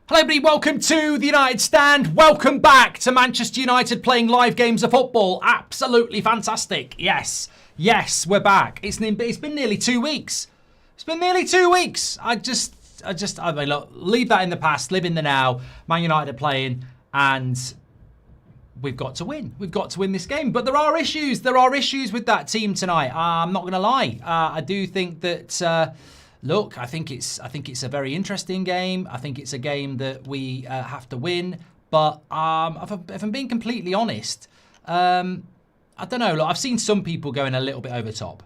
Hello everybody, welcome to the United Stand. Welcome back to Manchester United playing live games of football. Absolutely fantastic. Yes, we're back. It's been nearly 2 weeks. It's been nearly 2 weeks. I mean, look, leave that in the past, live in the now. Man United are playing and we've got to win. We've got to win this game. But there are issues. There are issues with that team tonight. I'm not going to lie. I do think that... Look, I think it's a very interesting game. I think it's a game that we have to win. But if I'm being completely honest, I don't know. Look, I've seen some people going a little bit over the top.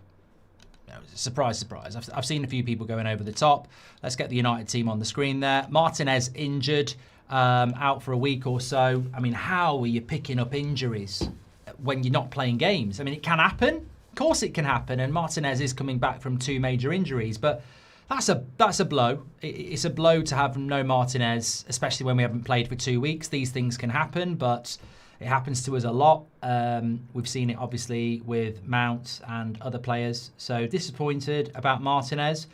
Surprise, surprise. I've seen a few people going over the top. Let's get the United team on the screen there. Martinez injured, out for a week or so. I mean, how are you picking up injuries when you're not playing games? I mean, it can happen. Of course it can happen. And Martinez is coming back from 2 major injuries. But that's a blow. It's a blow to have no Martinez, especially when we haven't played for 2 weeks. These things can happen, but it happens to us a lot. We've seen it obviously with Mount and other players. So disappointed about Martinez.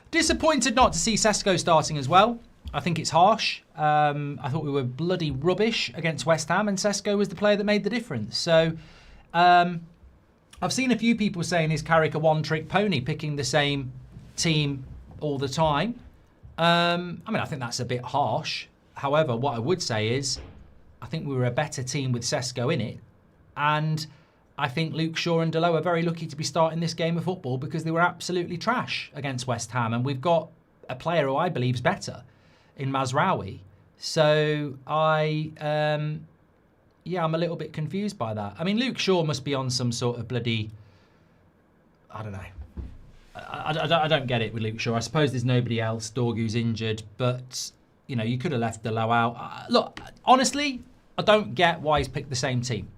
Disappointed not to see Sesko starting as well. I think it's harsh. I thought we were bloody rubbish against West Ham, and Sesko was the player that made the difference. So I've seen a few people saying, is Carrick a one-trick pony, picking the same team all the time? I mean, I think that's a bit harsh. However, what I would say is I think we were a better team with Sesko in it. And I think Luke Shaw and Delo are very lucky to be starting this game of football because they were absolutely trash against West Ham. And we've got a player who I believe is better in Mazraoui. So I'm a little bit confused by that. I mean, Luke Shaw must be on some sort of bloody, I don't know. I don't get it with Luke Shaw. I suppose there's nobody else. Dorgu's injured, but you know, you could have left Delo out. Look, honestly, I don't get why he's picked the same team.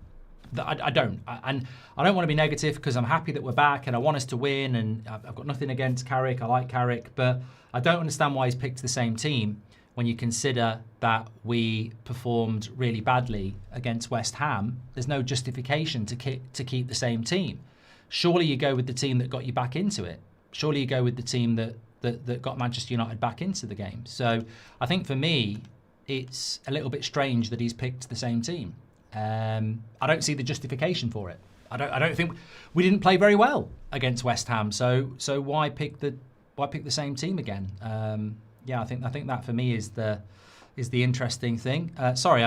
I don't, and I don't want to be negative because I'm happy that we're back and I want us to win, and I've got nothing against Carrick. I like Carrick, but I don't understand why he's picked the same team when you consider that we performed really badly against West Ham. There's no justification to keep the same team. Surely you go with the team that got you back into it. Surely you go with the team that got Manchester United back into the game. So I think for me, it's a little bit strange that he's picked the same team. I don't see the justification for it. I don't think we didn't play very well against West Ham. So why pick the same team again? I think that for me is the interesting thing. Sorry,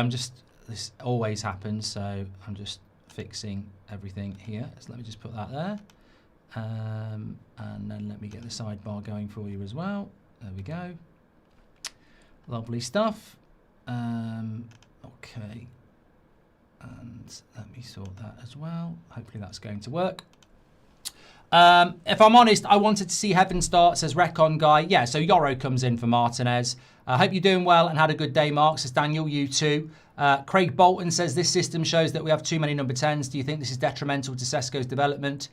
this always happens. So I'm just fixing everything here. So let me just put that there. And then let me get the sidebar going for you as well. There we go. Lovely stuff. Okay. And let me sort that as well. Hopefully that's going to work. If I'm honest, I wanted to see Heaven start, says Recon Guy. Yeah, so Yoro comes in for Martinez. I hope you're doing well and had a good day, Mark, says Daniel. You too. Craig Bolton says this system shows that we have too many number 10s. Do you think this is detrimental to Sesko's development?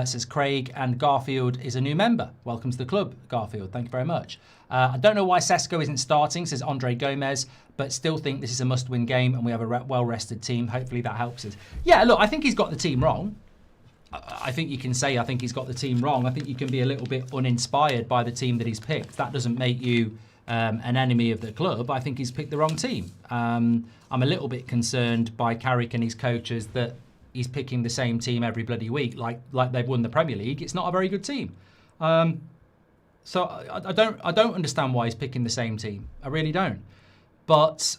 Says Craig. And Garfield is a new member. Welcome to the club, Garfield. Thank you very much. I don't know why Sesko isn't starting, says Andre Gomez, but still think this is a must-win game and we have a well-rested team. Hopefully that helps us. Yeah, look, I think he's got the team wrong. I think you can say I think he's got the team wrong. I think you can be a little bit uninspired by the team that he's picked. That doesn't make you an enemy of the club. I think he's picked the wrong team. I'm a little bit concerned by Carrick and his coaches that he's picking the same team every bloody week, like they've won the Premier League. It's not a very good team. So I don't understand why he's picking the same team. I really don't. But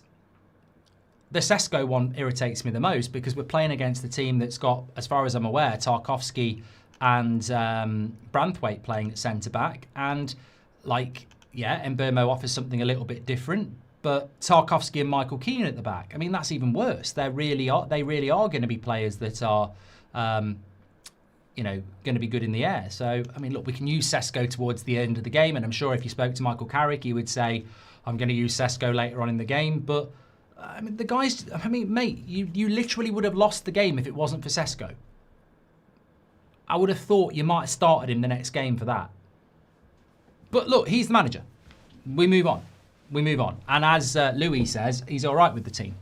the Sesko one irritates me the most because we're playing against a team that's got, as far as I'm aware, Tarkowski and Branthwaite playing at centre-back. And, Mbeumo offers something a little bit different, but Tarkowski and Michael Keane at the back. I mean, that's even worse. They really are going to be players that are, going to be good in the air. So, I mean, look, we can use Sesko towards the end of the game, and I'm sure if you spoke to Michael Carrick, he would say, I'm going to use Sesko later on in the game, but I mean, the guys, mate, you literally would have lost the game if it wasn't for Sesko. I would have thought you might have started him the next game for that. But look, he's the manager. We move on. And as Louis says, he's all right with the team.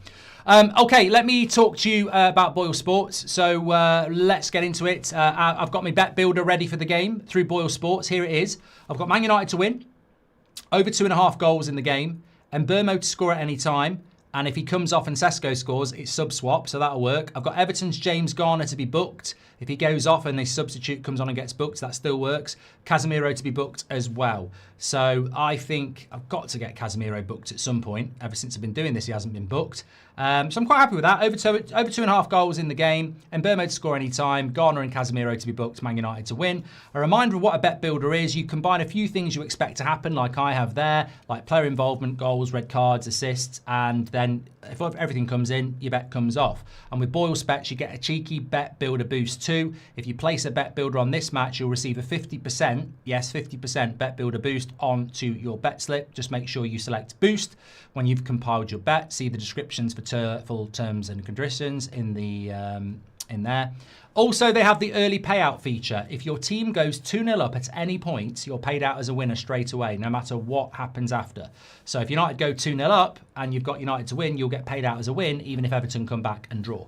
Okay, let me talk to you about BoyleSports. So let's get into it. I've got my bet builder ready for the game through BoyleSports. Here it is. I've got Man United to win. Over 2.5 goals in the game. and Burmo to score at any time. And if he comes off and Sesko scores, it's sub-swap, so that'll work. I've got Everton's James Garner to be booked. If he goes off and the substitute comes on and gets booked, that still works. Casemiro to be booked as well. So I think I've got to get Casemiro booked at some point. Ever since I've been doing this, he hasn't been booked. So I'm quite happy with that. Over 2.5 goals in the game. And Burmo to score any time. Garner and Casemiro to be booked. Man United to win. A reminder of what a bet builder is. You combine a few things you expect to happen, like I have there, like player involvement, goals, red cards, assists, and then if everything comes in, your bet comes off. And with BoyleSports, you get a cheeky bet builder boost too. If you place a bet builder on this match, you'll receive a 50%, yes, 50% bet builder boost onto your bet slip. Just make sure you select boost when you've compiled your bet. See the descriptions for full terms and conditions in there. Also, they have the early payout feature. If your team goes 2-0 up at any point, you're paid out as a winner straight away, no matter what happens after. So if United go 2-0 up and you've got United to win, you'll get paid out as a win, even if Everton come back and draw.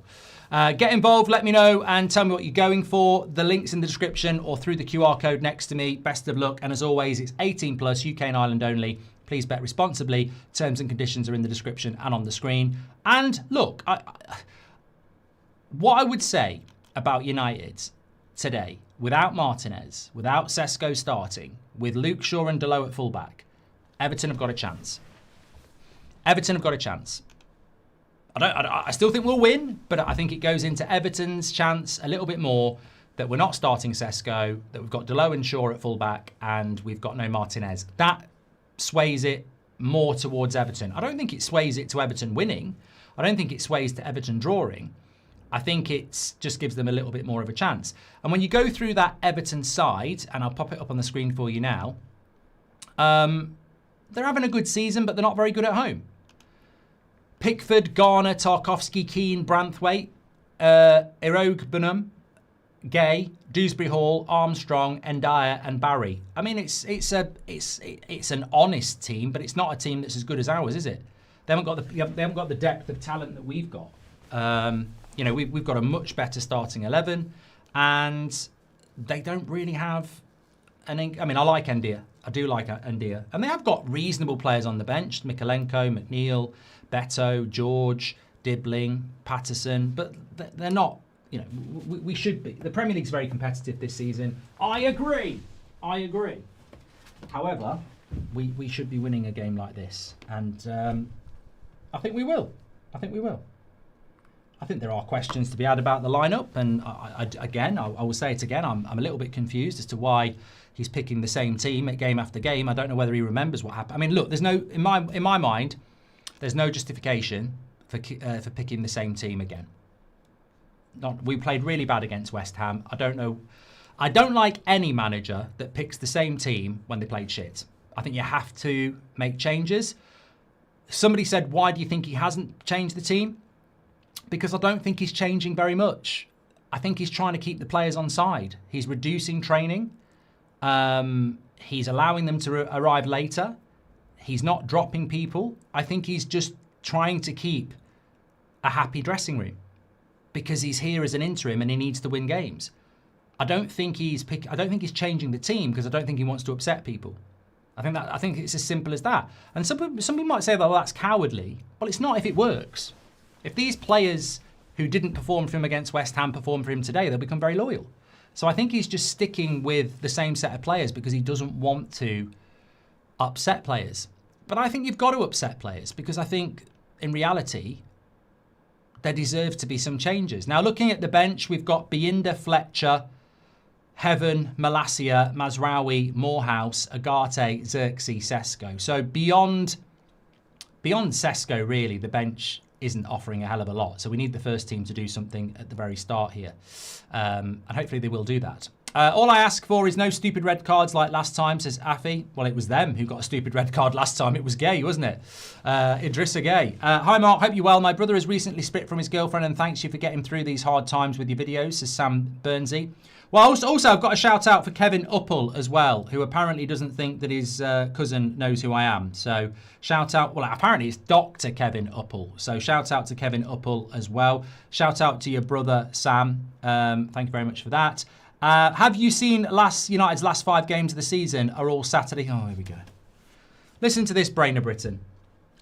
Get involved, let me know, and tell me what you're going for. The link's in the description or through the QR code next to me. Best of luck. And as always, it's 18 plus, UK and Ireland only. Please bet responsibly. Terms and conditions are in the description and on the screen. And look, what I would say about United today, without Martinez, without Sesko starting, with Luke Shaw and Delo at fullback, Everton have got a chance. Everton have got a chance. I still think we'll win, but I think it goes into Everton's chance a little bit more that we're not starting Sesko, that we've got Delo and Shaw at fullback, and we've got no Martinez. That sways it more towards Everton. I don't think it sways it to Everton winning. I don't think it sways to Everton drawing. I think it just gives them a little bit more of a chance. And when you go through that Everton side, and I'll pop it up on the screen for you now, they're having a good season, but they're not very good at home. Pickford, Garner, Tarkowski, Keane, Branthwaite, Irogbunum, Gay, Dewsbury Hall, Armstrong, Ndiaye, and Barry. I mean, it's an honest team, but it's not a team that's as good as ours, is it? They haven't got the depth of talent that we've got. You know, we've got a much better starting 11, and they don't really have I mean, I like Ndiaye. I do like Ndiaye. And they have got reasonable players on the bench. Mikalenko, McNeil, Beto, George, Dibbling, Patterson. But they're not, you know, we should be. The Premier League's very competitive this season. I agree. However, we should be winning a game like this. And I think we will. I think there are questions to be had about the lineup, and I will say it again. I'm a little bit confused as to why he's picking the same team at game after game. I don't know whether he remembers what happened. I mean, look, there's no in my mind, there's no justification for picking the same team again. We played really bad against West Ham. I don't know. I don't like any manager that picks the same team when they played shit. I think you have to make changes. Somebody said, why do you think he hasn't changed the team? Because I don't think he's changing very much. I think he's trying to keep the players on side. He's reducing training. He's allowing them to arrive later. He's not dropping people. I think he's just trying to keep a happy dressing room because he's here as an interim and he needs to win games. I don't think he's changing the team because I don't think he wants to upset people. I think it's as simple as that. And some people might say, well, that's cowardly. Well, it's not if it works. If these players who didn't perform for him against West Ham perform for him today, they'll become very loyal. So I think he's just sticking with the same set of players because he doesn't want to upset players. But I think you've got to upset players because I think in reality, there deserve to be some changes. Now, looking at the bench, we've got Biinda, Fletcher, Heaven, Malacia, Mazraoui, Morehouse, Agate, Xerxes, Sesko. So beyond Sesko, really, the bench isn't offering a hell of a lot. So we need the first team to do something at the very start here. And hopefully they will do that. All I ask for is no stupid red cards like last time, says Afi. Well, it was them who got a stupid red card last time. It was Gay, wasn't it? Idrissa Gay. Hi, Mark. Hope you're well. My brother has recently split from his girlfriend and thanks you for getting through these hard times with your videos, says Sam Burnsey. Well, also, I've got a shout out for Kevin Uppel as well, who apparently doesn't think that his cousin knows who I am. So shout out, well, apparently it's Dr. Kevin Uppel. So shout out to Kevin Uppel as well. Shout out to your brother, Sam. Thank you very much for that. Have you seen United's last 5 games of the season are all Saturday? Oh, here we go. Listen to this, Brain of Britain.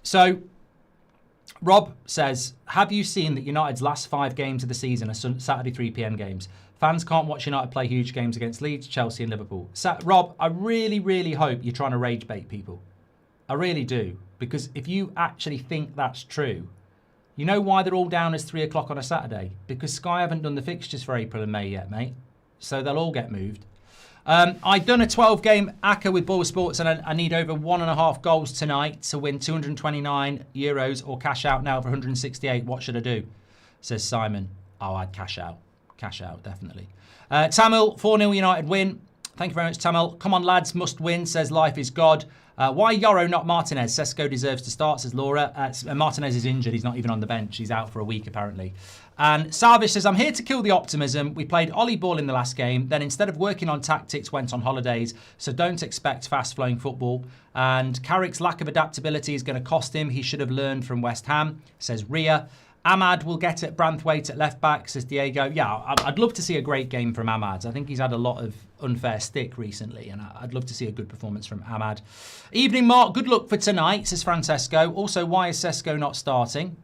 So, Rob says, have you seen that United's last 5 games of the season are Saturday 3 p.m. games? Fans can't watch United play huge games against Leeds, Chelsea and Liverpool. Rob, I really, really hope you're trying to rage bait people. I really do. Because if you actually think that's true, you know why they're all down as 3 o'clock on a Saturday? Because Sky haven't done the fixtures for April and May yet, mate. So they'll all get moved. I've done a 12-game ACCA with BoyleSports, and I need over 1.5 goals tonight to win €229 or cash out now for 168. What should I do? Says Simon. Oh, I'd cash out. Cash out, definitely. Tamil, 4-0 United win. Thank you very much, Tamil. Come on, lads, must win, says Life is God. Why Yoro, not Martinez? Sesko deserves to start, says Laura. Martinez is injured. He's not even on the bench. He's out for a week, apparently. And Sarvish says, I'm here to kill the optimism. We played Ollie ball in the last game. Then instead of working on tactics, went on holidays. So don't expect fast-flowing football. And Carrick's lack of adaptability is going to cost him. He should have learned from West Ham, says Ria. Ahmad will get at Branthwaite at left back, says Diego. Yeah, I'd love to see a great game from Ahmad. I think he's had a lot of unfair stick recently, and I'd love to see a good performance from Ahmad. Evening, Mark. Good luck for tonight, says Francesco. Also, why is Sesko not starting?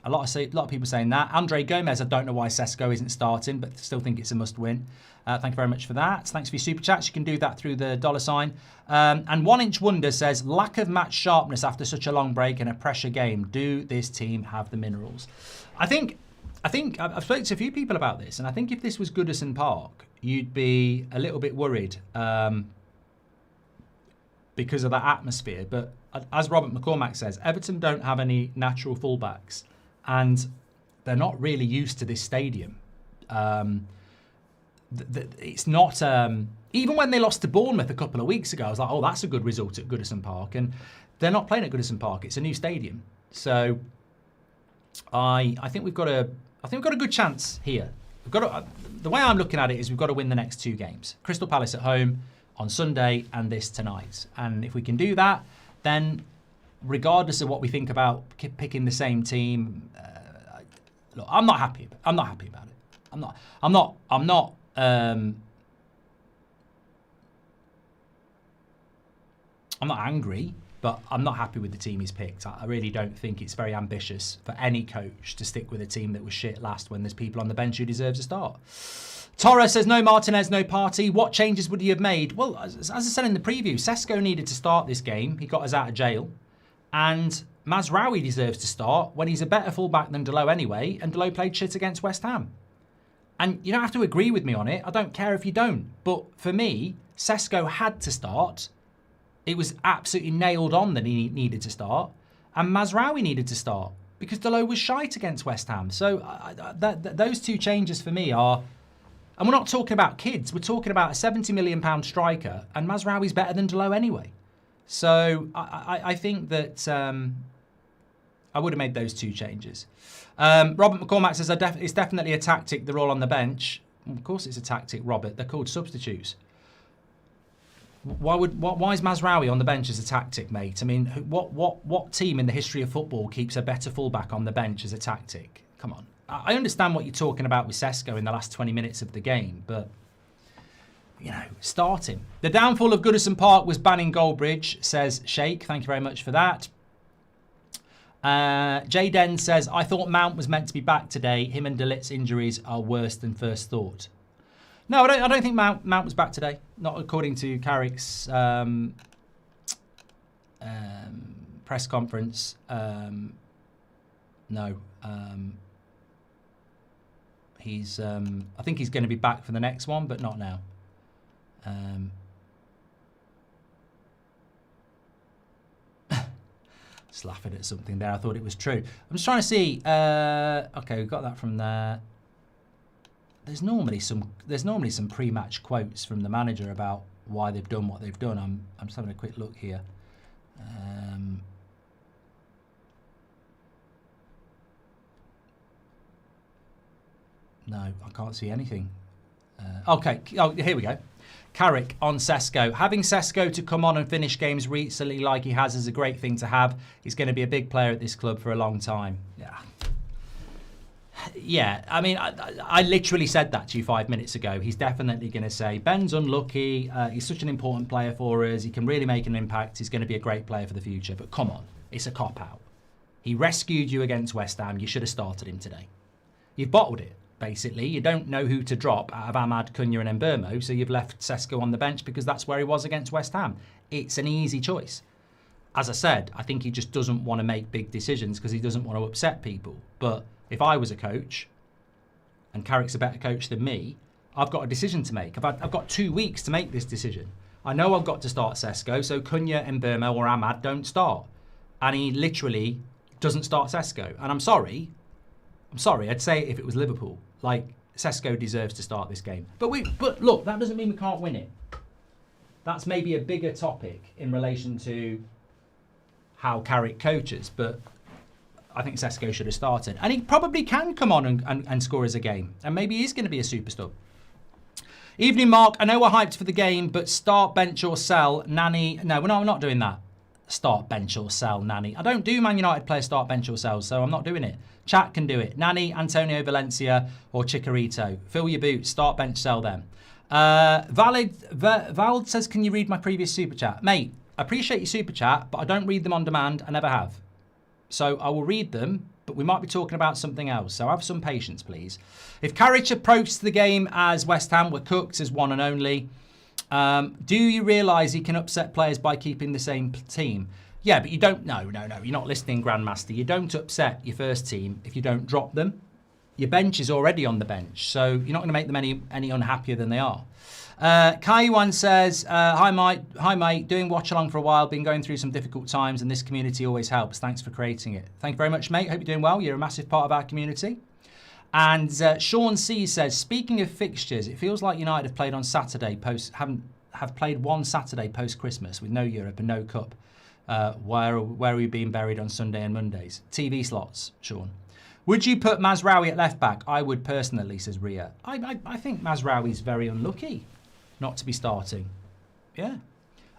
A lot of people saying that. Andre Gomez, I don't know why Sesko isn't starting, but still think it's a must-win. Thank you very much for that. Thanks for your super chats. You can do that through the $. And 1 Inch Wonder says, lack of match sharpness after such a long break and a pressure game. Do this team have the minerals? I think I've spoken to a few people about this, and I think if this was Goodison Park, you'd be a little bit worried because of that atmosphere. But as Robert McCormack says, Everton don't have any natural fullbacks, and they're not really used to this stadium. It's not... even when they lost to Bournemouth a couple of weeks ago, I was like, oh, that's a good result at Goodison Park. And they're not playing at Goodison Park. It's a new stadium. So I think we've got a good chance here. The way I'm looking at it is we've got to win the next 2 games. Crystal Palace at home on Sunday and this tonight. And if we can do that, then regardless of what we think about picking the same team, look, I'm not happy about it. I'm not angry, but I'm not happy with the team he's picked. I really don't think it's very ambitious for any coach to stick with a team that was shit last when there's people on the bench who deserve to start. Torres says, no Martinez, no party. What changes would he have made? Well, as I said in the preview, Sesko needed to start this game. He got us out of jail. And Mazraoui deserves to start when he's a better fullback than Delo anyway, and Delo played shit against West Ham. And you don't have to agree with me on it. I don't care if you don't. But for me, Sesko had to start. It was absolutely nailed on that he needed to start. And Mazraoui needed to start because Delo was shite against West Ham. So those 2 changes for me are... And we're not talking about kids. We're talking about a £70 million striker, and Mazraoui's better than Delo anyway. So I think that I would have made those 2 changes. Robert McCormack says, it's definitely a tactic. They're all on the bench. Well, of course it's a tactic, Robert. They're called substitutes. Why is Mazraoui on the bench as a tactic, mate? I mean, what team in the history of football keeps a better fullback on the bench as a tactic? Come on. I understand what you're talking about with Sesko in the last 20 minutes of the game, but, you know, start him. The downfall of Goodison Park was banning Goldbridge, says Sheikh. Thank you very much for that. Jayden says, I thought Mount was meant to be back today. Him and Delit's injuries are worse than first thought. No, I don't think Mount was back today. Not according to Carrick's press conference. No. He's. I think he's going to be back for the next one, but not now. Just laughing at something there. I thought it was true. I'm just trying to see. Okay, we've got that from there. There's normally some pre-match quotes from the manager about why they've done what they've done. I'm just having a quick look here. No, I can't see anything. Okay, oh, here we go. Carrick on Sesko. Having Sesko to come on and finish games recently like he has is a great thing to have. He's going to be a big player at this club for a long time. Yeah, I mean, I literally said that to you 5 minutes ago. He's definitely going to say, Ben's unlucky. He's such an important player for us. He can really make an impact. He's going to be a great player for the future. But come on, it's a cop-out. He rescued you against West Ham. You should have started him today. You've bottled it, basically. You don't know who to drop out of Ahmad, Cunha and Mbeumo, so you've left Sesko on the bench because that's where he was against West Ham. It's an easy choice. As I said, I think he just doesn't want to make big decisions because he doesn't want to upset people. But if I was a coach, and Carrick's a better coach than me, I've got a decision to make. I've got 2 weeks to make this decision. I know I've got to start Sesko, so Cunha, Mbeumo or Ahmad don't start. And he literally doesn't start Sesko. And I'm sorry, I'd say it if it was Liverpool. Like, Sesko deserves to start this game. But look, that doesn't mean we can't win it. That's maybe a bigger topic in relation to how Carrick coaches, but I think Sesko should have started. And he probably can come on and score as a game. And maybe he's going to be a super sub. Evening, Mark. I know we're hyped for the game, but start, bench or sell. Nani. No, we're not doing that. Start, bench or sell, Nani. I don't do Man United players start, bench or sell, so I'm not doing it. Chat can do it. Nani, Antonio Valencia or Chicharito. Fill your boots. Start, bench, sell them. Vald says, can you read my previous super chat? Mate, I appreciate your super chat, but I don't read them on demand. I never have. So I will read them, but we might be talking about something else. So have some patience, please. If Carrick approached the game as West Ham were cooked as one and only, do you realise he can upset players by keeping the same team? Yeah, but you don't. No. You're not listening, Grandmaster. You don't upset your first team if you don't drop them. Your bench is already on the bench, so you're not going to make them any unhappier than they are. Kaiwan says, hi mate, doing Watchalong for a while, been going through some difficult times and this community always helps. Thanks for creating it. Thank you very much, mate. Hope you're doing well. You're a massive part of our community. And Sean C says, speaking of fixtures, it feels like United have played on Saturday have played one Saturday post Christmas with no Europe and no Cup. Where are we being buried on Sunday and Mondays? TV slots, Sean. Would you put Mazraoui at left back? I would personally, says Ria. I think Mazraoui's very unlucky not to be starting. Yeah.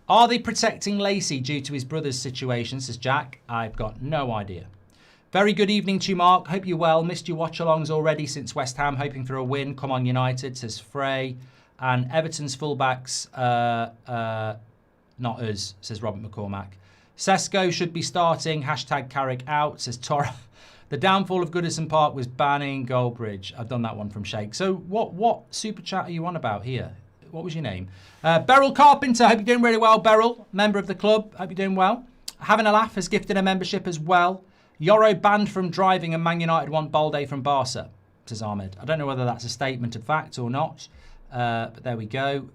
Are they protecting Lacey due to his brother's situation, says Jack? I've got no idea. Very good evening to you, Mark. Hope you're well. Missed your watch-alongs already since West Ham, hoping for a win. Come on, United, says Frey. And Everton's fullbacks, not us, says Robert McCormack. Sesko should be starting. Hashtag Carrick out, says Tora. The downfall of Goodison Park was banning Goldbridge. I've done that one from Shake. So what super chat are you on about here? What was your name? Beryl Carpenter. Hope you're doing really well, Beryl. Member of the club. Hope you're doing well. Having a Laugh has gifted a membership as well. Yoro banned from driving and Man United want Balde from Barca, says Ahmed. I don't know whether that's a statement of fact or not. But there we go.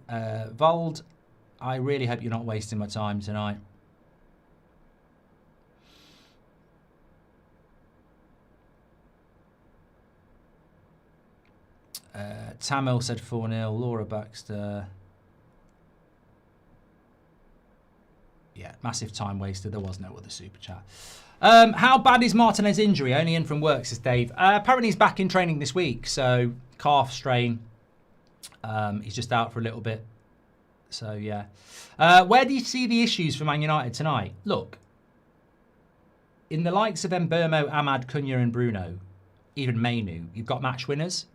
Vold, I really hope you're not wasting my time tonight. Tamil said 4-0. Laura Baxter. Yeah, massive time wasted. There was no other super chat. How bad is Martinez's injury? Only in from work, says Dave. Apparently he's back in training this week. So calf strain. He's just out for a little bit. So, yeah. Where do you see the issues for Man United tonight? Look, in the likes of Mbeumo, Ahmad, Cunha and Bruno, even Mainu, you've got match winners.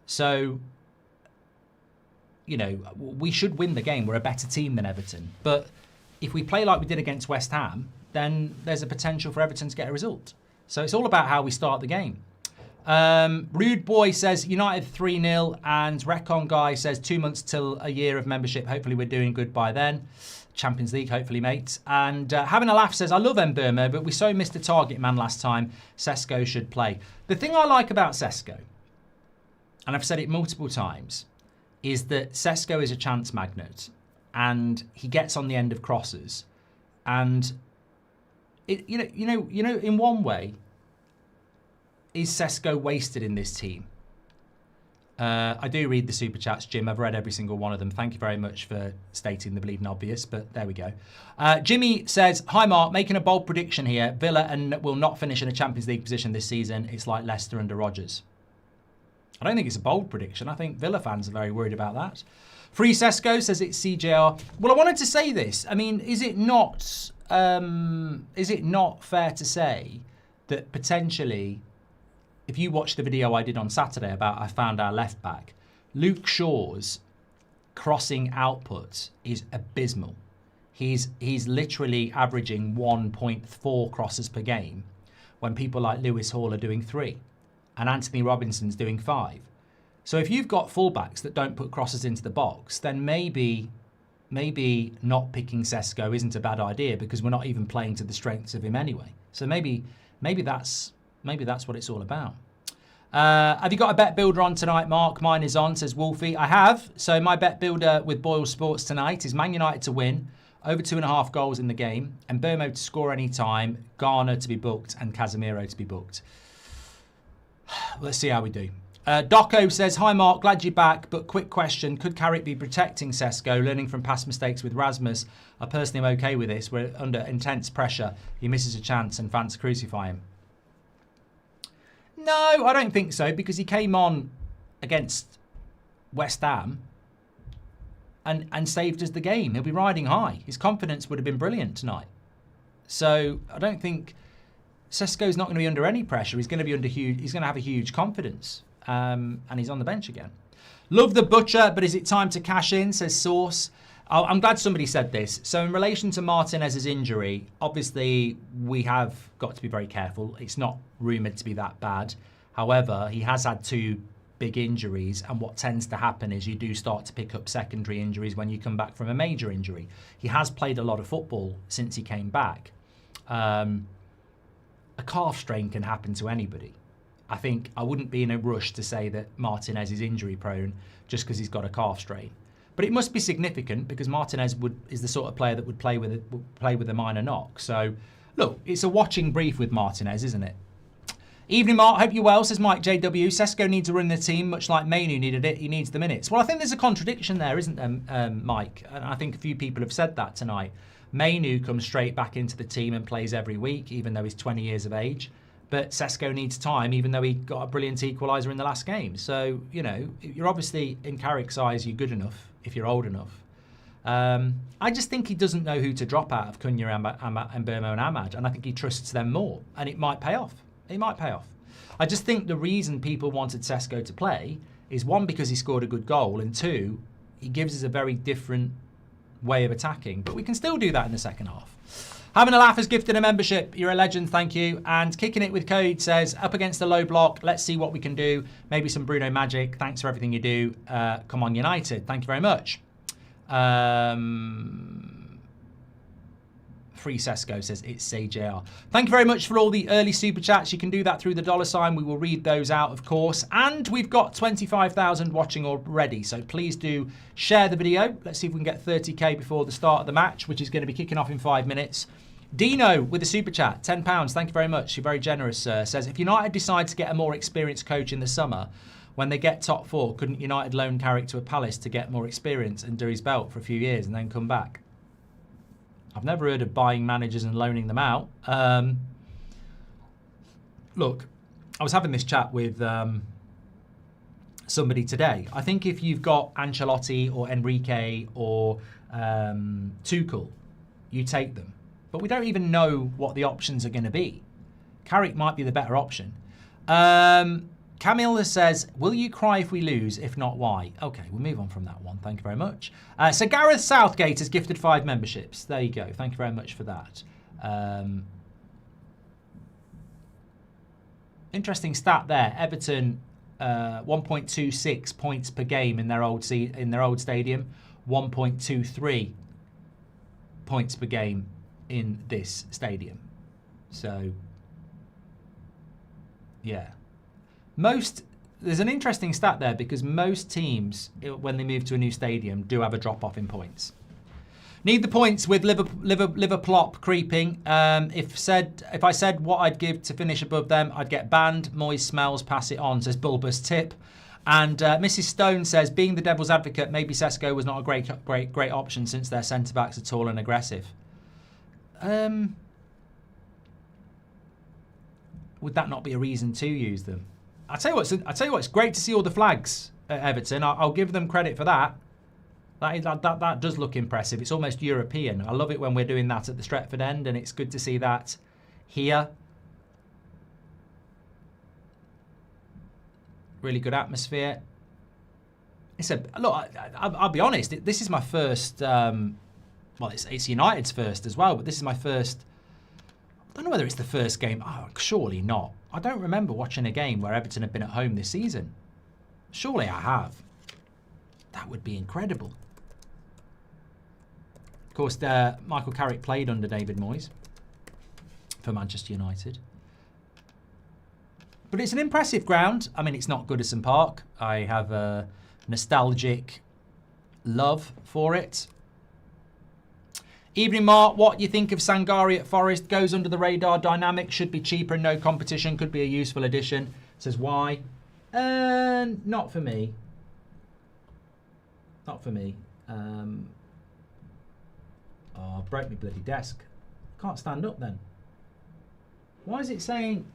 So, you know, we should win the game. We're a better team than Everton. But if we play like we did against West Ham, then there's a potential for Everton to get a result. So it's all about how we start the game. Rude Boy says United 3-0 and Recon Guy says 2 months till a year of membership. Hopefully we're doing good by then. Champions League, hopefully, mates. And Having a Laugh says, I love Mbeumo, but we so missed a target man last time. Sesko should play. The thing I like about Sesko, and I've said it multiple times, is that Sesko is a chance magnet and he gets on the end of crosses. And it, you know, in one way, is Sesko wasted in this team? I do read the super chats, Jim. I've read every single one of them. Thank you very much for stating the bleeding obvious, but there we go. Jimmy says, hi Mark, making a bold prediction here. Villa will not finish in a Champions League position this season. It's like Leicester under Rodgers. I don't think it's a bold prediction. I think Villa fans are very worried about that. Free Sesko says it's CJR. Well, I wanted to say this. I mean, is it not fair to say that potentially, if you watch the video I did on Saturday about I found our left back, Luke Shaw's crossing output is abysmal. He's literally averaging 1.4 crosses per game, when people like Lewis Hall are doing 3 and Anthony Robinson's doing 5. So if you've got fullbacks that don't put crosses into the box, then maybe not picking Sesko isn't a bad idea, because we're not even playing to the strengths of him anyway. So maybe that's what it's all about. Have you got a bet builder on tonight, Mark? Mine is on, says Wolfie. I have. So my bet builder with BoyleSports tonight is Man United to win, over 2.5 goals in the game, and Burmo to score any time, Garner to be booked, and Casemiro to be booked. Let's see how we do. Doco says, hi Mark, glad you're back, but quick question. Could Carrick be protecting Sesko, learning from past mistakes with Rasmus? I personally am okay with this. We're under intense pressure. He misses a chance and fans crucify him. No, I don't think so, because he came on against West Ham and saved us the game. He'll be riding high. His confidence would have been brilliant tonight. So I don't think Sesko's not going to be under any pressure. He's going to be under huge. He's going to have a huge confidence. And he's on the bench again. Love the butcher, but is it time to cash in, says Source. I'm glad somebody said this. So in relation to Martinez's injury, obviously we have got to be very careful. It's not rumoured to be that bad. However, he has had 2 big injuries, and what tends to happen is you do start to pick up secondary injuries when you come back from a major injury. He has played a lot of football since he came back. A calf strain can happen to anybody. I think I wouldn't be in a rush to say that Martinez is injury prone just because he's got a calf strain. But it must be significant, because Martinez is the sort of player that would play with a minor knock. So, look, it's a watching brief with Martinez, isn't it? Evening, Mark. Hope you're well, says Mike JW. Sesko needs to run the team, much like Mainu needed it. He needs the minutes. Well, I think there's a contradiction there, isn't there, Mike? And I think a few people have said that tonight. Mainu comes straight back into the team and plays every week, even though he's 20 years of age. But Sesko needs time, even though he got a brilliant equaliser in the last game. So, you know, you're obviously, in Carrick's eyes, you're good enough if you're old enough. I just think he doesn't know who to drop out of Cunha and Burmo and Ahmad, and I think he trusts them more, and it might pay off. It might pay off. I just think the reason people wanted Sesko to play is, 1, because he scored a good goal, and 2, he gives us a very different way of attacking. But we can still do that in the second half. Having a Laugh has gifted a membership. You're a legend, thank you. And Kicking It with Code says, up against the low block, let's see what we can do. Maybe some Bruno magic. Thanks for everything you do. Come on, United. Thank you very much. Free Sesko says, it's CJR. Thank you very much for all the early super chats. You can do that through the $sign. We will read those out, of course. And we've got 25,000 watching already. So please do share the video. Let's see if we can get 30k before the start of the match, which is going to be kicking off in 5 minutes. Dino with a super chat, £10. Thank you very much. You're very generous, sir. Says, if United decide to get a more experienced coach in the summer, when they get top 4, couldn't United loan Carrick to a Palace to get more experience and do his belt for a few years and then come back? I've never heard of buying managers and loaning them out. Look, I was having this chat with somebody today. I think if you've got Ancelotti or Enrique or Tuchel, you take them. But we don't even know what the options are going to be. Carrick might be the better option. Camilla says, will you cry if we lose? If not, why? Okay, we'll move on from that one. Thank you very much. So Gareth Southgate has gifted 5 memberships. There you go. Thank you very much for that. Interesting stat there. Everton, 1.26 points per game in their old stadium. 1.23 points per game in this stadium. So, yeah. There's an interesting stat there, because most teams, when they move to a new stadium, do have a drop-off in points. Need the points with Liverplop creeping. If I said what I'd give to finish above them, I'd get banned. Moyes smells, pass it on, says Bulbous Tip. And Mrs. Stone says, being the devil's advocate, maybe Sesko was not a great option since their centre-backs are tall and aggressive. Would that not be a reason to use them? I tell you what, it's great to see all the flags at Everton. I'll give them credit for that. That does look impressive. It's almost European. I love it when we're doing that at the Stretford end, and it's good to see that here. Really good atmosphere. Look, I'll be honest. This is my first. Well, it's United's first as well, but this is my first. don't know whether it's the first game. Oh, surely not. I don't remember watching a game where Everton have been at home this season. Surely I have. That would be incredible. Of course, Michael Carrick played under David Moyes for Manchester United. But it's an impressive ground. I mean, it's not Goodison Park. I have a nostalgic love for it. Evening, Mark. What do you think of Sangari at Forest? Goes under the radar. Dynamic. Should be cheaper and no competition. Could be a useful addition. Says why? Not for me. Not for me. Oh, broke me bloody desk. Can't stand up then. Why is it saying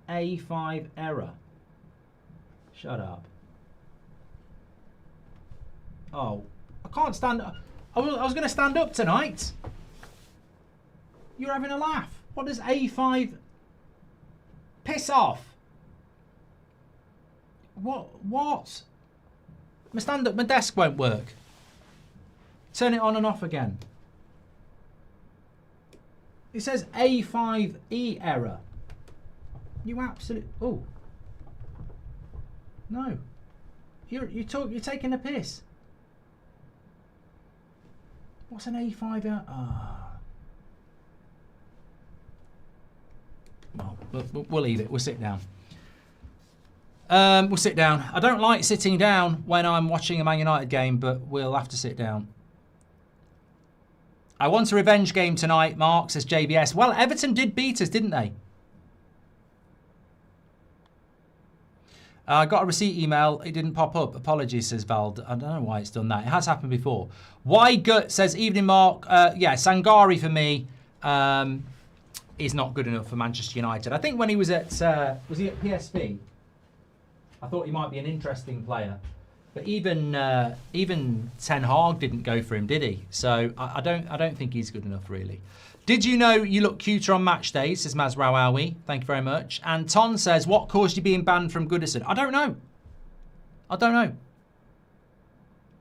A5 error? Shut up. Oh, I can't stand up. I was going to stand up tonight. You're having a laugh. What does A5... Piss off. What? My stand up, my desk won't work. Turn it on and off again. It says A5E error. You absolute... Oh. No. You're taking a piss. What's an A5 error? Ah. Well, we'll leave it. We'll sit down. We'll sit down. I don't like sitting down when I'm watching a Man United game, but we'll have to sit down. I want a revenge game tonight, Mark, says JBS. Well, Everton did beat us, didn't they? I got a receipt email. It didn't pop up. Apologies, says Vald. I don't know why it's done that. It has happened before. Why Gut says, evening, Mark. Yeah, Sangari for me is not good enough for Manchester United. I think when he was at, was he at PSV? I thought he might be an interesting player. But even Ten Hag didn't go for him, did he? So I don't think he's good enough, really. Did you know you look cuter on match days, says Mazraoui. Thank you very much. And Ton says, what caused you being banned from Goodison? I don't know. I don't know.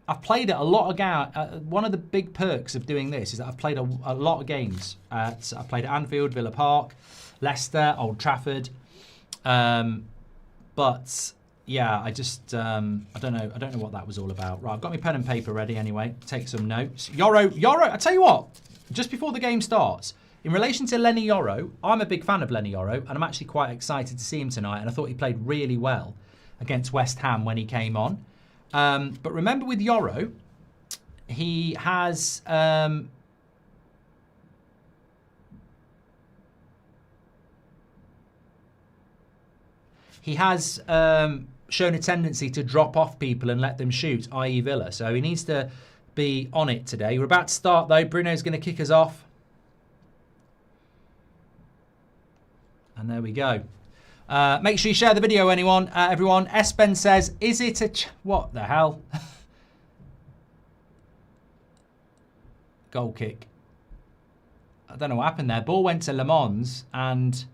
I've played at a lot of games. One of the big perks of doing this is that I've played a lot of games. I've played at Anfield, Villa Park, Leicester, Old Trafford. But yeah, I just I don't know what that was all about. Right, I've got my pen and paper ready anyway. Take some notes. Yoro, I tell you what. Just before the game starts, in relation to Lenny Yoro, I'm a big fan of Lenny Yoro, and I'm actually quite excited to see him tonight. And I thought he played really well against West Ham when he came on. But remember with Yoro, he has shown a tendency to drop off people and let them shoot, i.e. Villa. So he needs to be on it today. We're about to start though. Bruno's going to kick us off. And there we go. Make sure you share the video, everyone. Espen says, is it a... what the hell? Goal kick. I don't know what happened there. Ball went to Le Mans and...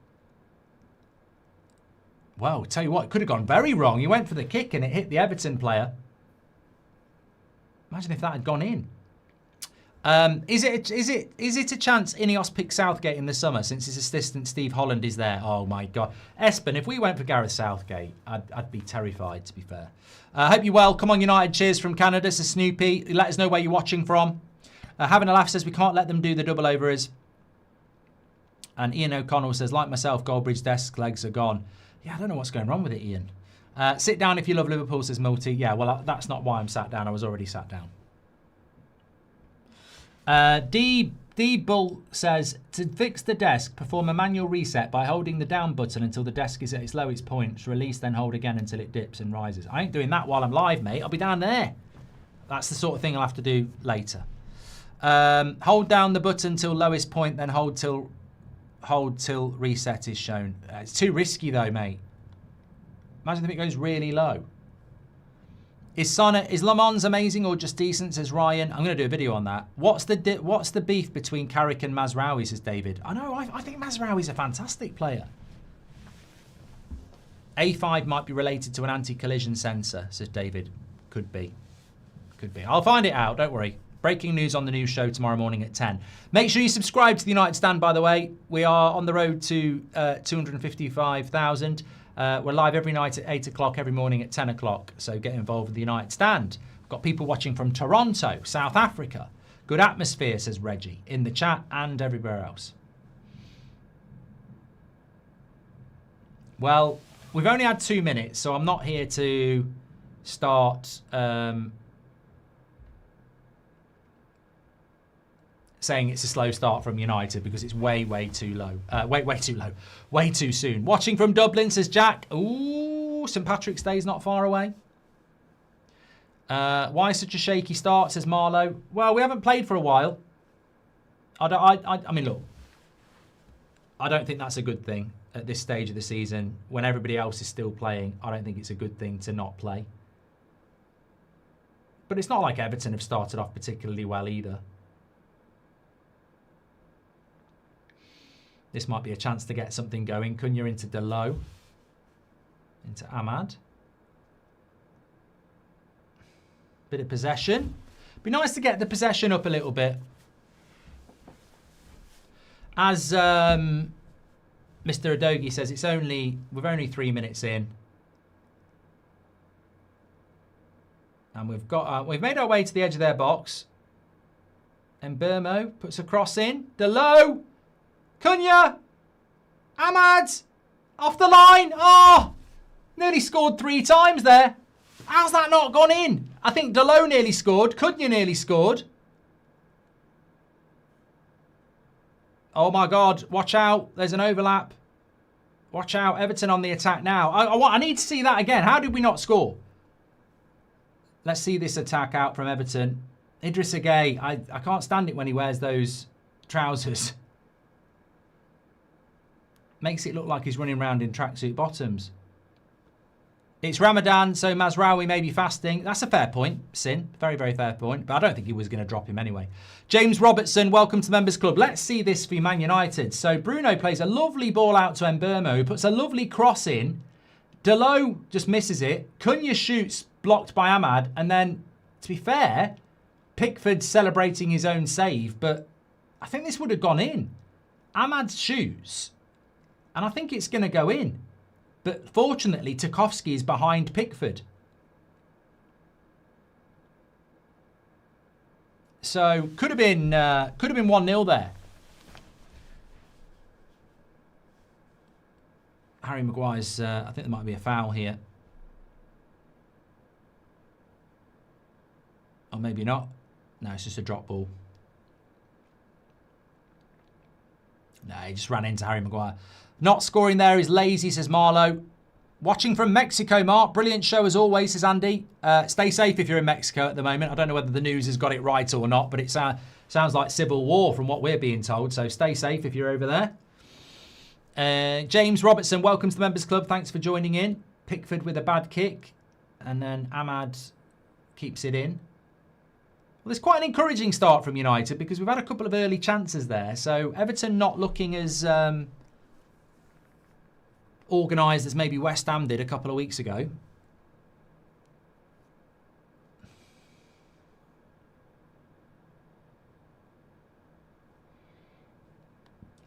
well, tell you what, it could have gone very wrong. He went for the kick and it hit the Everton player. Imagine if that had gone in. Is it a chance Ineos picks Southgate in the summer since his assistant Steve Holland is there? Oh my God. Espen, if we went for Gareth Southgate, I'd be terrified, to be fair. Hope you're well. Come on, United. Cheers from Canada. So Snoopy, let us know where you're watching from. Having a laugh says we can't let them do the double overs. And Ian O'Connell says, like myself, Goldbridge desk legs are gone. Yeah, I don't know what's going wrong with it, Ian. Sit down if you love Liverpool, says Multi. Yeah, well, that's not why I'm sat down. I was already sat down. D Bull says, to fix the desk, perform a manual reset by holding the down button until the desk is at its lowest point. Release, then hold again until it dips and rises. I ain't doing that while I'm live, mate. I'll be down there. That's the sort of thing I'll have to do later. Hold down the button till lowest point, then hold till reset is shown. It's too risky though, mate. Imagine if it goes really low. Is Le Mans amazing or just decent, says Ryan? I'm going to do a video on that. What's the beef between Carrick and Mazraoui, says David? I know, I think Mazraoui's a fantastic player. A5 might be related to an anti-collision sensor, says David. Could be. Could be. I'll find it out, don't worry. Breaking news on the news show tomorrow morning at 10. Make sure you subscribe to the United Stand, by the way. We are on the road to 255,000. We're live every night at 8 o'clock, every morning at 10 o'clock. So get involved with the United Stand. We've got people watching from Toronto, South Africa. Good atmosphere, says Reggie, in the chat and everywhere else. Well, we've only had 2 minutes, so I'm not here to start saying it's a slow start from United because it's way too low. Way too soon. Watching from Dublin, says Jack. Ooh, St. Patrick's Day is not far away. Why such a shaky start, says Marlowe. Well, we haven't played for a while. I mean, look, I don't think that's a good thing at this stage of the season. When everybody else is still playing, I don't think it's a good thing to not play. But it's not like Everton have started off particularly well either. This might be a chance to get something going. Cunha into Delo. Into Ahmad. Bit of possession. Be nice to get the possession up a little bit. As Mr. Adogi says, we're only 3 minutes in. And we've made our way to the edge of their box. And Burmo puts a cross in. Delo! Cunha! Ahmad! Off the line! Oh! Nearly scored 3 times there. How's that not gone in? I think Delo nearly scored. Cunha nearly scored. Oh my God. Watch out. There's an overlap. Watch out. Everton on the attack now. I need to see that again. How did we not score? Let's see this attack out from Everton. Idris Gueye. I can't stand it when he wears those trousers. Makes it look like he's running around in tracksuit bottoms. It's Ramadan, so Mazraoui may be fasting. That's a fair point, Sin. Very fair point. But I don't think he was going to drop him anyway. James Robertson, welcome to the Members Club. Let's see this for Man United. So Bruno plays a lovely ball out to Mbeumo, who puts a lovely cross in. Delo just misses it. Cunha shoots, blocked by Ahmad. And then, to be fair, Pickford's celebrating his own save. But I think this would have gone in. Ahmad shoots. And I think it's going to go in. But fortunately, Tarkowski is behind Pickford. So could have been 1-0 there. Harry Maguire's, I think there might be a foul here. Or maybe not. No, it's just a drop ball. No, he just ran into Harry Maguire. Not scoring there is lazy, says Marlowe. Watching from Mexico, Mark. Brilliant show as always, says Andy. Stay safe if you're in Mexico at the moment. I don't know whether the news has got it right or not, but it sounds like civil war from what we're being told. So stay safe if you're over there. James Robertson, welcome to the Members Club. Thanks for joining in. Pickford with a bad kick. And then Ahmad keeps it in. Well, it's quite an encouraging start from United because we've had a couple of early chances there. So Everton not looking as organised as maybe West Ham did a couple of weeks ago.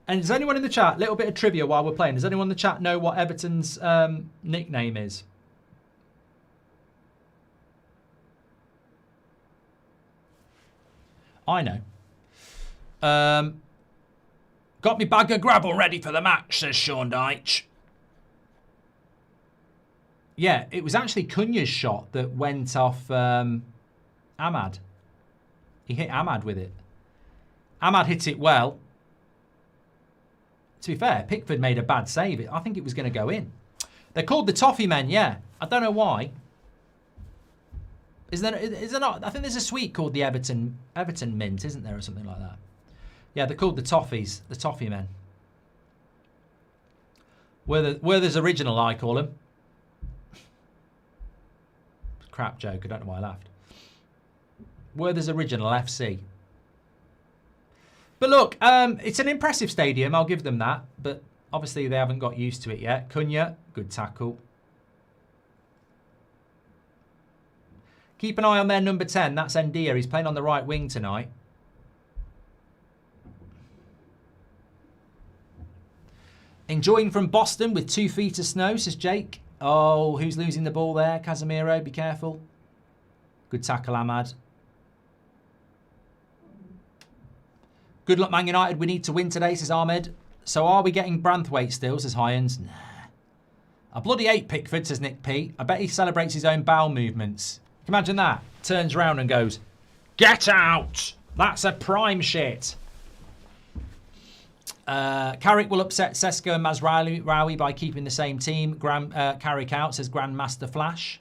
And does anyone in the chat, little bit of trivia while we're playing, does anyone in the chat know what Everton's nickname is? I know. Got me bag of gravel ready for the match, says Sean Deitch. Yeah, it was actually Cunha's shot that went off Ahmad. He hit Ahmad with it. Ahmad hit it well. To be fair, Pickford made a bad save. I think it was going to go in. They're called the Toffee Men, yeah. I don't know why. Is there not? I think there's a sweet called the Everton Mint, isn't there, or something like that? Yeah, they're called the Toffees, the Toffee Men. Werther's Original, I call them. Crap joke, I don't know why I laughed. Werther's Original FC. But look, it's an impressive stadium, I'll give them that. But obviously they haven't got used to it yet. Cunha, good tackle. Keep an eye on their number 10. That's Ndia. He's playing on the right wing tonight. Enjoying from Boston with 2 feet of snow, says Jake. Oh, who's losing the ball there? Casemiro, be careful. Good tackle, Ahmad. Good luck, Man United. We need to win today, says Ahmed. So are we getting Branthwaite still, says Hyans? Nah. I bloody hate Pickford, says Nick P. I bet he celebrates his own bowel movements. Can you imagine that? Turns round and goes, get out! That's a prime shit. Carrick will upset Sesko and Mazraoui by keeping the same team. Carrick out, says Grandmaster Flash.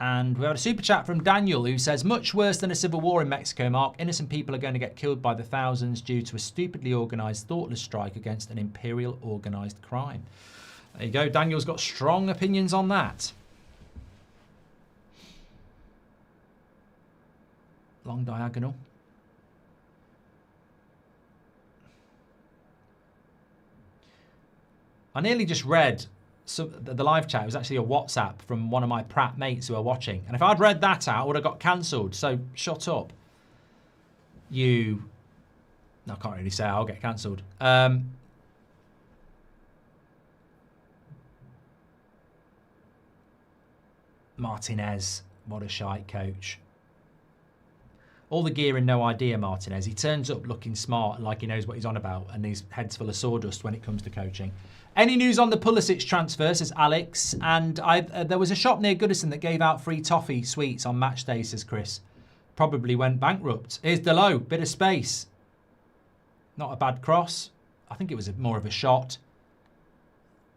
And we have a super chat from Daniel who says, much worse than a civil war in Mexico, Mark. Innocent people are going to get killed by the thousands due to a stupidly organised, thoughtless strike against an imperial organised crime. There you go. Daniel's got strong opinions on that. Long diagonal. I nearly just read the live chat. It was actually a WhatsApp from one of my Pratt mates who are watching. And if I'd read that out, I would have got cancelled. So shut up. No, I can't really say I'll get cancelled. Martinez, what a shite coach. All the gear and no idea, Martinez. He turns up looking smart, like he knows what he's on about, and his head's full of sawdust when it comes to coaching. Any news on the Pulisic transfer, says Alex. And there was a shop near Goodison that gave out free toffee sweets on match day, says Chris. Probably went bankrupt. Here's Delo, bit of space. Not a bad cross. I think it was more of a shot.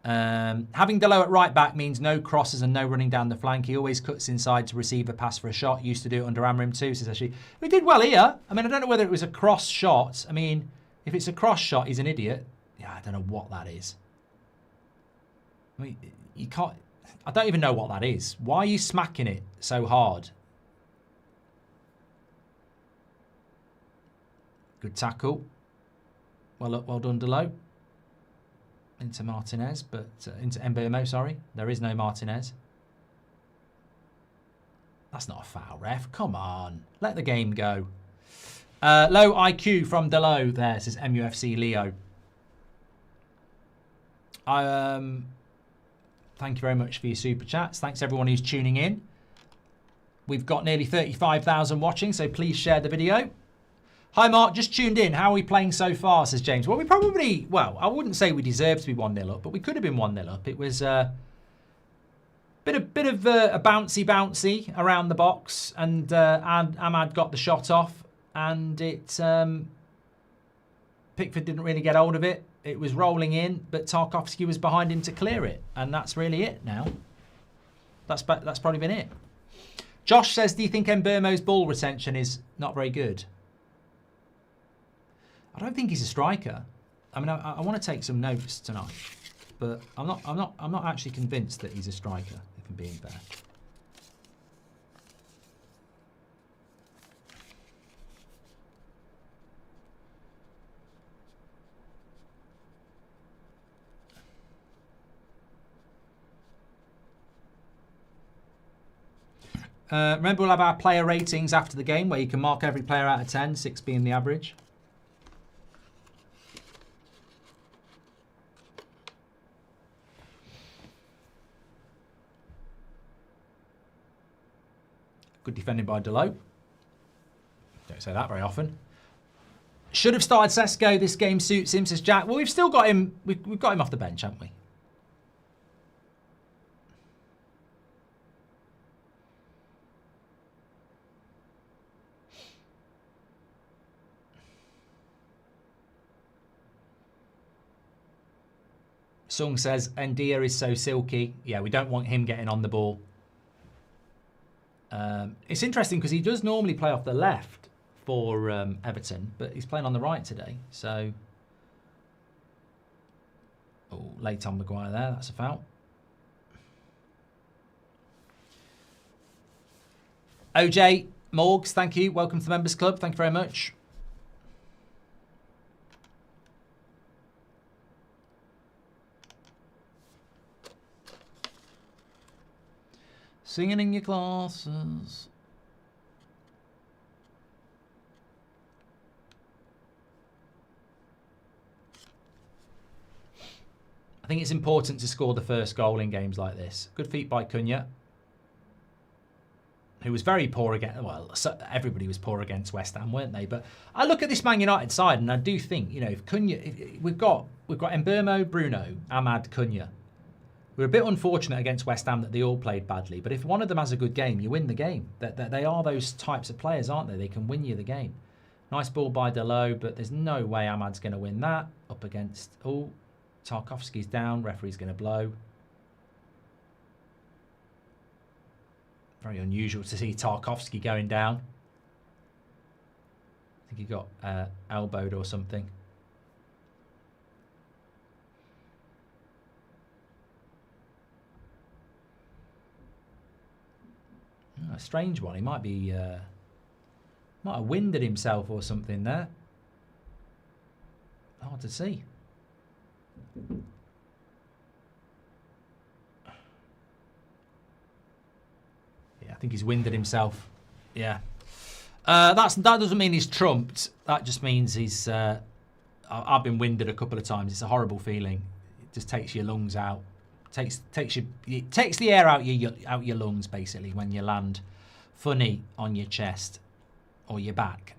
Having Delo at right back means no crosses and no running down the flank. He always cuts inside to receive a pass for a shot. Used to do it under Amrim too, says Ashley. We did well here. I mean, I don't know whether it was a cross shot. I mean, if it's a cross shot, he's an idiot. Yeah, I don't know what that is. I mean, you can't... I don't even know what that is. Why are you smacking it so hard? Good tackle. Well done, Delo. Into Martinez, but into Mbemo, sorry. There is no Martinez. That's not a foul, ref. Come on. Let the game go. Low IQ from Delo there, says MUFC Leo. Thank you very much for your super chats. Thanks everyone who's tuning in. We've got nearly 35,000 watching, so please share the video. Hi Mark, just tuned in. How are we playing so far, says James. Well, we probably, I wouldn't say we deserved to be 1-0 up, but we could have been 1-0 up. It was a bit of a bouncy around the box, and Ahmad got the shot off, and Pickford didn't really get hold of it. It was rolling in, but Tarkowski was behind him to clear it, and that's really it now. That's probably been it. Josh says, do you think Mbeumo's ball retention is not very good? I don't think he's a striker. I mean, I want to take some notes tonight, but I'm not actually convinced that he's a striker, if I'm being fair. Remember, we'll have our player ratings after the game, where you can mark every player out of 10, 6 being the average. Good defending by Delo. Don't say that very often. Should have started Sesko. This game suits him, says Jack. Well, we've still got him. We've got him off the bench, haven't we? Sung says, Ndia is so silky. Yeah, we don't want him getting on the ball. It's interesting because he does normally play off the left for Everton, but he's playing on the right today. So, late on Maguire there. That's a foul. OJ Morgs, thank you. Welcome to the Members Club. Thank you very much. Singing in your classes. I think it's important to score the first goal in games like this. Good feat by Cunha, who was very poor against, well, everybody was poor against West Ham, weren't they? But I look at this Man United side and I do think, you know, if Cunha, we've got Mbeumo, Bruno, Ahmad, Cunha. We're a bit unfortunate against West Ham that they all played badly, but if one of them has a good game, you win the game. They are those types of players, aren't they? They can win you the game. Nice ball by Delo, but there's no way Ahmad's going to win that. Up against, oh, Tarkowski's down, referee's going to blow. Very unusual to see Tarkowski going down. I think he got elbowed or something. Oh, a strange one. He might be might have winded himself or something there. Hard to see. Yeah, I think he's winded himself. Yeah. That doesn't mean he's trumped. That just means he's... I've been winded a couple of times. It's a horrible feeling. It just takes your lungs out. It takes the air out your lungs, basically, when you land funny on your chest or your back.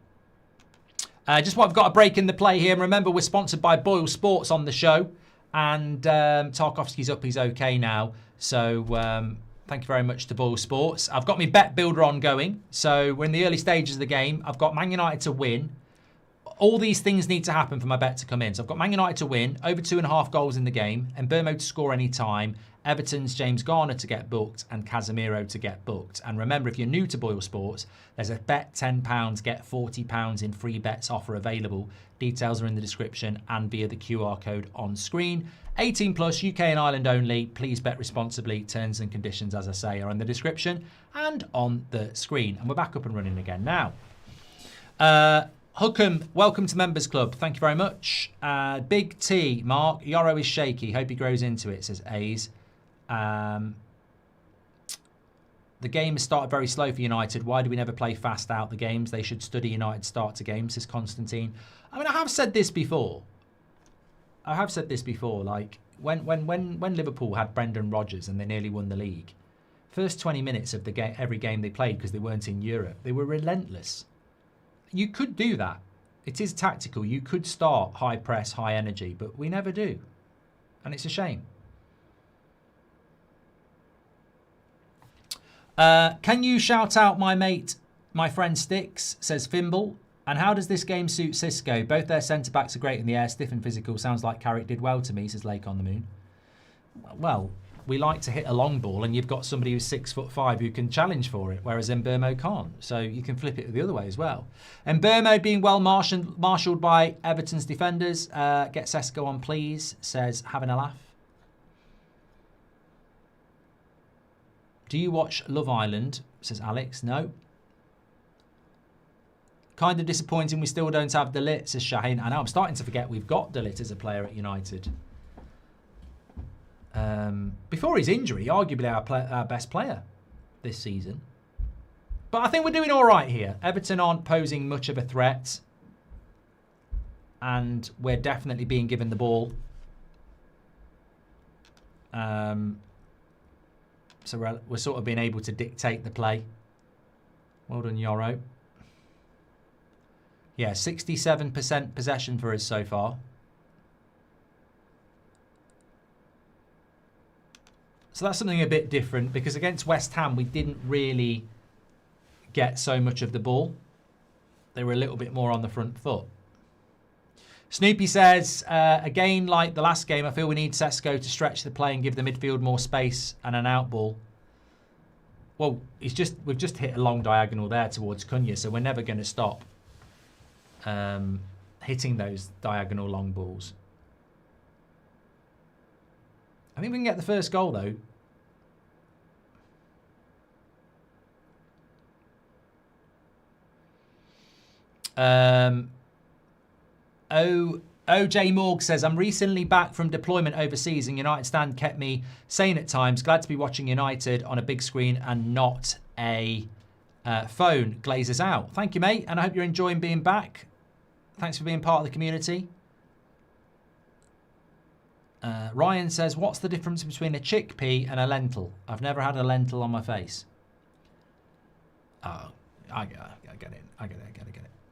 Just what I've got a break in the play here. And remember, we're sponsored by BoyleSports on the show. And Tarkowski's up. He's okay now. So thank you very much to BoyleSports. I've got my bet builder on going. So we're in the early stages of the game. I've got Man United to win. All these things need to happen for my bet to come in. So I've got Man United to win, over 2.5 goals in the game, and Mbeumo to score any time, Everton's James Garner to get booked, and Casemiro to get booked. And remember, if you're new to BoyleSports, there's a bet £10, get £40 in free bets offer available. Details are in the description and via the QR code on screen. 18 plus, UK and Ireland only. Please bet responsibly. Terms and conditions, as I say, are in the description and on the screen. And we're back up and running again now. Hookham, welcome to Members Club. Thank you very much. Big T, Mark. Yoro is shaky. Hope he grows into it, says A's. The game has started very slow for United. Why do we never play fast out the games? They should study United start to games, says Constantine. I mean, I have said this before. Like, when Liverpool had Brendan Rodgers and they nearly won the league, first 20 minutes of the game, every game they played, because they weren't in Europe, they were relentless. You could do that. It is tactical. You could start high press, high energy, but we never do. And it's a shame. Can you shout out my mate, my friend Sticks, says Fimble. And how does this game suit Cisco? Both their centre-backs are great in the air, stiff and physical. Sounds like Carrick did well to me, says Lake on the Moon. Well, we like to hit a long ball, and you've got somebody who's 6'5" who can challenge for it, whereas Mbeumo can't. So you can flip it the other way as well. Mbeumo being well marshalled by Everton's defenders. Get Sesko on, please, says having a laugh. Do you watch Love Island, says Alex? No. Kind of disappointing we still don't have Delit, says Shaheen. I know, I'm starting to forget we've got Delit as a player at United. Before his injury, arguably our best player this season. But I think we're doing all right here. Everton aren't posing much of a threat. And we're definitely being given the ball. So we're sort of being able to dictate the play. Well done, Yoro. Yeah, 67% possession for us so far. So that's something a bit different, because against West Ham, we didn't really get so much of the ball. They were a little bit more on the front foot. Snoopy says, again, like the last game, I feel we need Sesko to stretch the play and give the midfield more space and an out ball. Well, we've just hit a long diagonal there towards Cunha, so we're never going to stop hitting those diagonal long balls. I think we can get the first goal, though. OJ Morg says, I'm recently back from deployment overseas and United Stand kept me sane at times. Glad to be watching United on a big screen and not a phone. Glazes out. Thank you, mate. And I hope you're enjoying being back. Thanks for being part of the community. Ryan says, what's the difference between a chickpea and a lentil? I've never had a lentil on my face. Oh, I get it. I get it.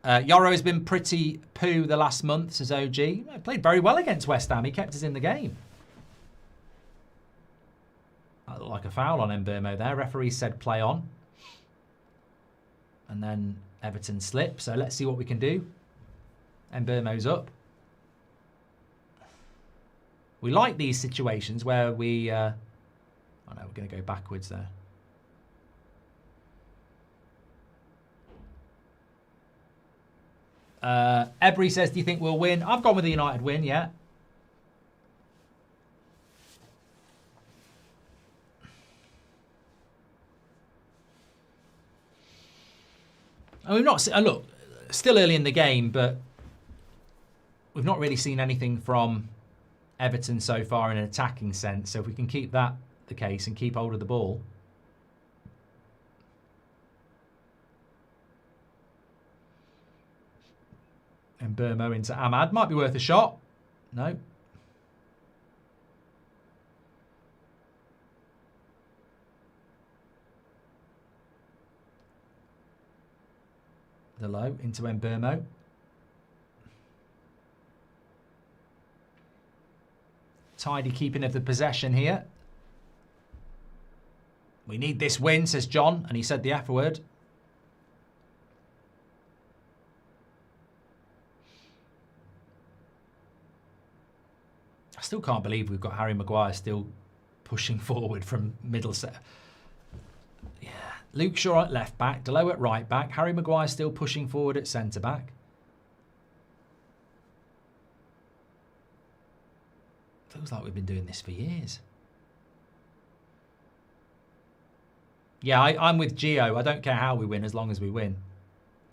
Yoro has been pretty poo the last month, says OG. He played very well against West Ham. He kept us in the game. That looked like a foul on Mbermo there. Referee said play on. And then Everton slipped. So let's see what we can do. Mbermo's up. We like these situations where we... oh no, we're going to go backwards there. Ebry says, do you think we'll win? I've gone with the United win, yeah. And we've not... look, still early in the game, but we've not really seen anything from Everton so far in an attacking sense. So if we can keep that the case and keep hold of the ball... And Burmo into Ahmad. Might be worth a shot. No. The low into Mbermo. Tidy keeping of the possession here. We need this win, says John. And he said the F word. I still can't believe we've got Harry Maguire still pushing forward from middle set. Yeah. Luke Shaw at left back, Delo at right back, Harry Maguire still pushing forward at centre back. Feels like we've been doing this for years. Yeah, I'm with Gio. I don't care how we win as long as we win.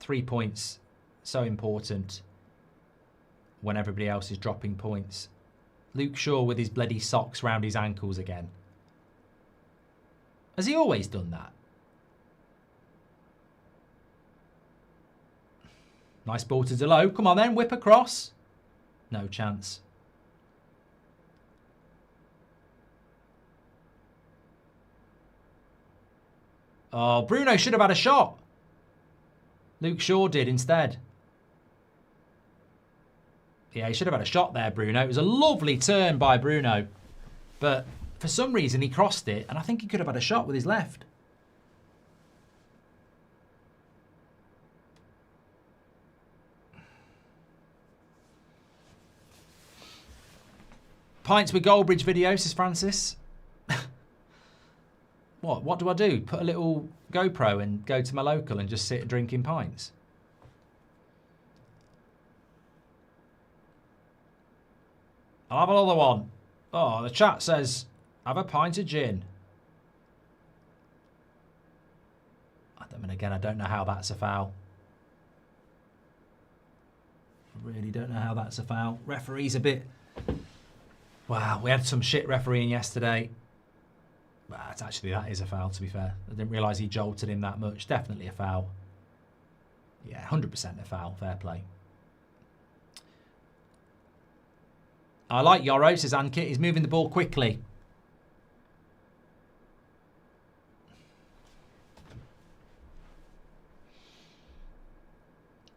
3 points, so important when everybody else is dropping points. Luke Shaw with his bloody socks round his ankles again. Has he always done that? Nice ball to Delo. Come on then, whip across. No chance. Oh, Bruno should have had a shot. Luke Shaw did instead. Yeah, he should have had a shot there, Bruno. It was a lovely turn by Bruno. But for some reason, he crossed it. And I think he could have had a shot with his left. Pints with Goldbridge video, says Francis. What do I do? Put a little GoPro and go to my local and just sit drinking pints? I'll have another one. Oh, the chat says, have a pint of gin. I mean, again, I don't know how that's a foul. I really don't know how that's a foul. Referee's a bit... Wow, we had some shit refereeing yesterday. Well, actually, that is a foul, to be fair. I didn't realise he jolted him that much. Definitely a foul. Yeah, 100% a foul. Fair play. I like Yoro, says Ankit. He's moving the ball quickly.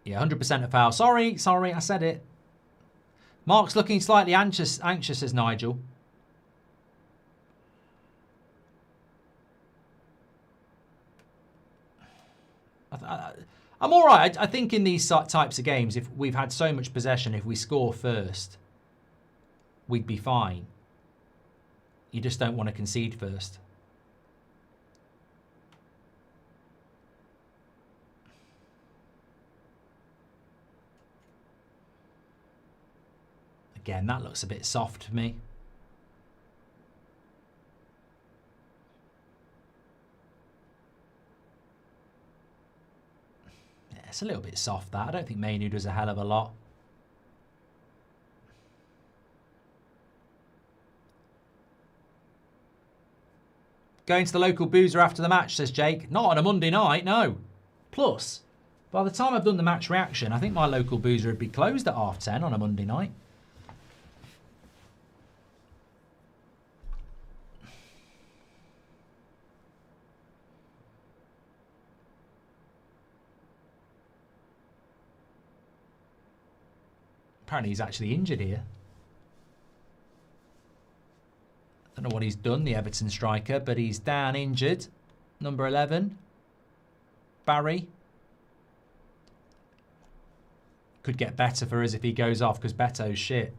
Yeah, 100% a foul. Sorry, I said it. Mark's looking slightly anxious, says Nigel. I'm all right. I think in these types of games, if we've had so much possession, if we score first, we'd be fine. You just don't want to concede first. Again, that looks a bit soft for me. Yeah, it's a little bit soft, that. I don't think Man Utd does a hell of a lot. Going to the local boozer after the match, says Jake. Not on a Monday night, no. Plus, by the time I've done the match reaction, I think my local boozer would be closed at 10:30 on a Monday night. Apparently he's actually injured here. Don't know what he's done, the Everton striker, but he's down injured. Number 11. Barry. Could get better for us if he goes off, because Beto's shit.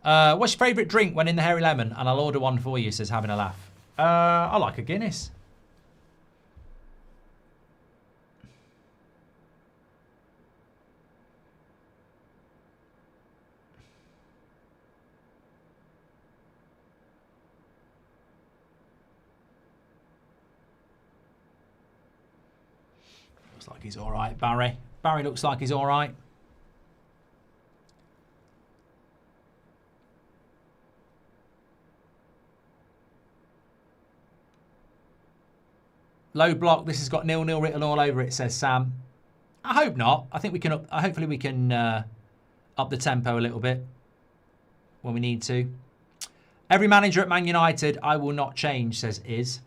What's your favourite drink when in the Hairy Lemon? And I'll order one for you, says Having a Laugh. I like a Guinness. Looks like he's all right, Barry. Barry looks like he's all right. Low block. This has got 0-0 written all over it, says Sam. I hope not. I think we can. Hopefully we can up the tempo a little bit when we need to. Every manager at Man United, I will not change, says Iz.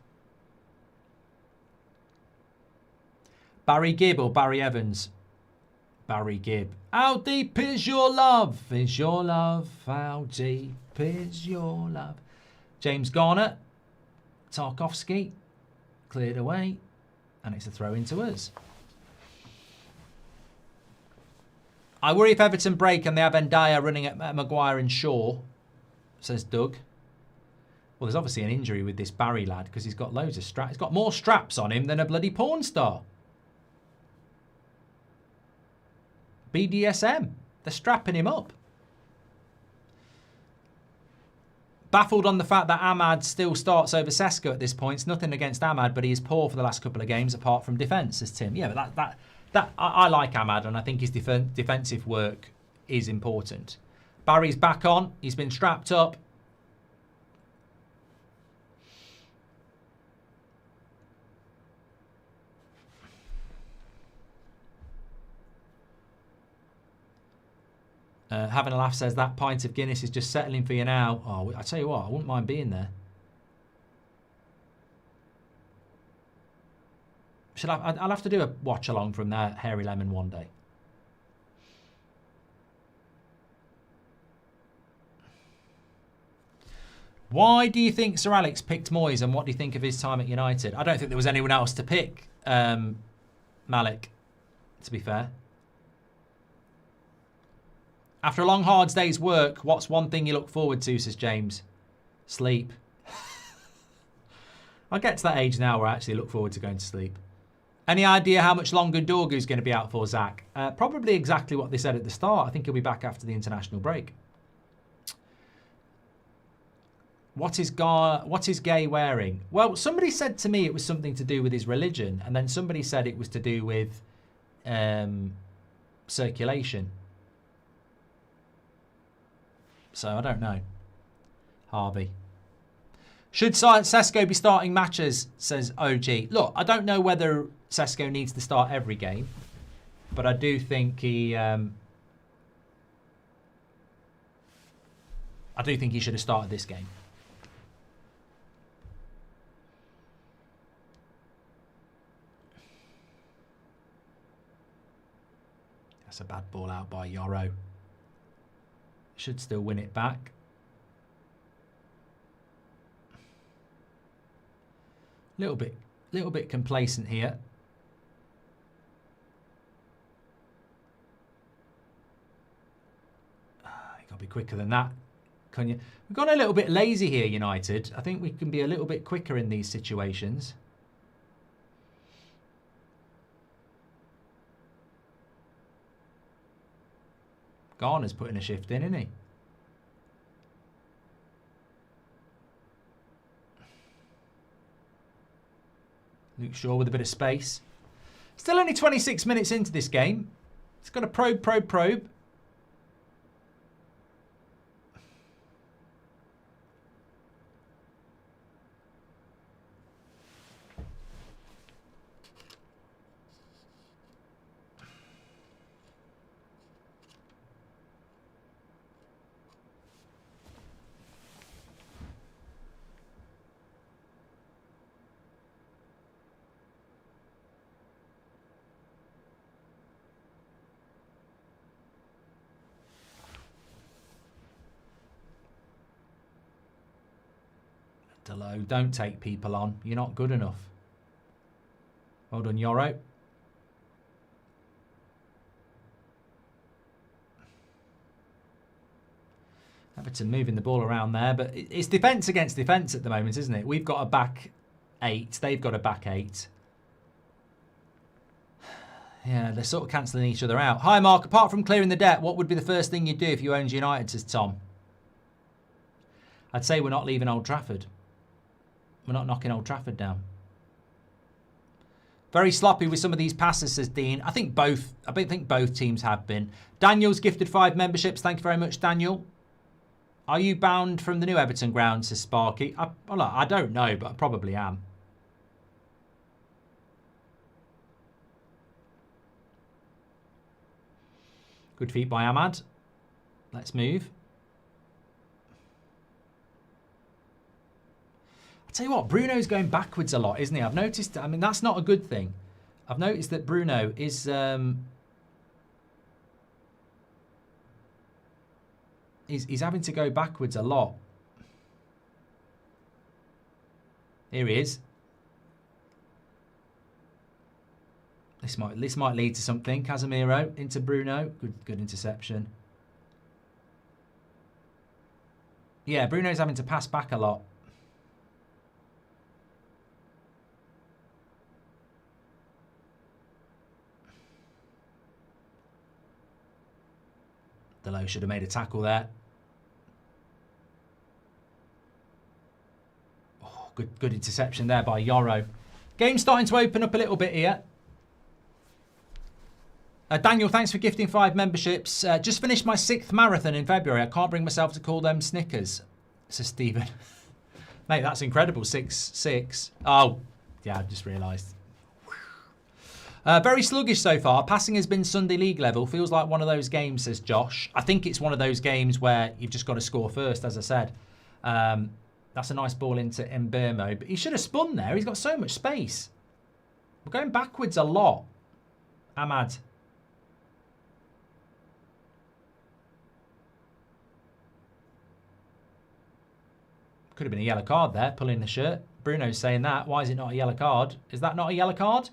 Barry Gibb or Barry Evans? Barry Gibb. How deep is your love? Is your love? How deep is your love? James Garner. Tarkovsky. Cleared away. And it's a throw into us. I worry if Everton break and they have Ndaya running at Maguire and Shaw, says Doug. Well, there's obviously an injury with this Barry lad because he's got loads of straps. He's got more straps on him than a bloody porn star. BDSM. They're strapping him up. Baffled on the fact that Ahmad still starts over Sesko at this point. It's nothing against Ahmad, but he is poor for the last couple of games apart from defence, says Tim. Yeah, but I like Ahmad and I think his defensive work is important. Barry's back on. He's been strapped up. Having a Laugh says that pint of Guinness is just settling for you now. Oh, I tell you what, I wouldn't mind being there. I'll have to do a watch along from that Hairy Lemon one day. Why do you think Sir Alex picked Moyes and what do you think of his time at United? I don't think there was anyone else to pick, Malik, to be fair. After a long, hard day's work, what's one thing you look forward to, says James? Sleep. I'll get to that age now where I actually look forward to going to sleep. Any idea how much longer Dorgu's going to be out for, Zach? Probably exactly what they said at the start. I think he'll be back after the international break. What is Gay wearing? Well, somebody said to me it was something to do with his religion, and then somebody said it was to do with circulation. So I don't know. Harvey. Should Sesko be starting matches, says OG. Look, I don't know whether Sesko needs to start every game, but I do think he should have started this game. That's a bad ball out by Yoro. Should still win it back. Little bit complacent here. You got to be quicker than that, can you? We've gone a little bit lazy here, United. I think we can be a little bit quicker in these situations. Garner's putting a shift in, isn't he? Luke Shaw with a bit of space. Still only 26 minutes into this game. It's got a probe. Delo, don't take people on. You're not good enough. Well done, Yoro. Everton moving the ball around there, but it's defence against defence at the moment, isn't it? We've got a back 8. They've got a back 8. Yeah, they're sort of cancelling each other out. Hi, Mark. Apart from clearing the debt, what would be the first thing you'd do if you owned United, says Tom? I'd say we're not leaving Old Trafford. We're not knocking Old Trafford down. Very sloppy with some of these passes, says Dean. I think both teams have been. Daniel's gifted 5 memberships. Thank you very much, Daniel. Are you bound from the new Everton ground, says Sparky? I don't know, but I probably am. Good feet by Ahmad. Let's move. I tell you what, Bruno's going backwards a lot, isn't he? I've noticed. I mean, that's not a good thing. I've noticed that Bruno is he's having to go backwards a lot. Here he is. This might lead to something. Casemiro into Bruno. Good interception. Yeah, Bruno's having to pass back a lot. Delo should have made a tackle there. Oh, good interception there by Yoro. Game's starting to open up a little bit here. Daniel, thanks for gifting 5 memberships. Just finished my 6th marathon in February. I can't bring myself to call them Snickers, says Stephen. Mate, that's incredible. 6. Oh, yeah, I just realised. Very sluggish so far. Passing has been Sunday League level. Feels like one of those games, says Josh. I think it's one of those games where you've just got to score first, as I said. That's a nice ball into Mbermo. But he should have spun there. He's got so much space. We're going backwards a lot. Ahmad. Could have been a yellow card there, pulling the shirt. Bruno's saying that. Why is it not a yellow card? Is that not a yellow card?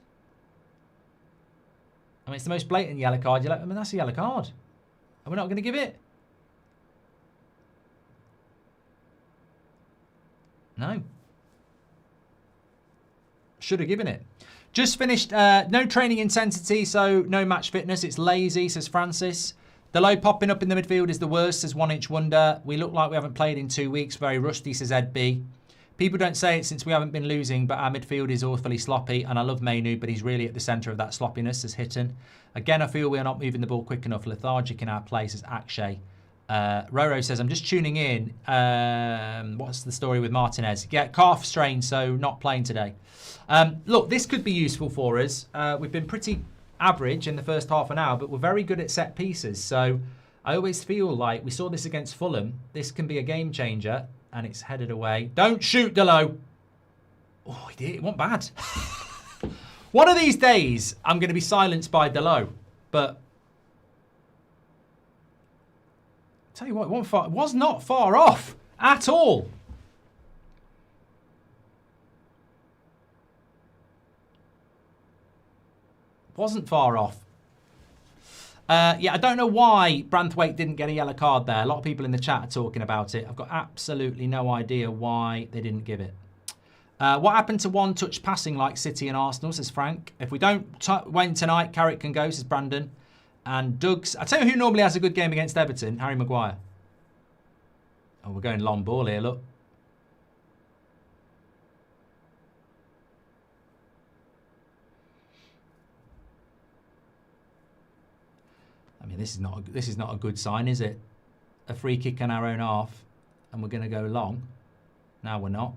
I mean, it's the most blatant yellow card. I mean, that's a yellow card. Are we not going to give it? No. Should have given it. Just finished. No training intensity, so no match fitness. It's lazy, says Francis. The low popping up in the midfield is the worst, says 1 Inch Wonder. We look like we haven't played in 2 weeks. Very rusty, says Ed B. People don't say it since we haven't been losing, but our midfield is awfully sloppy, and I love Mainu, but he's really at the centre of that sloppiness, says Hitton. Again, I feel we are not moving the ball quick enough. Lethargic in our play, says Akshay. Roro says, I'm just tuning in. What's the story with Martinez? Yeah, calf strain, so not playing today. Look, this could be useful for us. We've been pretty average in the first half an hour, but we're very good at set pieces. So I always feel like we saw this against Fulham. This can be a game changer, and it's headed away. Don't shoot, Delo. Oh, he did. It wasn't bad. One of these days, I'm going to be silenced by Delo, but tell you what, it was not far off at all. Wasn't far off. Yeah, I don't know why Branthwaite didn't get a yellow card there. A lot of people in the chat are talking about it. I've got absolutely no idea why they didn't give it. What happened to one-touch passing like City and Arsenal, says Frank. If we don't win tonight, Carrick can go, says Brandon. And Doug's... I tell you who normally has a good game against Everton, Harry Maguire. Oh, we're going long ball here, look. I mean, this is not a good sign, is it? A free kick in our own half, and we're going to go long. No, we're not.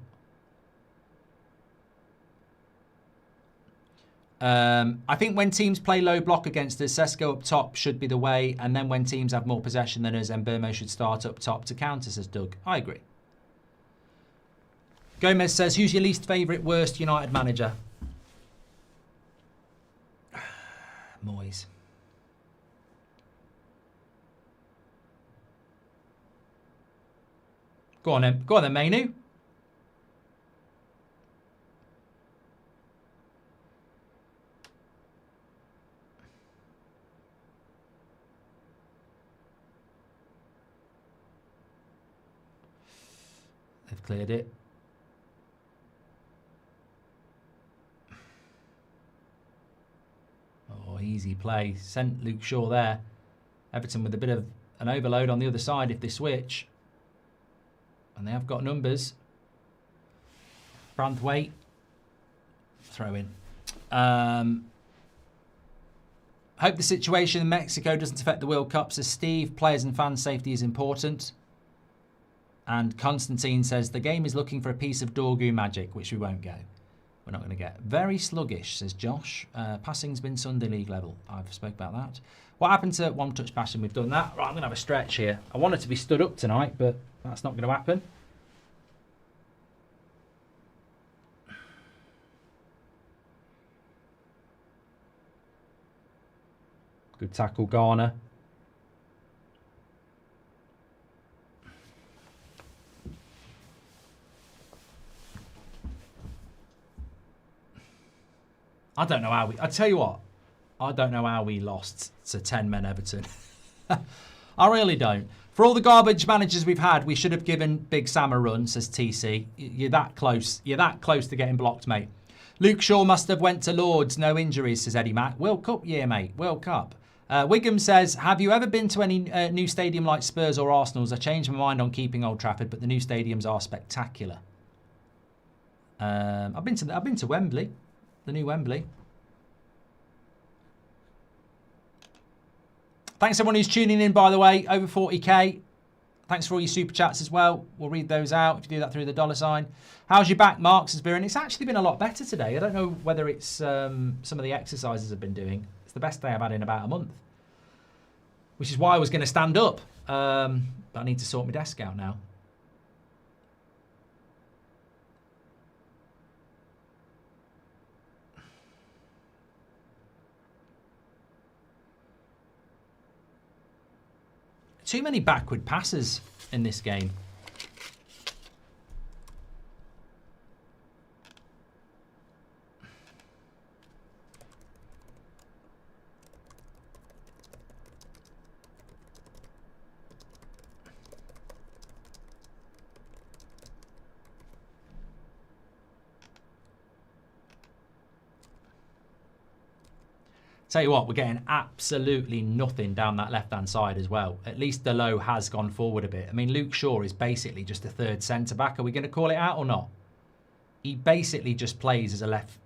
I think when teams play low block against us, Sesko up top should be the way, and then when teams have more possession than us, Mbermo should start up top to counter, says Doug. I agree. Gomez says, who's your least favourite, worst United manager? Moyes. Go on then, Mainu. cleared it. Oh, easy play. Sent Luke Shaw there. Everton with a bit of an overload on the other side if they switch. And they have got numbers. Branthwaite. Throw in. Hope the situation in Mexico doesn't affect the World Cup, says Steve. Players and fan safety is important. And Constantine says the game is looking for a piece of Dorgu magic, which we won't go. We're not going to get. Very sluggish, says Josh. Passing's been Sunday League level. I've spoke about that. What happened to one-touch passing? We've done that. Right, I'm going to have a stretch here. I wanted to be stood up tonight, but that's not going to happen. Good tackle, Garner. I don't know how we... I tell you what, I don't know how we lost to 10 men Everton. I really don't. For all the garbage managers we've had, we should have given Big Sam a run, says TC. You're that close. You're that close to getting blocked, mate. Luke Shaw must have went to Lords. No injuries, says Eddie Mack. World Cup year, mate. World Cup. Wiggum says, have you ever been to any new stadium like Spurs or Arsenal's? I changed my mind on keeping Old Trafford, but the new stadiums are spectacular. I've been to Wembley, the new Wembley. Thanks everyone who's tuning in, by the way. Over 40k. Thanks for all your super chats as well. We'll read those out if you do that through the $sign. How's your back, Mark? Says Viren. It's actually been a lot better today. I don't know whether it's some of the exercises I've been doing. It's the best day I've had in about a month. Which is why I was going to stand up. But I need to sort my desk out now. Too many backward passes in this game. Tell you what, we're getting absolutely nothing down that left-hand side as well. At least Delo has gone forward a bit. I mean, Luke Shaw is basically just a third centre-back. Are we going to call it out or not? He basically just plays as a left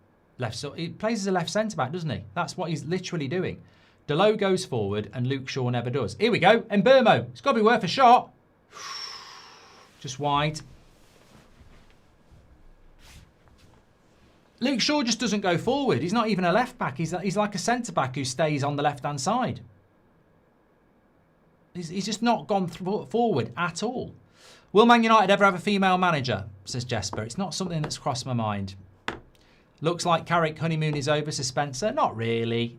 he plays as a left centre-back, doesn't he? That's what he's literally doing. Delo goes forward and Luke Shaw never does. Here we go. Mbermo. It's got to be worth a shot. Just wide. Luke Shaw just doesn't go forward. He's not even a left back. He's like a centre back who stays on the left hand side. He's just not gone forward at all. Will Man United ever have a female manager? Says Jesper. It's not something that's crossed my mind. Looks like Carrick honeymoon is over, says Spencer. Not really.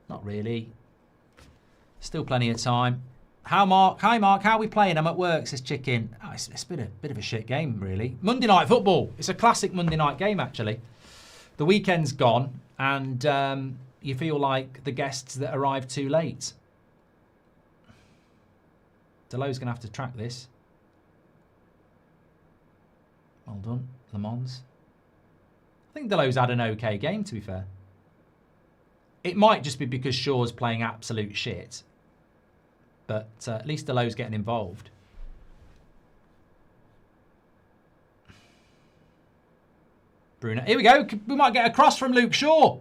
Not really. Still plenty of time. Hi Mark, how are we playing? I'm at work, says Chicken. Oh, it's been a bit of a shit game, really. Monday night football. It's a classic Monday night game, actually. The weekend's gone, and you feel like the guests that arrived too late. Delo's going to have to track this. Well done, Le Mans. I think Delo's had an okay game, to be fair. It might just be because Shaw's playing absolute shit. But at least Delo's getting involved. Bruno. Here we go. We might get a cross from Luke Shaw.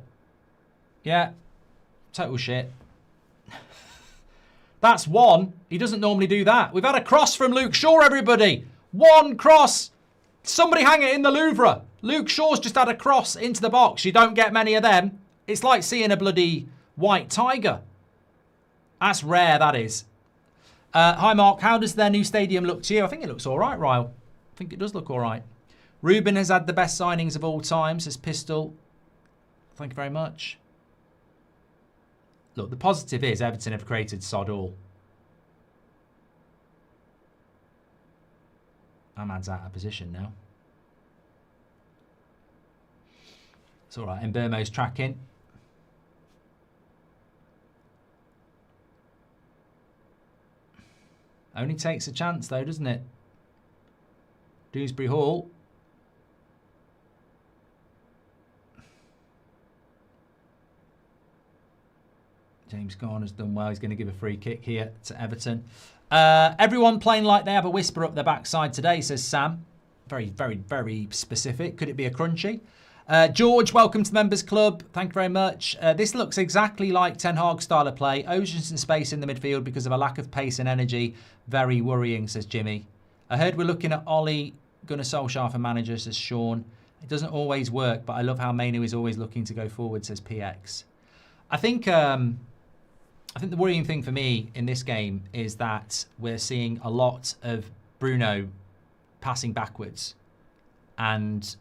Yeah. Total shit. That's one. He doesn't normally do that. We've had a cross from Luke Shaw, everybody. One cross. Somebody hang it in the Louvre. Luke Shaw's just had a cross into the box. You don't get many of them. It's like seeing a bloody white tiger. That's rare, that is. Hi, Mark. How does their new stadium look to you? I think it looks all right, Ryle. I think it does look all right. Ruben has had the best signings of all time, says Pistol. Thank you very much. Look, the positive is Everton have created sod all. Ahmad's out of position now. It's all right. Mbermo's tracking. Only takes a chance, though, doesn't it? Dewsbury Hall. James Garner's done well. He's going to give a free kick here to Everton. Everyone playing like they have a whisper up their backside today, says Sam. Very, very, very specific. Could it be a crunchy? George, welcome to the Members Club. Thank you very much. This looks exactly like Ten Hag's style of play. Oceans and space in the midfield because of a lack of pace and energy. Very worrying, says Jimmy. I heard we're looking at Ollie Gunnar Solskjaer for manager, says Sean. It doesn't always work, but I love how Mainu is always looking to go forward, says PX. I think the worrying thing for me in this game is that we're seeing a lot of Bruno passing backwards, and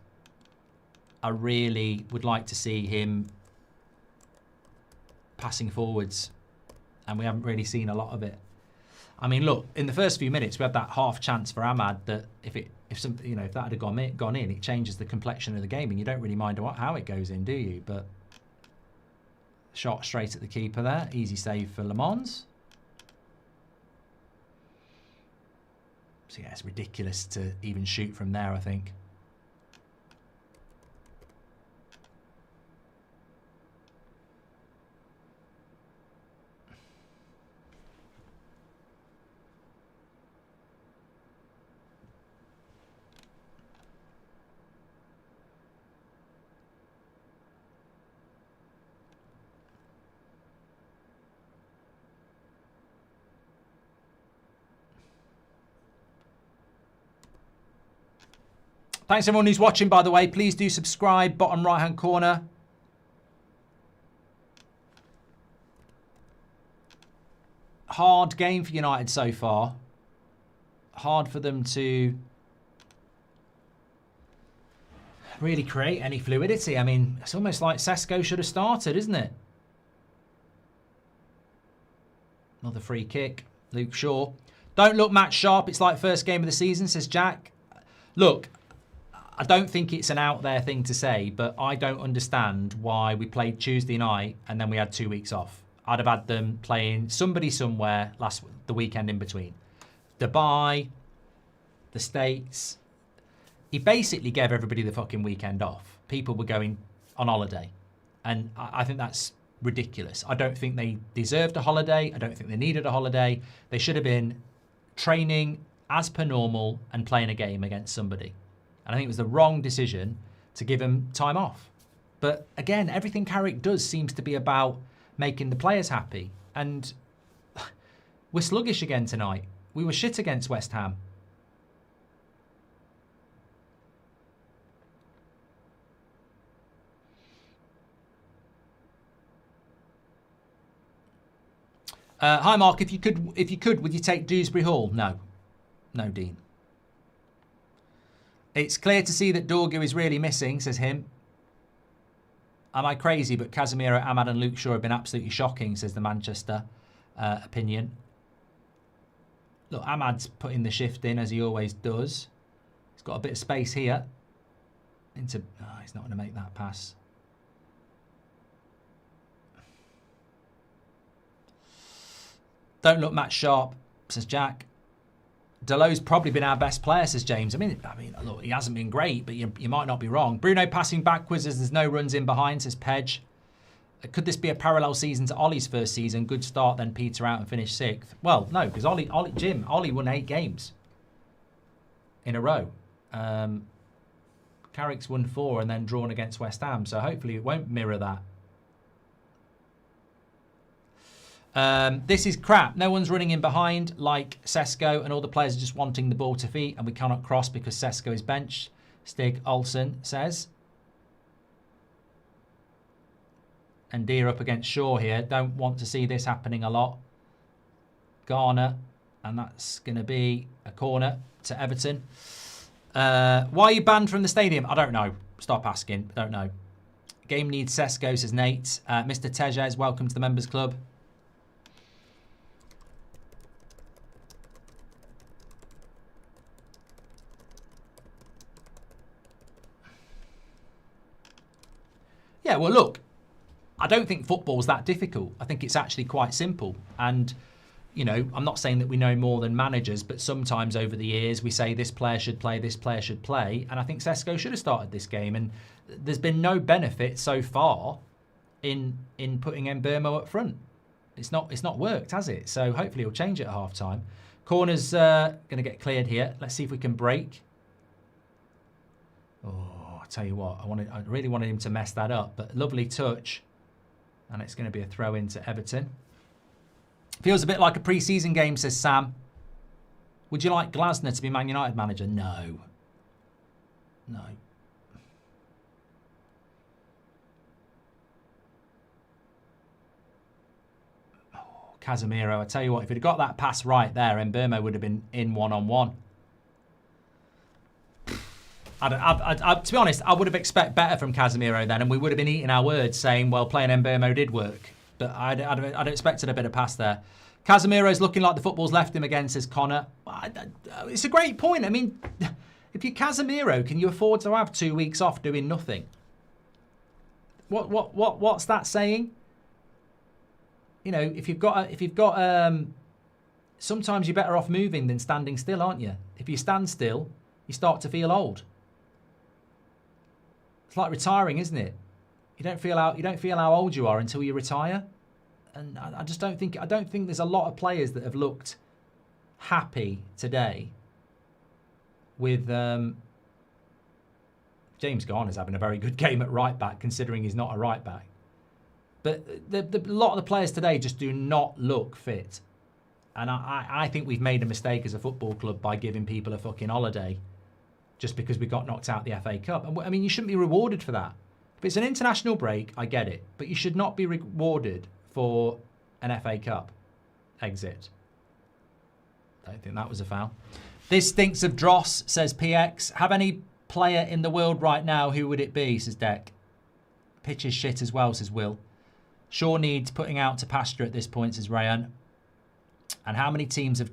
I really would like to see him passing forwards, and we haven't really seen a lot of it. I mean, look, in the first few minutes we had that half chance for Ahmad that if that had gone in, it changes the complexion of the game, and you don't really mind how it goes in, do you? But shot straight at the keeper there, easy save for Le Mans. So yeah, it's ridiculous to even shoot from there, I think. Thanks everyone who's watching, by the way. Please do subscribe, bottom right-hand corner. Hard game for United so far. Hard for them to really create any fluidity. I mean, it's almost like Sesko should have started, isn't it? Another free kick. Luke Shaw. Don't look match sharp. It's like first game of the season, says Jack. Look, I don't think it's an out there thing to say, but I don't understand why we played Tuesday night and then we had 2 weeks off. I'd have had them playing somebody somewhere the weekend in between. Dubai, the States. He basically gave everybody the fucking weekend off. People were going on holiday. And I think that's ridiculous. I don't think they deserved a holiday. I don't think they needed a holiday. They should have been training as per normal and playing a game against somebody. And I think it was the wrong decision to give him time off. But again, everything Carrick does seems to be about making the players happy. And we're sluggish again tonight. We were shit against West Ham. Hi Mark, if you could, would you take Dewsbury Hall? No, Dean. It's clear to see that Dorgu is really missing, says him. Am I crazy? But Casemiro, Ahmad and Luke Shaw have been absolutely shocking, says the Manchester opinion. Look, Ahmad's putting the shift in, as he always does. He's got a bit of space here. He's not going to make that pass. Don't look match sharp, says Jack. Delo's probably been our best player, says James. I mean, look, he hasn't been great, but you might not be wrong. Bruno passing backwards as there's no runs in behind, says Pedge. Could this be a parallel season to Ollie's first season? Good start, then peter out and finish 6th. Well, no, because Ollie won 8 games in a row. Carrick's won 4 and then drawn against West Ham, so hopefully it won't mirror that. This is crap. No one's running in behind like Sesko, and all the players are just wanting the ball to feet, and we cannot cross because Sesko is benched, Stig Olsen says. And Deer up against Shaw here. Don't want to see this happening a lot. Garner, and that's going to be a corner to Everton. Why are you banned from the stadium? I don't know. Stop asking. Don't know. Game needs Sesko, says Nate. Mr. Tejes, welcome to the Members Club. Yeah, well, look, I don't think football's that difficult. I think it's actually quite simple. And you know, I'm not saying that we know more than managers, but sometimes over the years we say this player should play, this player should play. And I think Sesko should have started this game. And there's been no benefit so far in putting Mbeumo up front. It's not worked, has it? So hopefully he'll change it at half time. Corner's going to get cleared here. Let's see if we can break. Oh, I tell you what, I really wanted him to mess that up, but lovely touch. And it's going to be a throw into Everton. Feels a bit like a pre-season game, says Sam. Would you like Glasner to be Man United manager? No. No. Oh, Casemiro, I tell you what, if he'd have got that pass right there, Mbeumo would have been in one-on-one. To be honest, I would have expected better from Casemiro then, and we would have been eating our words saying, well, playing Mbeumo did work. But I'd expected a bit of pass there. Casemiro's looking like the football's left him again, says Connor. It's a great point. I mean, if you're Casemiro, can you afford to have 2 weeks off doing nothing? What's that saying? You know, if you've got sometimes you're better off moving than standing still, aren't you? If you stand still, you start to feel old. It's like retiring, isn't it? You don't feel how old you are until you retire, and I don't think there's a lot of players that have looked happy today. With James Garner's having a very good game at right back, considering he's not a right back. But a lot of the players today just do not look fit, and I think we've made a mistake as a football club by giving people a fucking holiday just because we got knocked out the FA Cup. And I mean, you shouldn't be rewarded for that. If it's an international break, I get it. But you should not be rewarded for an FA Cup exit. I don't think that was a foul. This stinks of dross, says PX. Have any player in the world right now, who would it be, says Deck. Pitch is shit as well, says Will. Shaw needs putting out to pasture at this point, says Rayan. And how many times have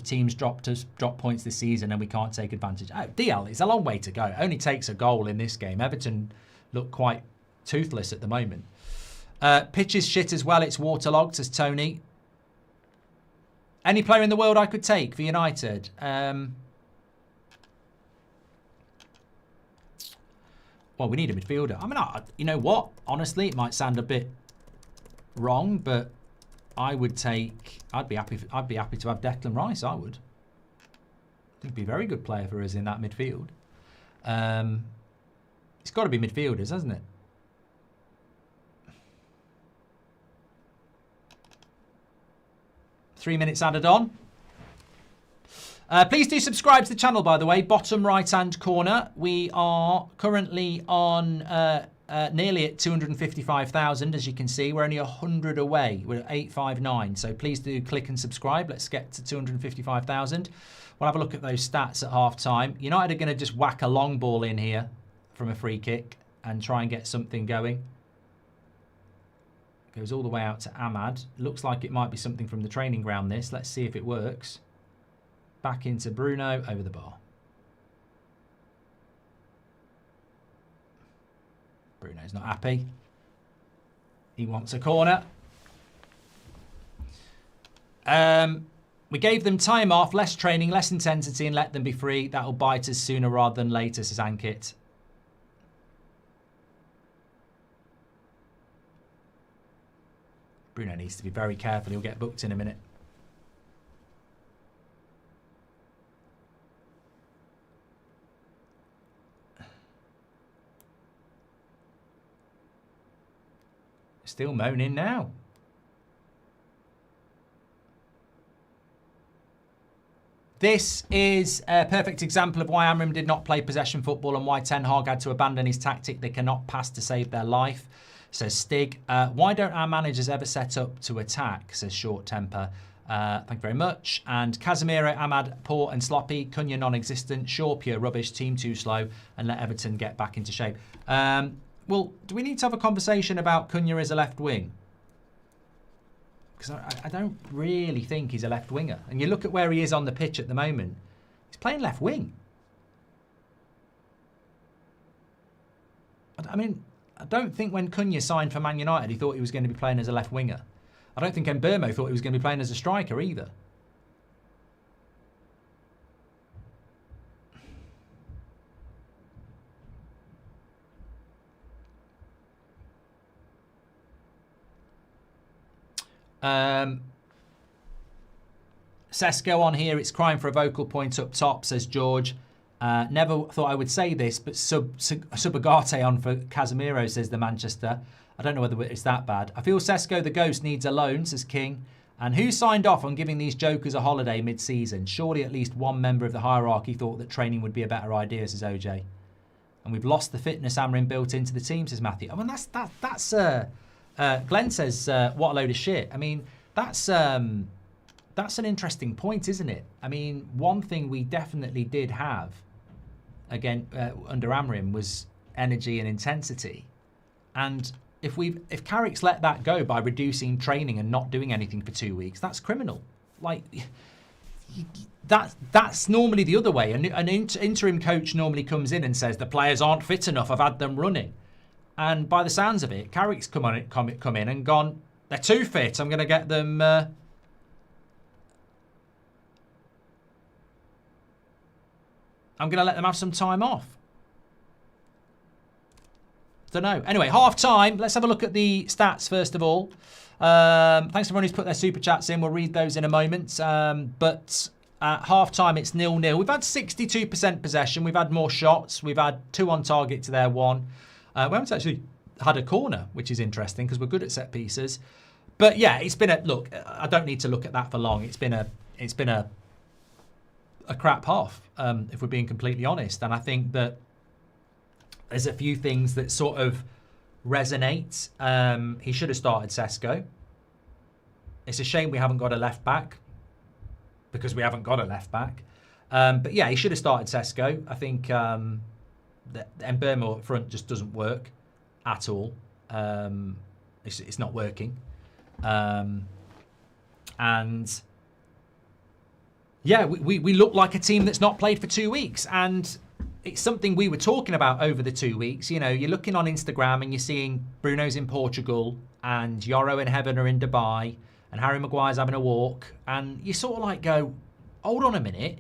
teams dropped points this season and we can't take advantage? Oh, DL, it's a long way to go. It only takes a goal in this game. Everton look quite toothless at the moment. Pitch is shit as well. It's waterlogged, says Tony. Any player in the world I could take for United? Well, we need a midfielder. I mean, you know what? Honestly, it might sound a bit wrong, but I'd be happy to have Declan Rice. I would. I think he'd be a very good player for us in that midfield. It's got to be midfielders, hasn't it? Three minutes added on. Please do subscribe to the channel, by the way. Bottom right-hand corner. We are currently on nearly at 255,000, as you can see. We're only 100 away. We're at 859. So please do click and subscribe. Let's get to 255,000. We'll have a look at those stats at half-time. United are going to just whack a long ball in here from a free kick and try and get something going. Goes all the way out to Ahmad. Looks like it might be something from the training ground, this. Let's see if it works. Back into Bruno, over the bar. Bruno's not happy. He wants a corner. We gave them time off, less training, less intensity, and let them be free. That'll bite us sooner rather than later, says Ankit. Bruno needs to be very careful. He'll get booked in a minute. Still moaning now. This is a perfect example of why Amram did not play possession football and why Ten Hag had to abandon his tactic. They cannot pass to save their life, says Stig. Why don't our managers ever set up to attack, says Short Temper. Thank you very much. And Casemiro, Ahmad, poor and sloppy. Cunha, non-existent. Shaw, pure rubbish. Team too slow. And let Everton get back into shape. Well, do we need to have a conversation about Cunha as a left wing? Because I don't really think he's a left winger. And you look at where he is on the pitch at the moment. He's playing left wing. I mean, I don't think when Cunha signed for Man United, he thought he was going to be playing as a left winger. I don't think Mbermo thought he was going to be playing as a striker either. Sesko on here, it's crying for a vocal point up top, says George. Never thought I would say this, but Subagate on for Casemiro, says the Manchester. I don't know whether it's that bad. I feel Sesko the Ghost needs a loan, says King. And who signed off on giving these jokers a holiday mid-season? Surely at least one member of the hierarchy thought that training would be a better idea, says OJ. And we've lost the fitness Amarin built into the team, says Matthew. I mean, that's Glenn says, what a load of shit. I mean, that's an interesting point, isn't it? I mean, one thing we definitely did have, again, under Amarin was energy and intensity. And if Carrick's let that go by reducing training and not doing anything for 2 weeks, that's criminal. Like, that's normally the other way. An interim coach normally comes in and says, the players aren't fit enough, I've had them running. And by the sounds of it, Carrick's come in and gone, they're too fit, I'm going to get them... I'm going to let them have some time off. Don't know. Anyway, half time. Let's have a look at the stats first of all. Thanks to everyone who's put their super chats in. We'll read those in a moment. But at half time, it's 0-0. We've had 62% possession. We've had more shots. We've had 2 on target to their 1. We haven't actually had a corner, which is interesting because we're good at set pieces. But yeah, it's been a look. I don't need to look at that for long. It's been a crap half, if we're being completely honest. And I think that there's a few things that sort of resonate. He should have started Sesko. It's a shame we haven't got a left back because we haven't got a left back. But yeah, he should have started Sesko. I think that Mbermo up front just doesn't work at all. It's not working. And yeah, we look like a team that's not played for 2 weeks. And it's something we were talking about over the 2 weeks. You know, you're looking on Instagram and you're seeing Bruno's in Portugal and Yoro and Heaven are in Dubai and Harry Maguire's having a walk. And you sort of like go, hold on a minute.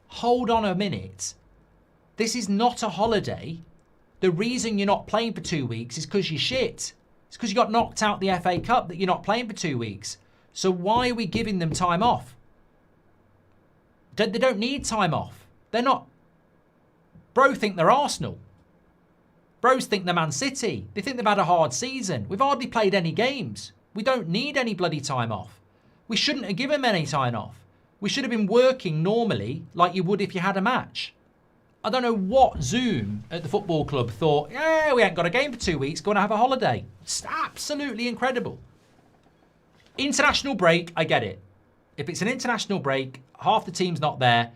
Hold on a minute. This is not a holiday. The reason you're not playing for 2 weeks is because you're shit. It's because you got knocked out the FA Cup that you're not playing for 2 weeks. So why are we giving them time off? They don't need time off. They're not... Bro think they're Arsenal. Bros think they're Man City. They think they've had a hard season. We've hardly played any games. We don't need any bloody time off. We shouldn't have given them any time off. We should have been working normally like you would if you had a match. I don't know what Zoom at the football club thought, yeah, we ain't got a game for 2 weeks, go and have a holiday. It's absolutely incredible. International break, I get it. If it's an international break, half the team's not there,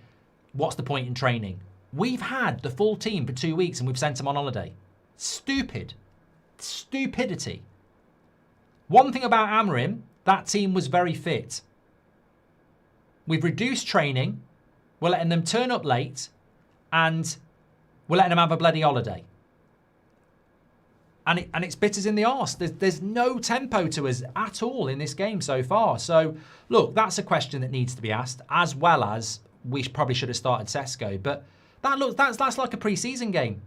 what's the point in training? We've had the full team for 2 weeks and we've sent them on holiday. Stupid. Stupidity. One thing about Amarim, that team was very fit. We've reduced training, we're letting them turn up late, and we're letting them have a bloody holiday. And it's bit us in the arse. There's no tempo to us at all in this game so far. So, look, that's a question that needs to be asked, as well as we probably should have started Sesko. But that's like a pre-season game.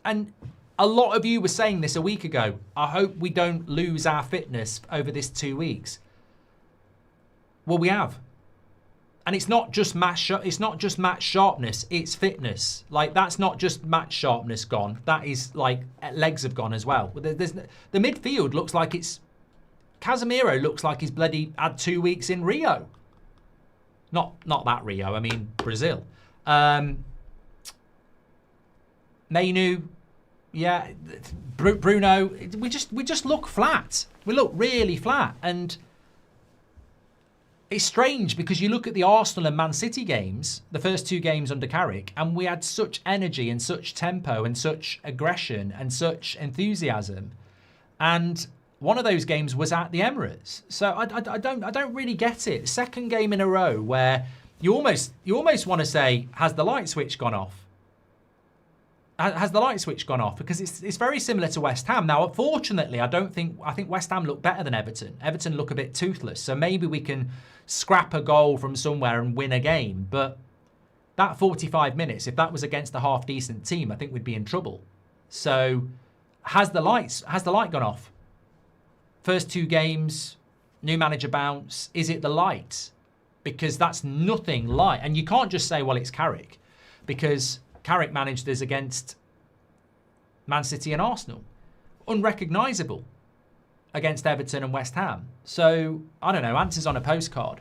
And a lot of you were saying this a week ago. I hope we don't lose our fitness over this 2 weeks. Well, we have. And it's not just match sharpness, it's fitness. Like, that's not just match sharpness gone. That is, like, legs have gone as well. The midfield looks like it's... Casemiro looks like he's bloody had 2 weeks in Rio. Not that Rio, I mean Brazil. Mainu, yeah, Bruno, we just look flat. We look really flat. And... it's strange because you look at the Arsenal and Man City games, the first 2 games under Carrick, and we had such energy and such tempo and such aggression and such enthusiasm. And one of those games was at the Emirates. So I don't really get it. Second game in a row where you almost want to say, has the light switch gone off? Has the light switch gone off? Because it's very similar to West Ham. Now, unfortunately, I think West Ham look better than Everton. Everton look a bit toothless. So maybe we can scrap a goal from somewhere and win a game. But that 45 minutes, if that was against a half-decent team, I think we'd be in trouble. So has the light gone off? First 2 games, new manager bounce. Is it the light? Because that's nothing like. And you can't just say, well, it's Carrick. Because Carrick managed us against Man City and Arsenal. Unrecognisable against Everton and West Ham. So, I don't know, answers on a postcard.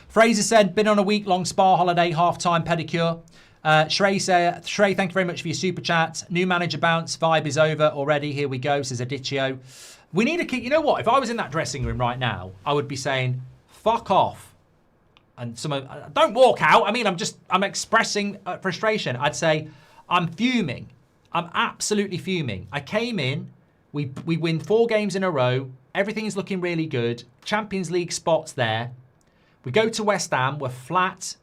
Fraser said, been on a week-long spa holiday, half-time pedicure. Shrey, thank you very much for your super chat. New manager bounce, vibe is over already. Here we go, says Aditio. We need to keep, you know what, if I was in that dressing room right now, I would be saying, fuck off. And don't walk out. I mean, I'm expressing frustration. I'd say, I'm fuming. I'm absolutely fuming. I came in, we win 4 games in a row. Everything is looking really good. Champions League spots there. We go to West Ham, we're flat.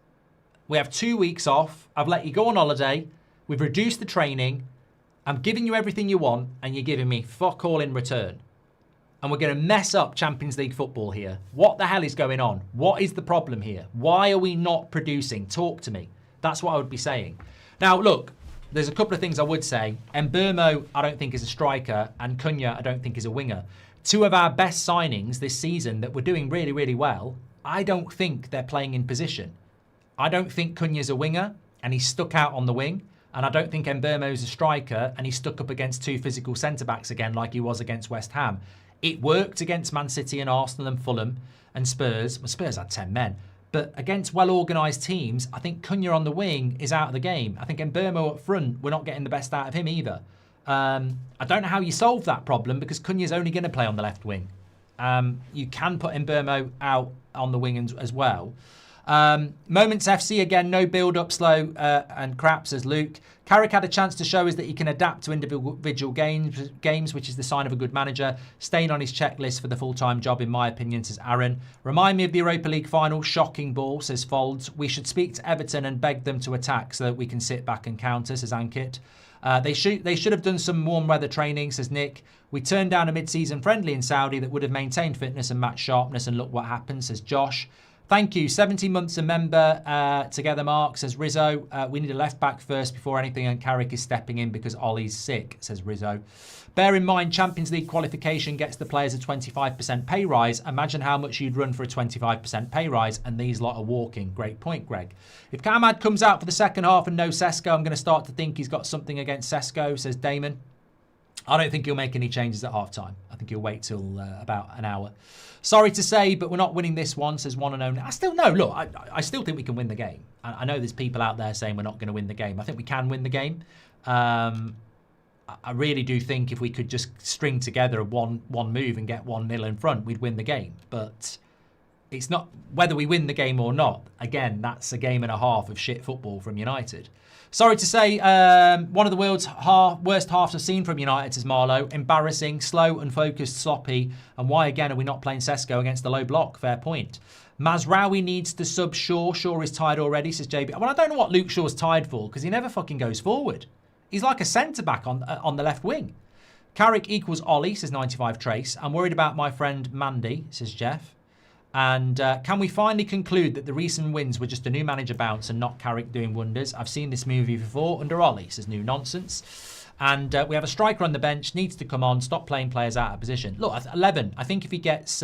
We have 2 weeks off. I've let you go on holiday. We've reduced the training. I'm giving you everything you want, and you're giving me fuck all in return. And we're going to mess up Champions League football here. What the hell is going on? What is the problem here? Why are we not producing? Talk to me. That's what I would be saying. Now, look, there's a couple of things I would say. Mbeumo, I don't think is a striker, and Cunha, I don't think is a winger. 2 of our best signings this season that were doing really, really well, I don't think they're playing in position. I don't think Cunha's a winger, and he's stuck out on the wing. And I don't think Mbeumo's a striker, and he's stuck up against 2 physical centre-backs again like he was against West Ham. It worked against Man City and Arsenal and Fulham and Spurs. Well, Spurs had 10 men. But against well-organised teams, I think Cunha on the wing is out of the game. I think Mbeumo up front, we're not getting the best out of him either. I don't know how you solve that problem because Cunha's only going to play on the left wing. You can put Mbeumo out on the wing as well. Moments FC again, no build-up, slow and crap, says Luke. Carrick had a chance to show us that he can adapt to individual games, which is the sign of a good manager. Staying on his checklist for the full-time job, in my opinion, says Aaron. Remind me of the Europa League final. Shocking ball, says Folds. We should speak to Everton and beg them to attack so that we can sit back and counter, says Ankit. They should have done some warm weather training, says Nick. We turned down a mid-season friendly in Saudi that would have maintained fitness and match sharpness, and look what happened, says Josh. Thank you. 17 months a member together, Mark, says Rizzo. We need a left-back first before anything, and Carrick is stepping in because Ollie's sick, says Rizzo. Bear in mind, Champions League qualification gets the players a 25% pay rise. Imagine how much you'd run for a 25% pay rise, and these lot are walking. Great point, Greg. If Kamad comes out for the second half and no Sesko, I'm going to start to think he's got something against Sesko, says Damon. I don't think he'll make any changes at half-time. I think he'll wait till about an hour. Sorry to say, but we're not winning this one, says one and only. I still know. Look, I still think we can win the game. I know there's people out there saying we're not going to win the game. I think we can win the game. I really do think if we could just string together one move and get 1-0 in front, we'd win the game. But it's not whether we win the game or not. Again, that's a game and a half of shit football from United. Sorry to say, one of the world's worst halves I've seen from United, says Marlowe. Embarrassing, slow, unfocused, sloppy. And why, again, are we not playing Sesko against the low block? Fair point. Mazraoui needs to sub Shaw. Shaw is tired already, says JB. Well, I don't know what Luke Shaw's tired for, because he never fucking goes forward. He's like a centre-back on the left wing. Carrick equals Ollie, says 95 Trace. I'm worried about my friend Mandy, says Jeff. And can we finally conclude that the recent wins were just a new manager bounce and not Carrick doing wonders? I've seen this movie before under Ollie, says New Nonsense. And we have a striker on the bench, needs to come on, stop playing players out of position. Look, at 11, I think if he gets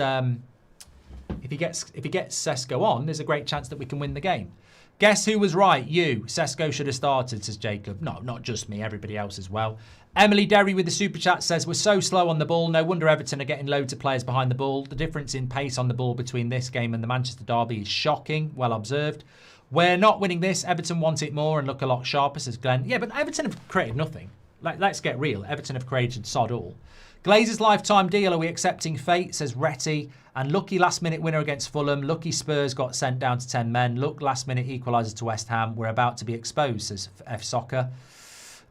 Sesko on, there's a great chance that we can win the game. Guess who was right? You. Sesko should have started, says Jacob. No, not just me, everybody else as well. Emily Derry with the super chat says, we're so slow on the ball. No wonder Everton are getting loads of players behind the ball. The difference in pace on the ball between this game and the Manchester derby is shocking. Well observed. We're not winning this. Everton want it more and look a lot sharper, says Glenn. Yeah, but Everton have created nothing. Let's get real. Everton have created sod all. Glazer's lifetime deal. Are we accepting fate, says Retty. And lucky last-minute winner against Fulham. Lucky Spurs got sent down to 10 men. Look, last-minute equaliser to West Ham. We're about to be exposed, says F Soccer.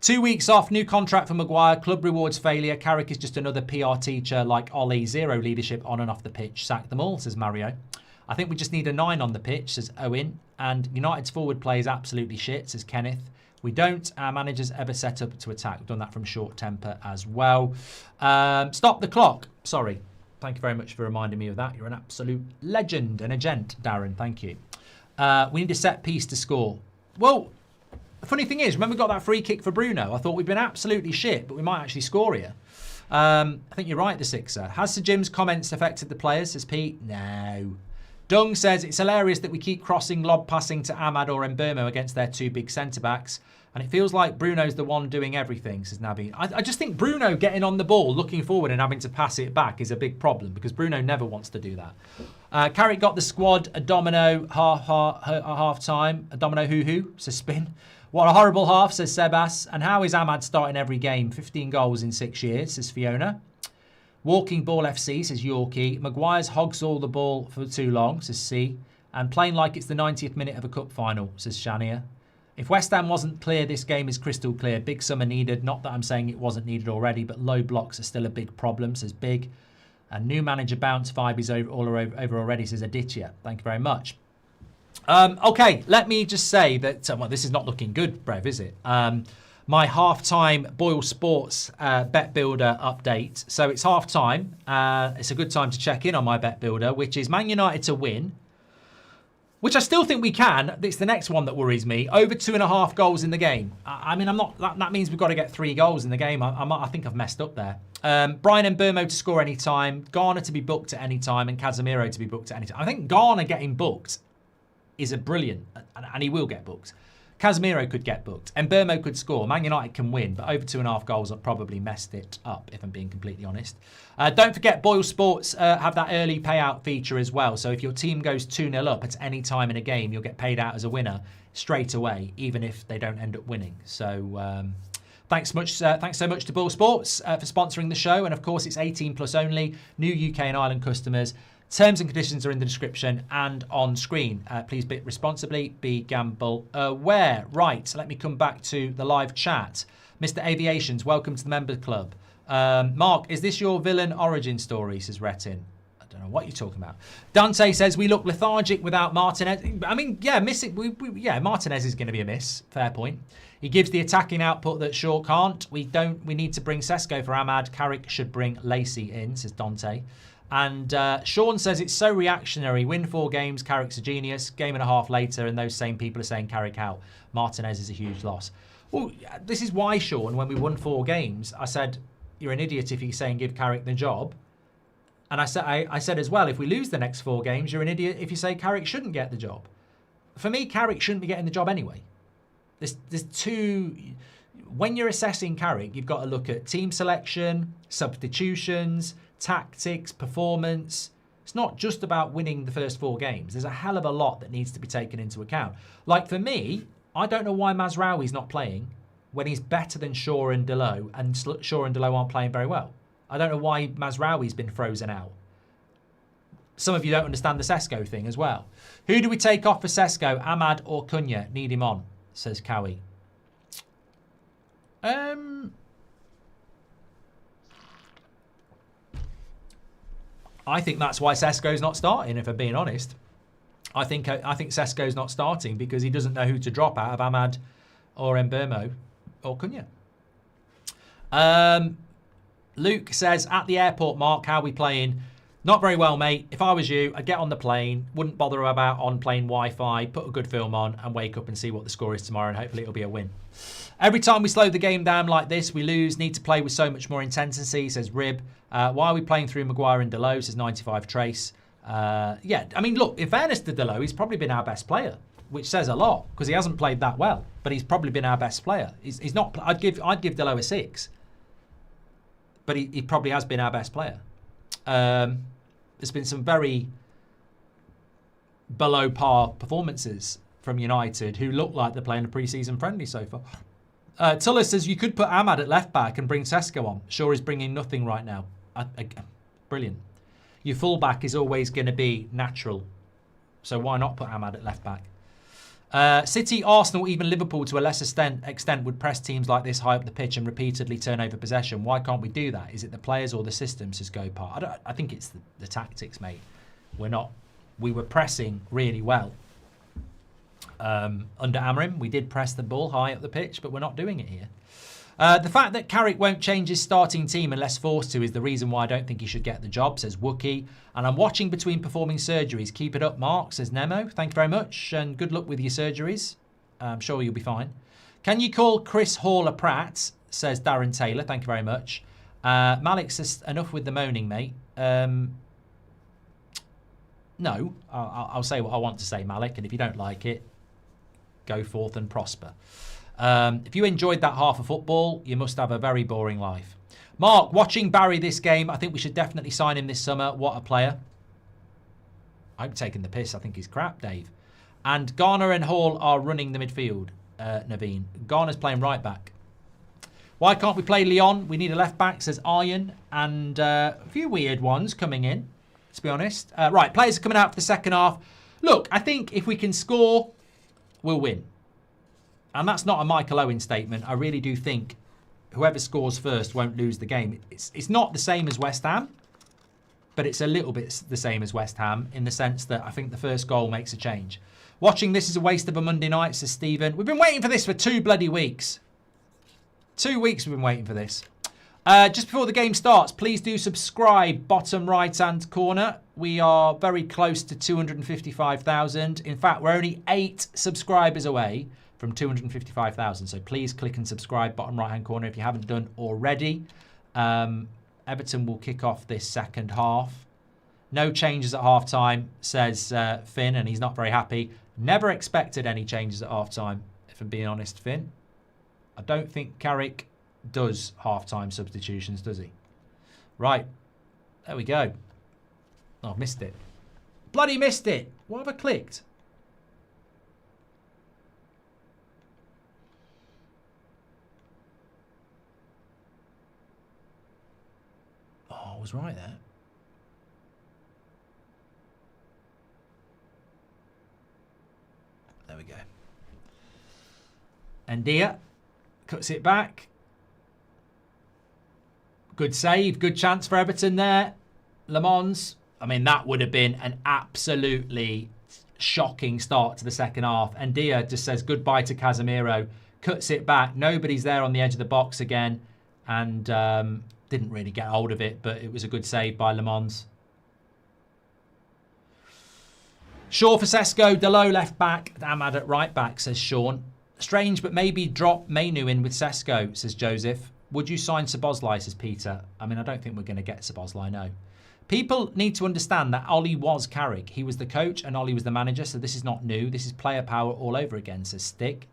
2 weeks off, new contract for Maguire. Club rewards failure. Carrick is just another PR teacher like Ollie. Zero leadership on and off the pitch. Sack them all, says Mario. I think we just need a 9 on the pitch, says Owen. And United's forward play is absolutely shit, says Kenneth. We don't. Our manager's ever set up to attack. We've done that from short temper as well. Stop the clock. Sorry. Thank you very much for reminding me of that. You're an absolute legend and a gent, Darren. Thank you. We need a set piece to score. Well, the funny thing is, remember we got that free kick for Bruno? I thought we'd been absolutely shit, but we might actually score here. I think you're right, the Sixer. Has Sir Jim's comments affected the players, says Pete? No. Dung says, it's hilarious that we keep crossing lob passing to Ahmad or Mbermo against their two big centre-backs. And it feels like Bruno's the one doing everything, says Nabi. I just think Bruno getting on the ball, looking forward and having to pass it back is a big problem because Bruno never wants to do that. Carrick got the squad, a domino half time. A domino hoo-hoo, says Spin. What a horrible half, says Sebas. And how is Ahmad starting every game? 15 goals in 6 years, says Fiona. Walking ball FC, says Yorkie. Maguire's hogs all the ball for too long, says C. And playing like it's the 90th minute of a cup final, says Shania. If West Ham wasn't clear, this game is crystal clear. Big summer needed. Not that I'm saying it wasn't needed already, but low blocks are still a big problem, says Big. And new manager bounce vibe is over already, says Aditya. Thank you very much. Okay, let me just say that, well, this is not looking good, Brev, is it? My half-time BoyleSports bet builder update. So it's half-time. It's a good time to check in on my bet builder, which is Man United to win. Which I still think we can. It's the next one that worries me. Over 2.5 goals in the game. I mean, I'm not. That means we've got to get 3 goals in the game. I think I've messed up there. Brian Mbermo to score any time. Garner to be booked at any time. And Casemiro to be booked at any time. I think Garner getting booked is a brilliant, and he will get booked. Casemiro could get booked. Mbermo could score. Man United can win, but over 2.5 goals, I've probably messed it up, if I'm being completely honest. Don't forget, BoyleSports have that early payout feature as well. So if your team goes 2-0 up at any time in a game, you'll get paid out as a winner straight away, even if they don't end up winning. So thanks so much to BoyleSports for sponsoring the show. And of course, it's 18 plus only, new UK and Ireland customers. Terms and conditions are in the description and on screen. Please bid responsibly, be gamble aware. Right, so let me come back to the live chat. Mr. Aviations, welcome to the member club. Mark, is this your villain origin story, says Retin. I don't know what you're talking about. Dante says, we look lethargic without Martinez. I mean, yeah, Martinez is going to be a miss. Fair point. He gives the attacking output that Shaw can't. We need to bring Sesko for Ahmad. Carrick should bring Lacey in, says Dante. And Sean says it's so reactionary. Win 4 games, Carrick's a genius. Game and a half later, and those same people are saying Carrick out. Martinez is a huge loss. Well, this is why, Sean, when we won 4 games, I said, you're an idiot if you're saying give Carrick the job. And I said as well, if we lose the next 4 games, you're an idiot if you say Carrick shouldn't get the job. For me, Carrick shouldn't be getting the job anyway. There's two... When you're assessing Carrick, you've got to look at team selection, substitutions, tactics, performance. It's not just about winning the first 4 games. There's a hell of a lot that needs to be taken into account. Like for me, I don't know why Mazraoui's not playing when he's better than Shaw and Delo, and Shaw and Delo aren't playing very well. I don't know why Mazraoui's been frozen out. Some of you don't understand the Sesko thing as well. Who do we take off for Sesko, Ahmad or Cunha? Need him on, says Cowie. I think that's why Sesko's not starting, if I'm being honest. I think Sesko's not starting because he doesn't know who to drop out of Ahmad or Mbermo or Cunha. Luke says, at the airport, Mark, how are we playing? Not very well, mate. If I was you, I'd get on the plane, wouldn't bother about on-plane Wi-Fi, put a good film on and wake up and see what the score is tomorrow, and hopefully it'll be a win. Every time we slow the game down like this, we lose. Need to play with so much more intensity, says Rib. Why are we playing through Maguire and Delo, says 95 Trace. Yeah, I mean, look, in fairness to Delo, he's probably been our best player, which says a lot because he hasn't played that well, but he's probably been our best player. He's not. I'd give Delo a 6, but he probably has been our best player. There's been some very below par performances from United who look like they're playing a pre-season friendly so far. Tuller says you could put Ahmad at left back and bring Sesko on. Sure is bringing nothing right now. Brilliant. Your fullback is always going to be natural. So why not put Ahmad at left back? City, Arsenal, even Liverpool to a lesser extent would press teams like this high up the pitch and repeatedly turn over possession. Why can't we do that? Is it the players or the systems, says Gopar? I think it's the tactics, mate. We were pressing really well. under Amorim. We did press the ball high up the pitch, but we're not doing it here. The fact that Carrick won't change his starting team unless forced to is the reason why I don't think he should get the job, says Wookie. And I'm watching between performing surgeries. Keep it up, Mark, says Nemo. Thank you very much, and good luck with your surgeries. I'm sure you'll be fine. Can you call Chris Hall a prat, says Darren Taylor. Thank you very much. Malik says, enough with the moaning, mate. No, I'll say what I want to say, Malik, and if you don't like it, go forth and prosper. If you enjoyed that half of football, you must have a very boring life. Mark, watching Barry this game, I think we should definitely sign him this summer. What a player. I'm taking the piss. I think he's crap, Dave. And Garner and Hall are running the midfield, Naveen. Garner's playing right back. Why can't we play Leon? We need a left back, says Iron. And a few weird ones coming in, to be honest. Right, players are coming out for the second half. Look, I think if we can score, we'll win. And that's not a Michael Owen statement. I really do think whoever scores first won't lose the game. It's not the same as West Ham, but it's a little bit the same as West Ham in the sense that I think the first goal makes a change. Watching this is a waste of a Monday night, says Stephen. We've been waiting for this for 2 bloody weeks. 2 weeks we've been waiting for this. Just before the game starts, please do subscribe, bottom right-hand corner. We are very close to 255,000. In fact, we're only 8 subscribers away from 255,000. So please click and subscribe, bottom right-hand corner, if you haven't done already. Everton will kick off this second half. No changes at half-time, says Finn, and he's not very happy. Never expected any changes at half-time, if I'm being honest, Finn. I don't think Carrick does half-time substitutions, does he? Right. There we go. Oh, I've missed it. Bloody missed it. What have I clicked? Oh, I was right there. There we go. And Dia cuts it back. Good save. Good chance for Everton there. Le Mans. I mean, that would have been an absolutely shocking start to the second half. And Dia just says goodbye to Casemiro. Cuts it back. Nobody's there on the edge of the box again. And didn't really get hold of it, but it was a good save by Le Mans. Shaw for Sesko. Delo left back. Ahmad at right back, says Sean. Strange, but maybe drop Mainu in with Sesko, says Joseph. Would you sign Szoboszlai, says Peter? I mean, I don't think we're going to get Szoboszlai, no. People need to understand that Ollie was Carrick. He was the coach and Ollie was the manager, so this is not new. This is player power all over again, says Stick.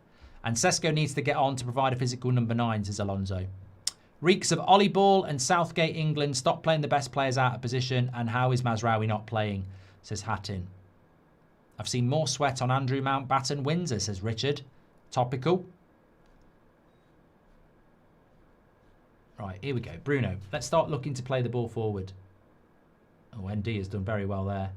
And Sesko needs to get on to provide a physical number 9, says Alonso. Reeks of Ollie Ball and Southgate England. Stop playing the best players out of position. And how is Mazraoui not playing, says Hattin. I've seen more sweat on Andrew Mountbatten Windsor, says Richard. Topical. Right, here we go. Bruno, let's start looking to play the ball forward. Oh, ND has done very well there.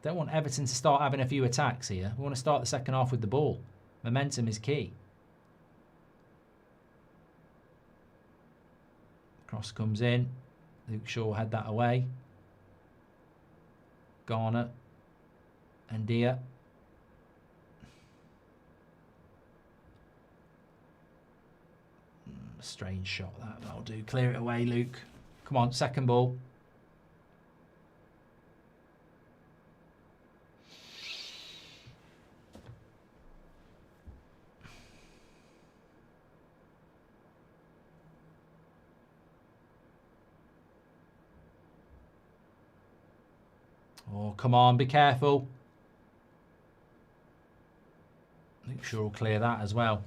Don't want Everton to start having a few attacks here. We want to start the second half with the ball. Momentum is key. Cross comes in. Luke Shaw had that away. Garner. And Dia. Strange shot that'll do. Clear it away, Luke. Come on, second ball. Oh, come on, be careful. I'm sure we'll clear that as well.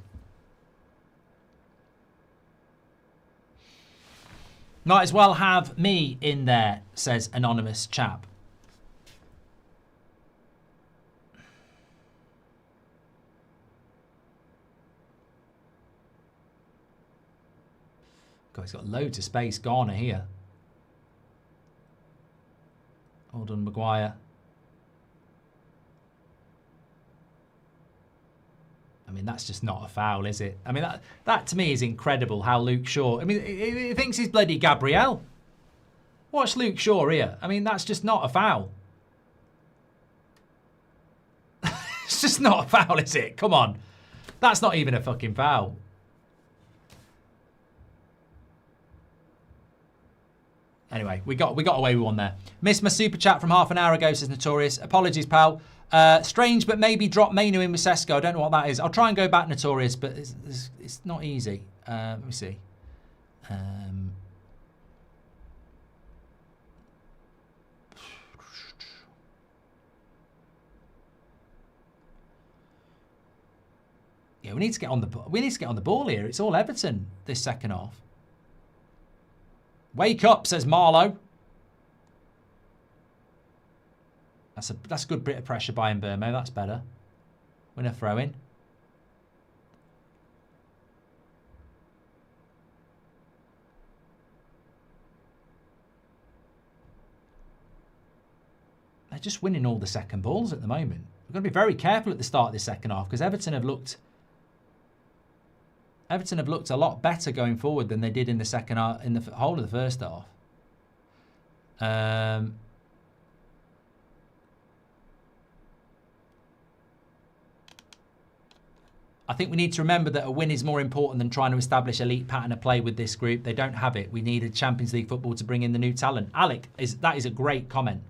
Might as well have me in there, says anonymous chap. God, he's got loads of space. Garner here. Well done, Maguire. And mean, that's just not a foul, is it? I mean, that to me is incredible how Luke Shaw... I mean, he thinks he's bloody Gabriel. Watch Luke Shaw here. I mean, that's just not a foul. It's just not a foul, is it? Come on. That's not even a fucking foul. Anyway, we got away with one there. Missed my super chat from half an hour ago, says Notorious. Apologies, pal. Strange, but maybe drop Mainu in with Sesko. I don't know what that is. I'll try and go back Notorious, but it's not easy. Let me see. Yeah, we need to get on the ball here. It's all Everton this second half. Wake up, says Marlowe. That's a good bit of pressure by Mbermo. That's better. Winner throw in. They're just winning all the second balls at the moment. We've got to be very careful at the start of the second half because Everton have looked a lot better going forward than they did in the second half, in the whole of the first half. I think we need to remember that a win is more important than trying to establish elite pattern of play with this group. They don't have it. We needed Champions League football to bring in the new talent. Alec, that is a great comment.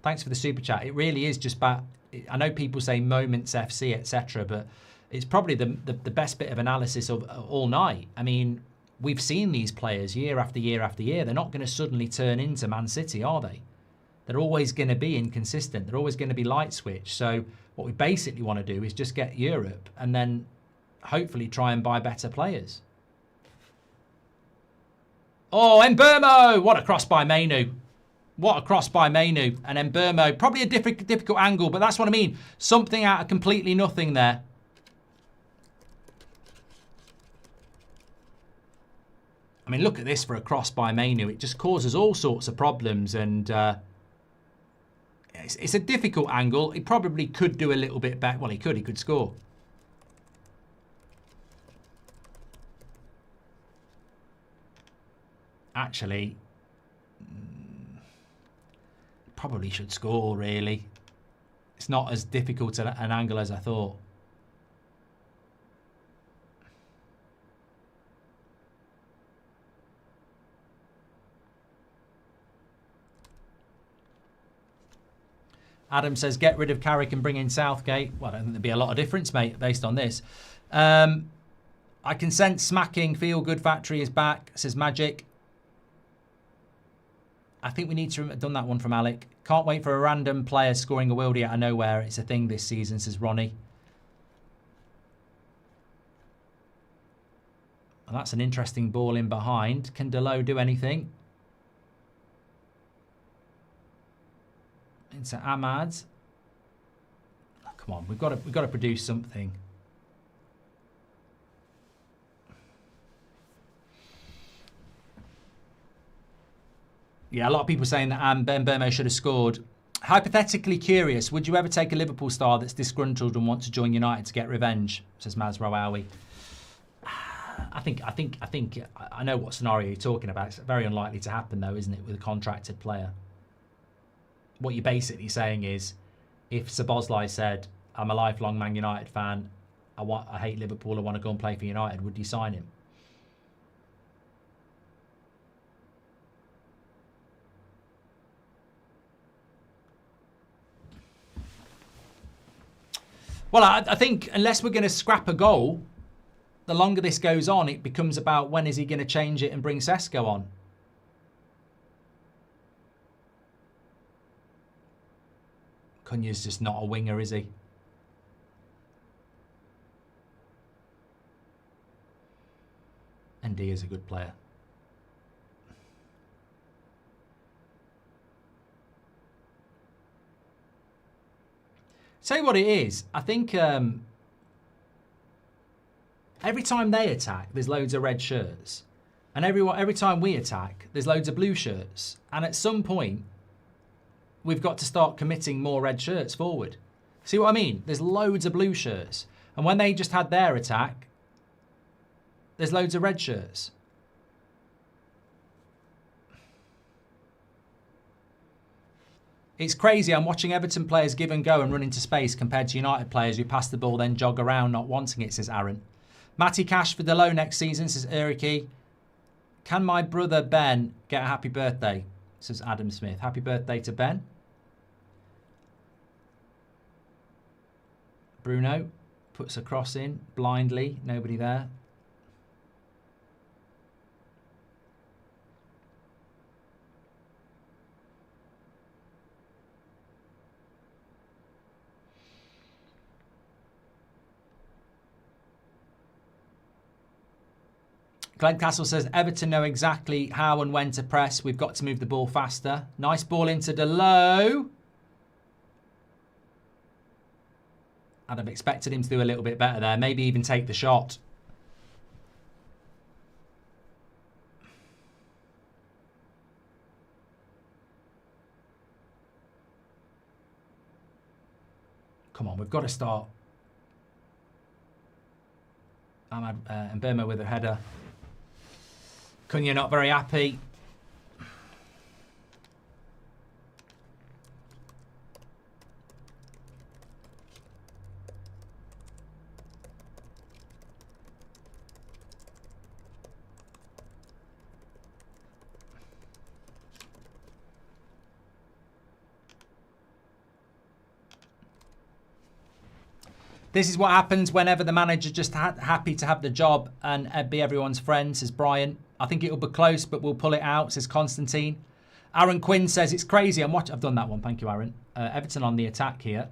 Thanks for the super chat. It really is just about, I know people say moments FC, etc., but it's probably the best bit of analysis of all night. I mean, we've seen these players year after year after year. They're not going to suddenly turn into Man City, are they? They're always going to be inconsistent. They're always going to be light switch. So what we basically want to do is just get Europe and then hopefully try and buy better players. Oh, Mbermo! What a cross by Mainu. What a cross by Mainu. And Mbermo, probably a difficult angle, but that's what I mean. Something out of completely nothing there. I mean, look at this for a cross by Mainu. It just causes all sorts of problems, and it's a difficult angle. He probably could do a little bit better. Well, he could score. Actually, probably should score, really. It's not as difficult an angle as I thought. Adam says, get rid of Carrick and bring in Southgate. Well, I don't think there'd be a lot of difference, mate, based on this. I can sense smacking. Feel Good Factory is back, says Magic. I think we need to have done that one from Alec. Can't wait for a random player scoring a worldie out of nowhere. It's a thing this season, says Ronnie. And that's an interesting ball in behind. Can Delo do anything? Into Ahmad. Oh, come on, we've got to produce something. Yeah, a lot of people saying that Ben Burmo should have scored. Hypothetically curious, would you ever take a Liverpool star that's disgruntled and want to join United to get revenge? Says Maz Rawawi. I know what scenario you're talking about. It's very unlikely to happen, though, isn't it, with a contracted player? What you're basically saying is, if Szoboszlai said, I'm a lifelong Man United fan, I hate Liverpool, I want to go and play for United, would you sign him? Well, I think unless we're going to scrap a goal, the longer this goes on, it becomes about when is he going to change it and bring Sesko on. Cunha's just not a winger, is he? And he is a good player. Tell you what it is, I think every time they attack, there's loads of red shirts. And every time we attack, there's loads of blue shirts. And at some point, we've got to start committing more red shirts forward. See what I mean? There's loads of blue shirts. And when they just had their attack, there's loads of red shirts. It's crazy. I'm watching Everton players give and go and run into space compared to United players who pass the ball then jog around not wanting it, says Aaron. Matty Cash for Delo next season, says Eriki. Can my brother Ben get a happy birthday, says Adam Smith. Happy birthday to Ben. Bruno puts a cross in blindly. Nobody there. Glenn Castle says, Everton know exactly how and when to press. We've got to move the ball faster. Nice ball into Delo. I'd have expected him to do a little bit better there. Maybe even take the shot. Come on, we've got to start. Ahmad and Burma with a header. Cunha not very happy. This is what happens whenever the manager's just happy to have the job and be everyone's friend, says Brian. I think it'll be close, but we'll pull it out, says Constantine. Aaron Quinn says, it's crazy. I've done that one. Thank you, Aaron. Everton on the attack here.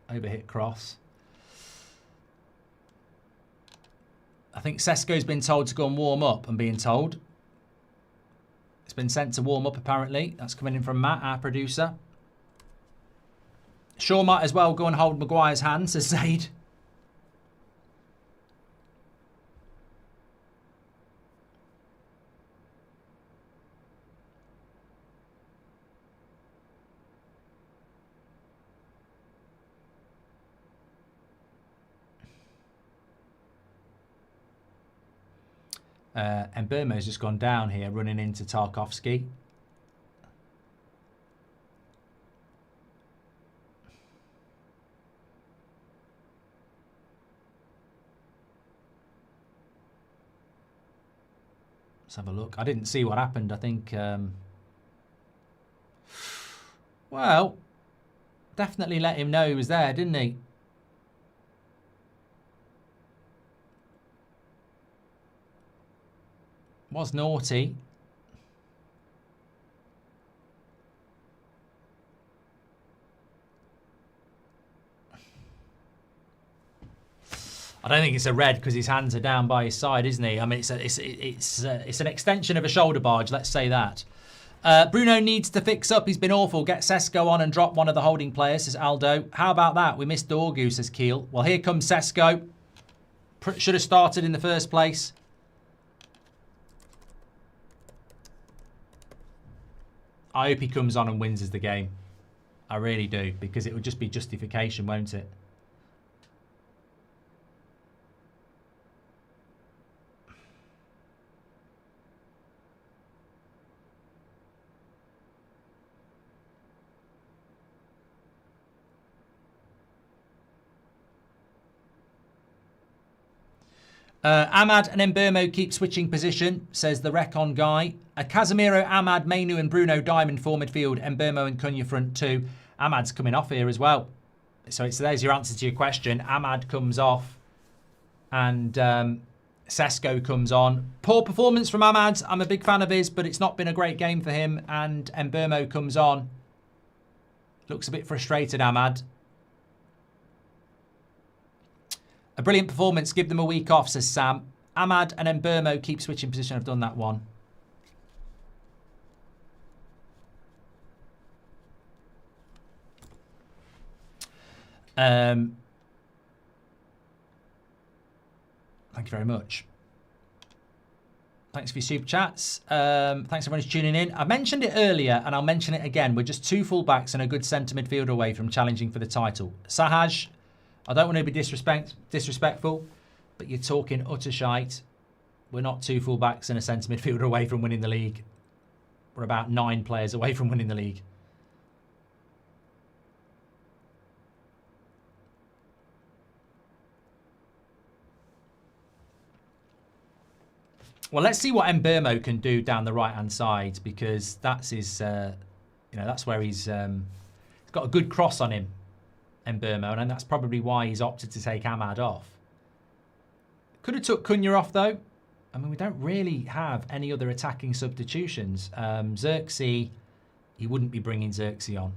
Overhit cross. I think Sesko's been told to go and warm up, I'm being told. It's been sent to warm up, apparently. That's coming in from Matt, our producer. Shaw might as well go and hold Maguire's hand, says Zaid. And Burma's just gone down here, running into Tarkovsky. Let's have a look. I didn't see what happened. I think, well, definitely let him know he was there, didn't he? Was naughty. I don't think it's a red because his hands are down by his side, isn't he? I mean, it's an extension of a shoulder barge, let's say that. Bruno needs to fix up. He's been awful. Get Sesko on and drop one of the holding players, says Aldo. How about that? We missed Dorgu, says Keel. Well, here comes Sesko. Should have started in the first place. I hope he comes on and wins us the game. I really do, because it would just be justification, won't it? Ahmad and Mbeumo keep switching position, says the Recon guy. Casemiro, Ahmad, Mainu and Bruno Diamond form midfield. Mbeumo and Cunha front two. Ahmad's coming off here as well. So there's your answer to your question. Ahmad comes off and Sesko comes on. Poor performance from Ahmad. I'm a big fan of his, but it's not been a great game for him. And Mbeumo comes on. Looks a bit frustrated, Ahmad. A brilliant performance. Give them a week off, says Sam. Ahmad and Mbeumo keep switching position. I've done that one. Thank you very much. Thanks for your super chats. Thanks everyone who's tuning in. I mentioned it earlier and I'll mention it again. We're just two fullbacks and a good centre midfielder away from challenging for the title. Sahaj I don't want to be disrespectful, but you're talking utter shite. We're not 2 fullbacks and a centre midfielder away from winning the league. We're about 9 players away from winning the league. Well, let's see what Mbermo can do down the right-hand side, because that's his, that's where he's got a good cross on him, Mbermo, and that's probably why he's opted to take Ahmad off. Could have took Cunha off, though. I mean, we don't really have any other attacking substitutions. Xerxes, he wouldn't be bringing Xerxes on.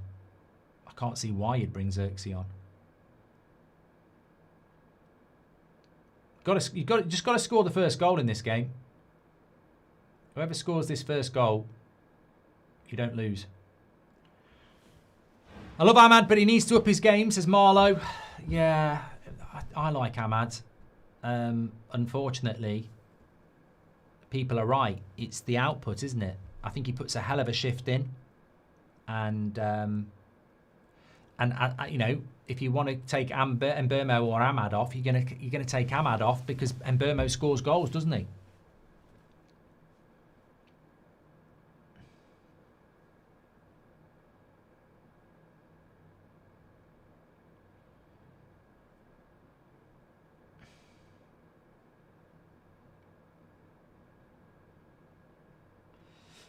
I can't see why you'd bring Xerxes on. Just got to score the first goal in this game. Whoever scores this first goal, you don't lose. I love Ahmad, but he needs to up his game, says Marlowe. Yeah, I like Ahmad. Unfortunately, people are right. It's the output, isn't it? I think he puts a hell of a shift in. And if you want to take Mbermo or Ahmad off, you're gonna take Ahmad off because Mbermo scores goals, doesn't he?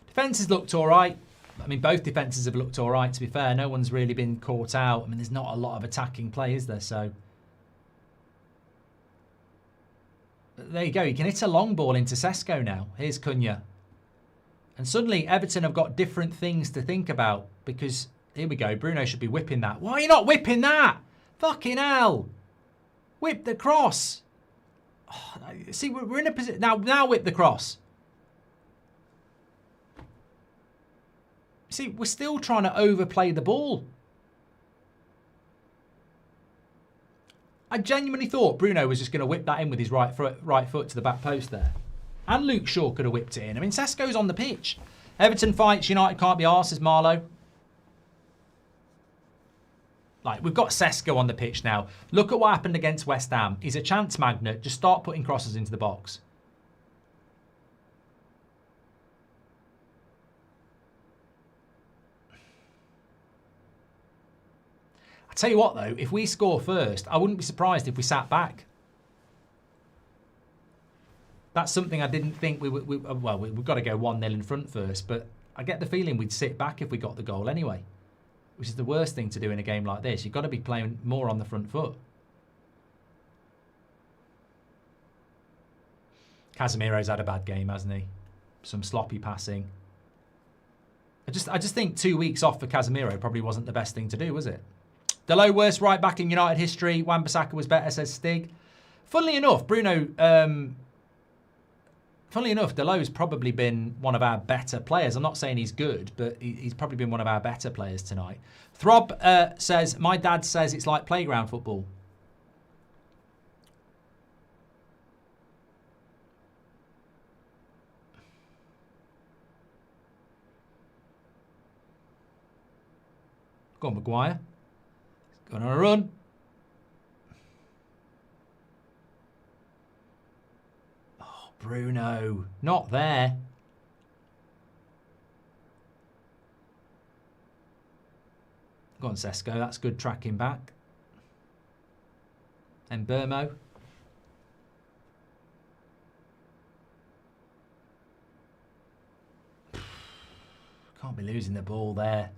Defences looked all right. I mean, both defences have looked all right, to be fair. No one's really been caught out. I mean, there's not a lot of attacking play, is there? So, but there you go. You can hit a long ball into Sesko now. Here's Cunha. And suddenly, Everton have got different things to think about, because, here we go, Bruno should be whipping that. Why are you not whipping that? Fucking hell. Whip the cross. Oh, see, we're in a position... Now whip the cross. See, we're still trying to overplay the ball. I genuinely thought Bruno was just going to whip that in with his right foot to the back post there. And Luke Shaw could have whipped it in. I mean, Sesko's on the pitch. Everton fights, United can't be arsed, says Marlowe. Like, we've got Sesko on the pitch now. Look at what happened against West Ham. He's a chance magnet. Just start putting crosses into the box. Tell you what, though, if we score first, I wouldn't be surprised if we sat back. That's something I didn't think we've got to go 1-0 in front first, but I get the feeling we'd sit back if we got the goal anyway, which is the worst thing to do in a game like this. You've got to be playing more on the front foot. Casemiro's had a bad game, hasn't he? Some sloppy passing. I just think 2 weeks off for Casemiro probably wasn't the best thing to do, was it? Delo, worst right back in United history. Wan-Bissaka was better, says Stig. Funnily enough, Delo's probably been one of our better players. I'm not saying he's good, but he's probably been one of our better players tonight. Throb says, my dad says it's like playground football. Go on, Maguire. Going on a run. Oh, Bruno. Not there. Go on, Sesko. That's good tracking back. And Mbermo. Can't be losing the ball there.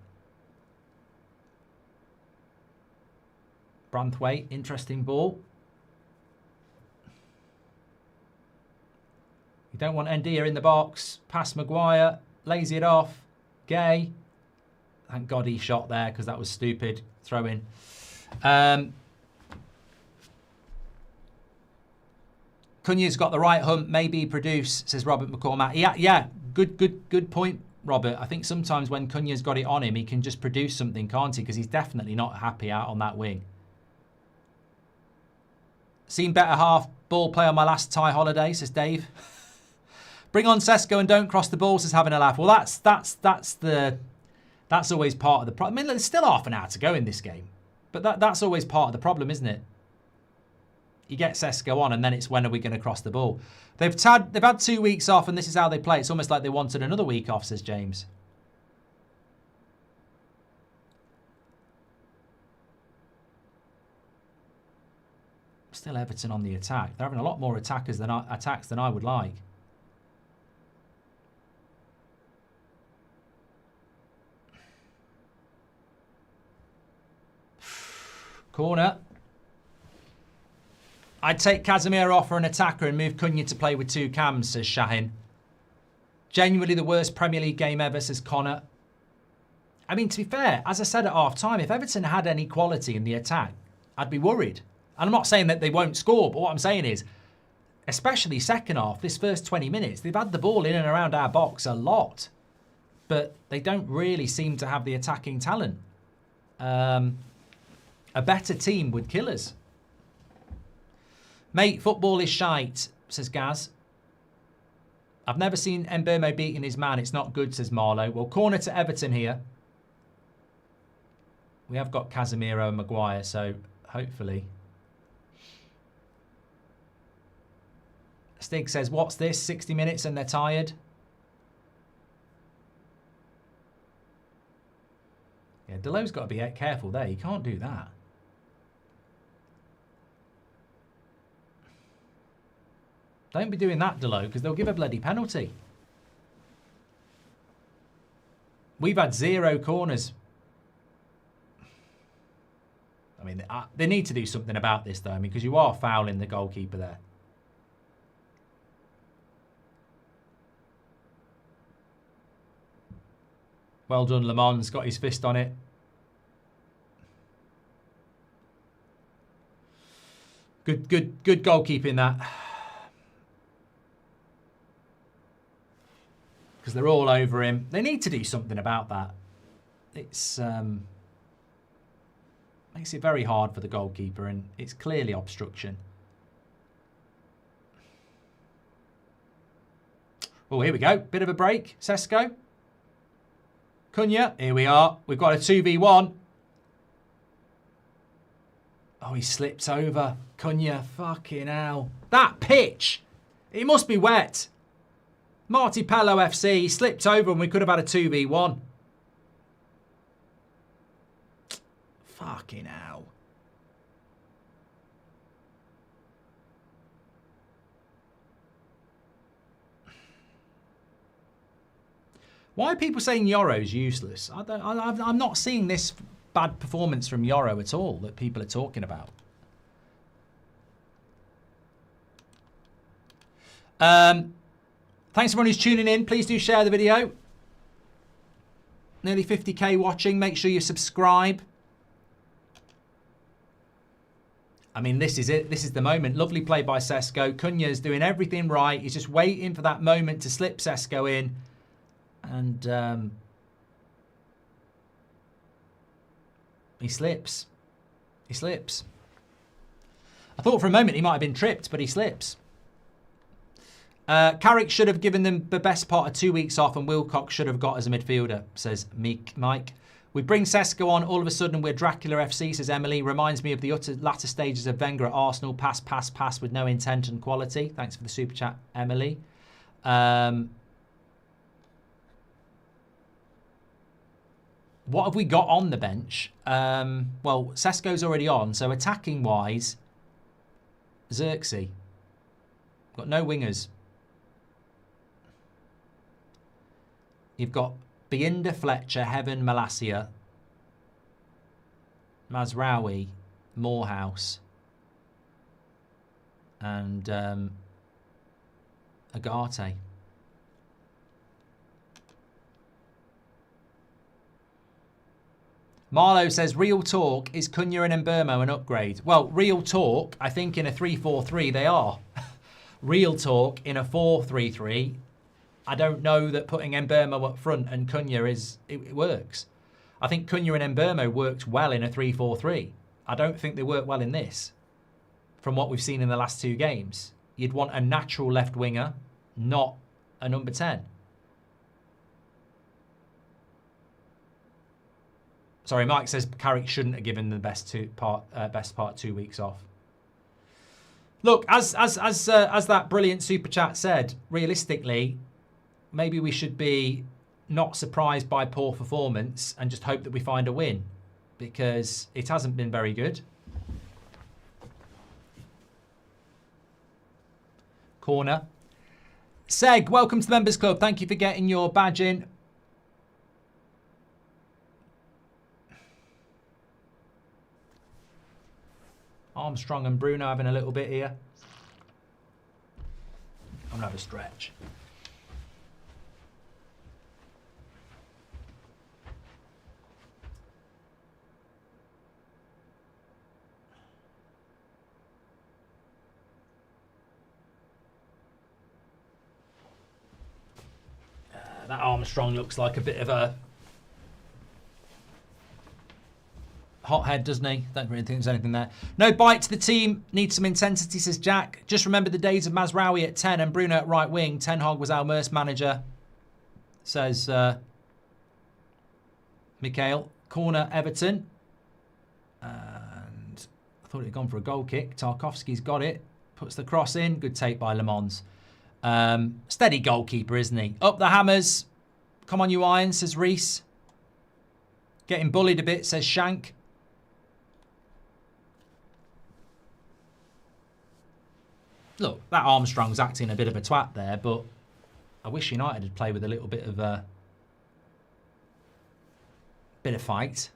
Branthwaite, interesting ball. You don't want Ndia in the box. Pass Maguire. Lazy it off. Gay. Thank God he shot there because that was stupid. Throw in. Cunha's got the right hump. Maybe produce, says Robert McCormack. Yeah. Good point, Robert. I think sometimes when Cunha's got it on him, he can just produce something, can't he? Because he's definitely not happy out on that wing. Seen better half ball play on my last Thai holiday, says Dave. Bring on Sesko and don't cross the ball, says having a laugh. Well, that's always part of the problem. I mean, there's still half an hour to go in this game, but that's always part of the problem, isn't it? You get Sesko on, and then it's when are we going to cross the ball? They've had 2 weeks off, and this is how they play. It's almost like they wanted another week off, says James. Still Everton on the attack. They're having a lot more attacks than I would like. Corner. I'd take Casemiro off for an attacker and move Cunha to play with 2 cams, says Shahin. Genuinely the worst Premier League game ever, says Connor. I mean, to be fair, as I said at half-time, if Everton had any quality in the attack, I'd be worried. And I'm not saying that they won't score, but what I'm saying is, especially second half, this first 20 minutes, they've had the ball in and around our box a lot. But they don't really seem to have the attacking talent. A better team would kill us. Mate, football is shite, says Gaz. I've never seen Mbeumo beating his man. It's not good, says Marlow. Well, corner to Everton here. We have got Casemiro and Maguire, so hopefully. Stig says, what's this? 60 minutes and they're tired? Yeah, Delo's got to be careful there. You can't do that. Don't be doing that, Delo, because they'll give a bloody penalty. We've had 0 corners. I mean, they need to do something about this, though. I mean, because you are fouling the goalkeeper there. Well done, Le Mans. Got his fist on it. Good goalkeeping, that. Because they're all over him. They need to do something about that. It's makes it very hard for the goalkeeper, and it's clearly obstruction. Oh, here we go. Bit of a break. Sesko. Cunha. Here we are. We've got a 2v1. Oh, he slipped over. Cunha. Fucking hell. That pitch. It must be wet. Marty Pello FC. He slipped over and we could have had a 2v1. Fucking hell. Why are people saying Yoro's useless? I'm not seeing this bad performance from Yoro at all that people are talking about. Thanks everyone who's tuning in. Please do share the video. Nearly 50k watching. Make sure you subscribe. I mean, this is it. This is the moment. Lovely play by Sesko. Cunha's doing everything right. He's just waiting for that moment to slip Sesko in. And he slips. He slips. I thought for a moment he might have been tripped, but he slips. Carrick should have given them the best part of 2 weeks off, and Wilcox should have got as a midfielder, says Mike. We bring Sesko on, all of a sudden we're Dracula FC, says Emily. Reminds me of the latter stages of Wenger at Arsenal. Pass with no intent and quality. Thanks for the super chat, Emily. What have we got on the bench? Well, Sesko's already on, so attacking-wise, Xerxes. Got no wingers. You've got Binder, Fletcher, Heaven, Malacia, Mazraoui, Morehouse, and Agate. Marlow says, real talk, is Cunha and Mbeumo an upgrade? Well, real talk, I think in a 3-4-3 they are. Real talk, in a 4-3-3, I don't know that putting Mbeumo up front and Cunha it works. I think Cunha and Mbeumo worked well in a 3-4-3. I don't think they work well in this. From what we've seen in the last 2 games. You'd want a natural left winger, not a number 10. Sorry, Mike says Carrick shouldn't have given the best part 2 weeks off. Look, as that brilliant super chat said, realistically, maybe we should be not surprised by poor performance and just hope that we find a win, because it hasn't been very good. Corner. Seg, welcome to the Members Club. Thank you for getting your badge in. Armstrong and Bruno having a little bit here. I'm going to have a stretch. That Armstrong looks like a bit of a hothead, doesn't he? Don't really think there's anything there. No bite to the team. Needs some intensity, says Jack. Just remember the days of Mazraoui at 10 and Bruno at right wing. Ten Hag was our worst manager, says Mikhail. Corner, Everton. And I thought it had gone for a goal kick. Tarkovsky's got it. Puts the cross in. Good take by Le Mans. Steady goalkeeper, isn't he? Up the hammers. Come on, you Irons, says Reese. Getting bullied a bit, says Shank. Look, that Armstrong's acting a bit of a twat there, but I wish United had played with a little bit of fight.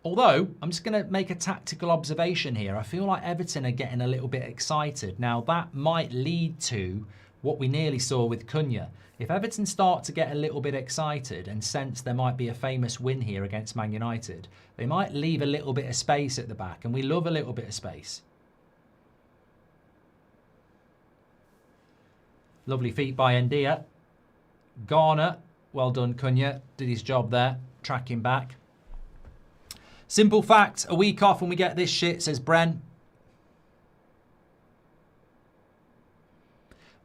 Although, I'm just going to make a tactical observation here. I feel like Everton are getting a little bit excited. Now, that might lead to what we nearly saw with Cunha. If Everton start to get a little bit excited and sense there might be a famous win here against Man United, they might leave a little bit of space at the back, and we love a little bit of space. Lovely feet by Ndia. Garner, well done Cunha, did his job there, tracking back. Simple fact, a week off when we get this shit, says Bren.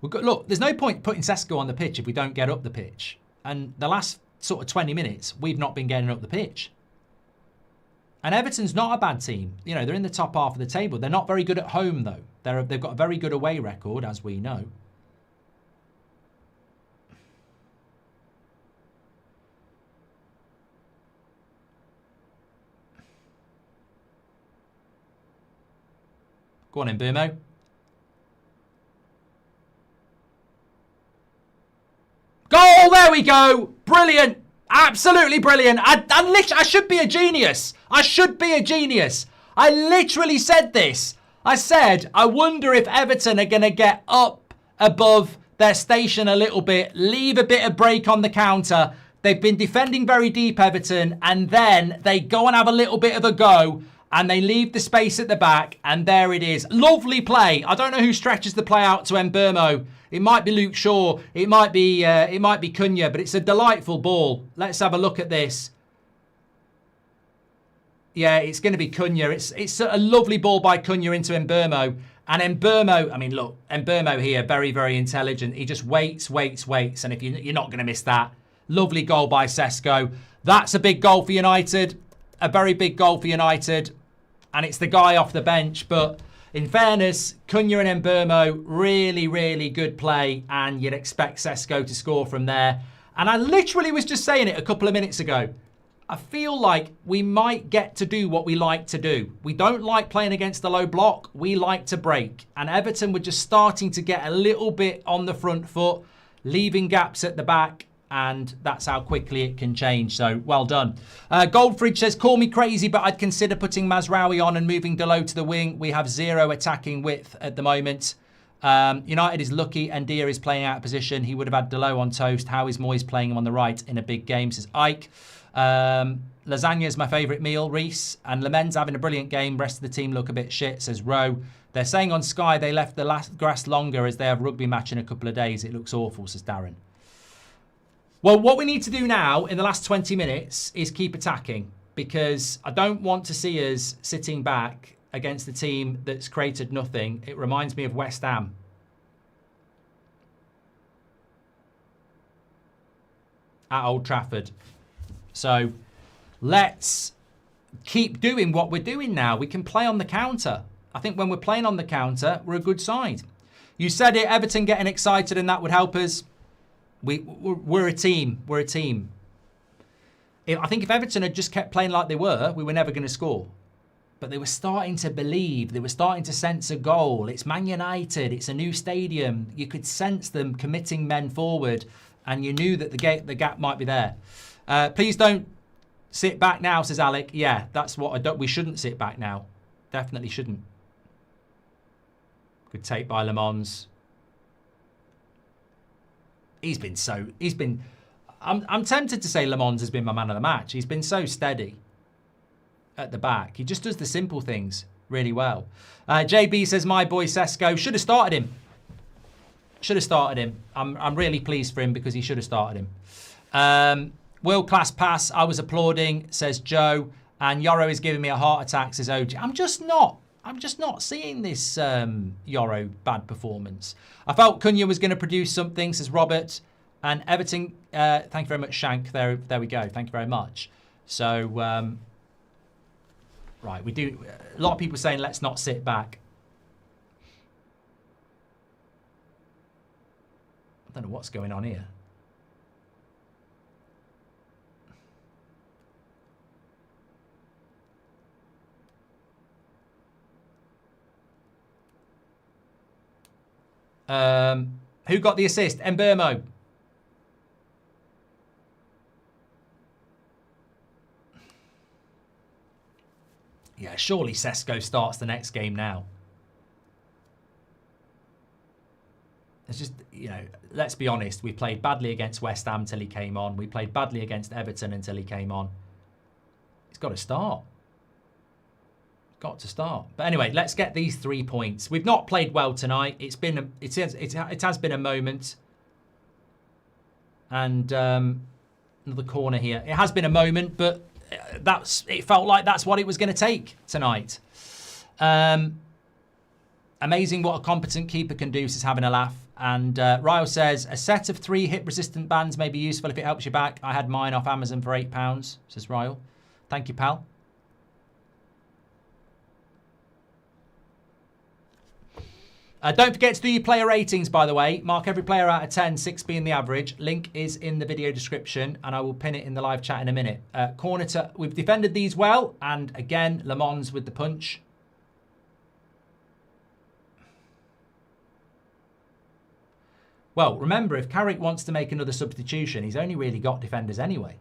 Look, there's no point putting Sesko on the pitch if we don't get up the pitch. And the last sort of 20 minutes, we've not been getting up the pitch. And Everton's not a bad team. You know, they're in the top half of the table. They're not very good at home, though. They've got a very good away record, as we know. Go on in, Burmo. Goal! There we go! Brilliant! Absolutely brilliant. I should be a genius. I should be a genius. I literally said this. I said, I wonder if Everton are going to get up above their station a little bit, leave a bit of break on the counter. They've been defending very deep, Everton, and then they go and have a little bit of a go, and they leave the space at the back, and there it is. Lovely play. I don't know who stretches the play out to Mbeumo. It might be Luke Shaw. It might be Cunha, but it's a delightful ball. Let's have a look at this. Yeah, it's going to be Cunha. It's a lovely ball by Cunha into Mbeumo. And Mbeumo, I mean, look, Mbeumo here, very, very intelligent. He just waits. And if you're not going to miss that. Lovely goal by Sesko. That's a big goal for United. A very big goal for United. And it's the guy off the bench. But in fairness, Cunha and Mbeumo, really, really good play. And you'd expect Sesko to score from there. And I literally was just saying it a couple of minutes ago. I feel like we might get to do what we like to do. We don't like playing against the low block. We like to break. And Everton were just starting to get a little bit on the front foot, leaving gaps at the back. And that's how quickly it can change. So, well done. Goldbridge says, call me crazy, but I'd consider putting Mazraoui on and moving Dalot to the wing. We have zero attacking width at the moment. United is lucky and Ndia is playing out of position. He would have had Dalot on toast. How is Moyes playing him on the right in a big game, says Ike. Lasagna is my favourite meal, Reese. And Lemen's having a brilliant game. Rest of the team look a bit shit, says Rowe. They're saying on Sky they left the last grass longer as they have a rugby match in a couple of days. It looks awful, says Darren. Well, what we need to do now in the last 20 minutes is keep attacking, because I don't want to see us sitting back against a team that's created nothing. It reminds me of West Ham. At Old Trafford. So let's keep doing what we're doing now. We can play on the counter. I think when we're playing on the counter, we're a good side. You said it, Everton getting excited and that would help us. We're a team. We're a team. I think if Everton had just kept playing like they were never going to score. But they were starting to believe. They were starting to sense a goal. It's Man United. It's a new stadium. You could sense them committing men forward. And you knew that the gap might be there. Please don't sit back now, says Alec. Yeah, that's what we shouldn't sit back now. Definitely shouldn't. Good take by Le Mans. I'm tempted to say Le Mans has been my man of the match. He's been so steady at the back. He just does the simple things really well. JB says, my boy Sesko should have started him. Should have started him. I'm really pleased for him because he should have started him. World class pass. I was applauding, says Joe. And Yoro is giving me a heart attack, says OG. I'm just not seeing this Yoro bad performance. I felt Cunha was going to produce something, says Robert. And Everton, thank you very much, Shank. There we go. Thank you very much. So, right, we do. A lot of people saying let's not sit back. I don't know what's going on here. Who got the assist? Mbermo. Yeah, surely Sesko starts the next game now. It's just, you know, let's be honest. We played badly against West Ham until he came on. We played badly against Everton until he came on. He's got to start. Got to start. But anyway, let's get these 3 points. We've not played well tonight. It has been a moment. And another corner here. It has been a moment, but it felt like that's what it was going to take tonight. Amazing what a competent keeper can do, says having a laugh. And Ryle says, a set of 3 hip-resistant bands may be useful if it helps you back. I had mine off Amazon for £8, says Ryle. Thank you, pal. Don't forget to do your player ratings, by the way. Mark every player out of 10, 6 being the average. Link is in the video description, and I will pin it in the live chat in a minute. We've defended these well, and again, Le Mans with the punch. Well, remember, if Carrick wants to make another substitution, he's only really got defenders anyway.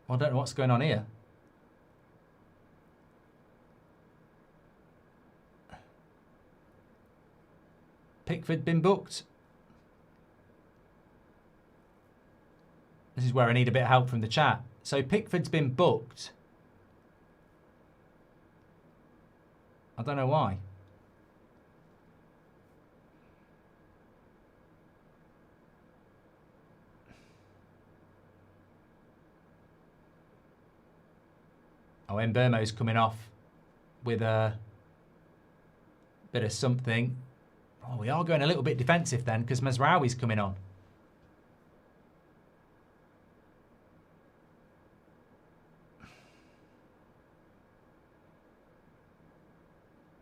I don't know what's going on here. Pickford been booked. This is where I need a bit of help from the chat. So Pickford's been booked. I don't know why. Oh, Mbermo's coming off with a bit of something. Oh, we are going a little bit defensive then because Mazraoui's coming on.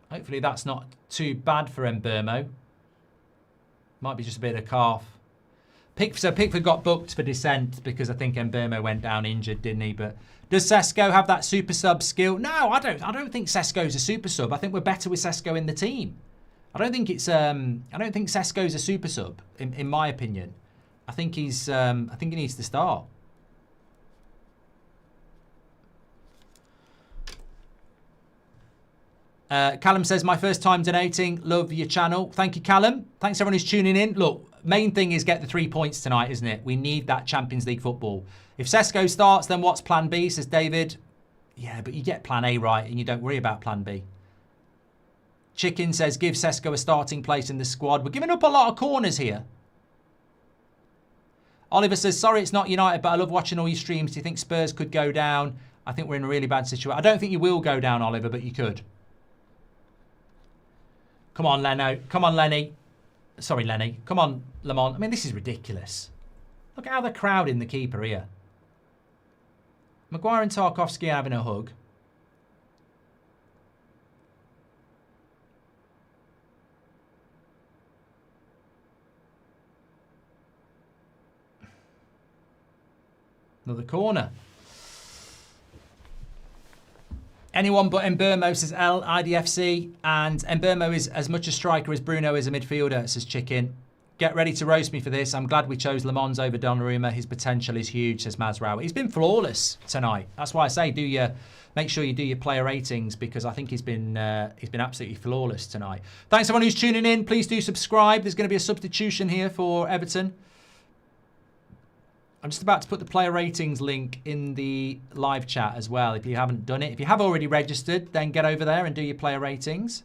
Hopefully that's not too bad for Mbermo. Might be just a bit of calf. So Pickford got booked for dissent because I think Mbermo went down injured, didn't he? But does Sesko have that super sub skill? No, I don't think Sesko's a super sub. I think we're better with Sesko in the team. I don't think Sesko's a super sub, in my opinion. I think he needs to start. Callum says, my first time donating. Love your channel. Thank you, Callum. Thanks everyone who's tuning in. Look, main thing is get the 3 points tonight, isn't it? We need that Champions League football. If Sesko starts, then what's plan B, says David. Yeah, but you get plan A right and you don't worry about plan B. Chicken says, give Sesko a starting place in the squad. We're giving up a lot of corners here. Oliver says, sorry it's not United, but I love watching all your streams. Do you think Spurs could go down? I think we're in a really bad situation. I don't think you will go down, Oliver, but you could. Come on, Leno. Come on, Lenny. Sorry, Lenny. Come on, Lamont. I mean, this is ridiculous. Look at how they're crowding the keeper here. Maguire and Tarkowski having a hug. Another corner. Anyone but Mbermo, says IDFC. And Mbermo is as much a striker as Bruno is a midfielder, says Chicken. Get ready to roast me for this. I'm glad we chose Le Mans over Donnarumma. His potential is huge, says Mazrao. He's been flawless tonight. That's why I say make sure you do your player ratings, because I think he's been absolutely flawless tonight. Thanks everyone who's tuning in. Please do subscribe. There's going to be a substitution here for Everton. I'm just about to put the player ratings link in the live chat as well, if you haven't done it. If you have already registered, then get over there and do your player ratings.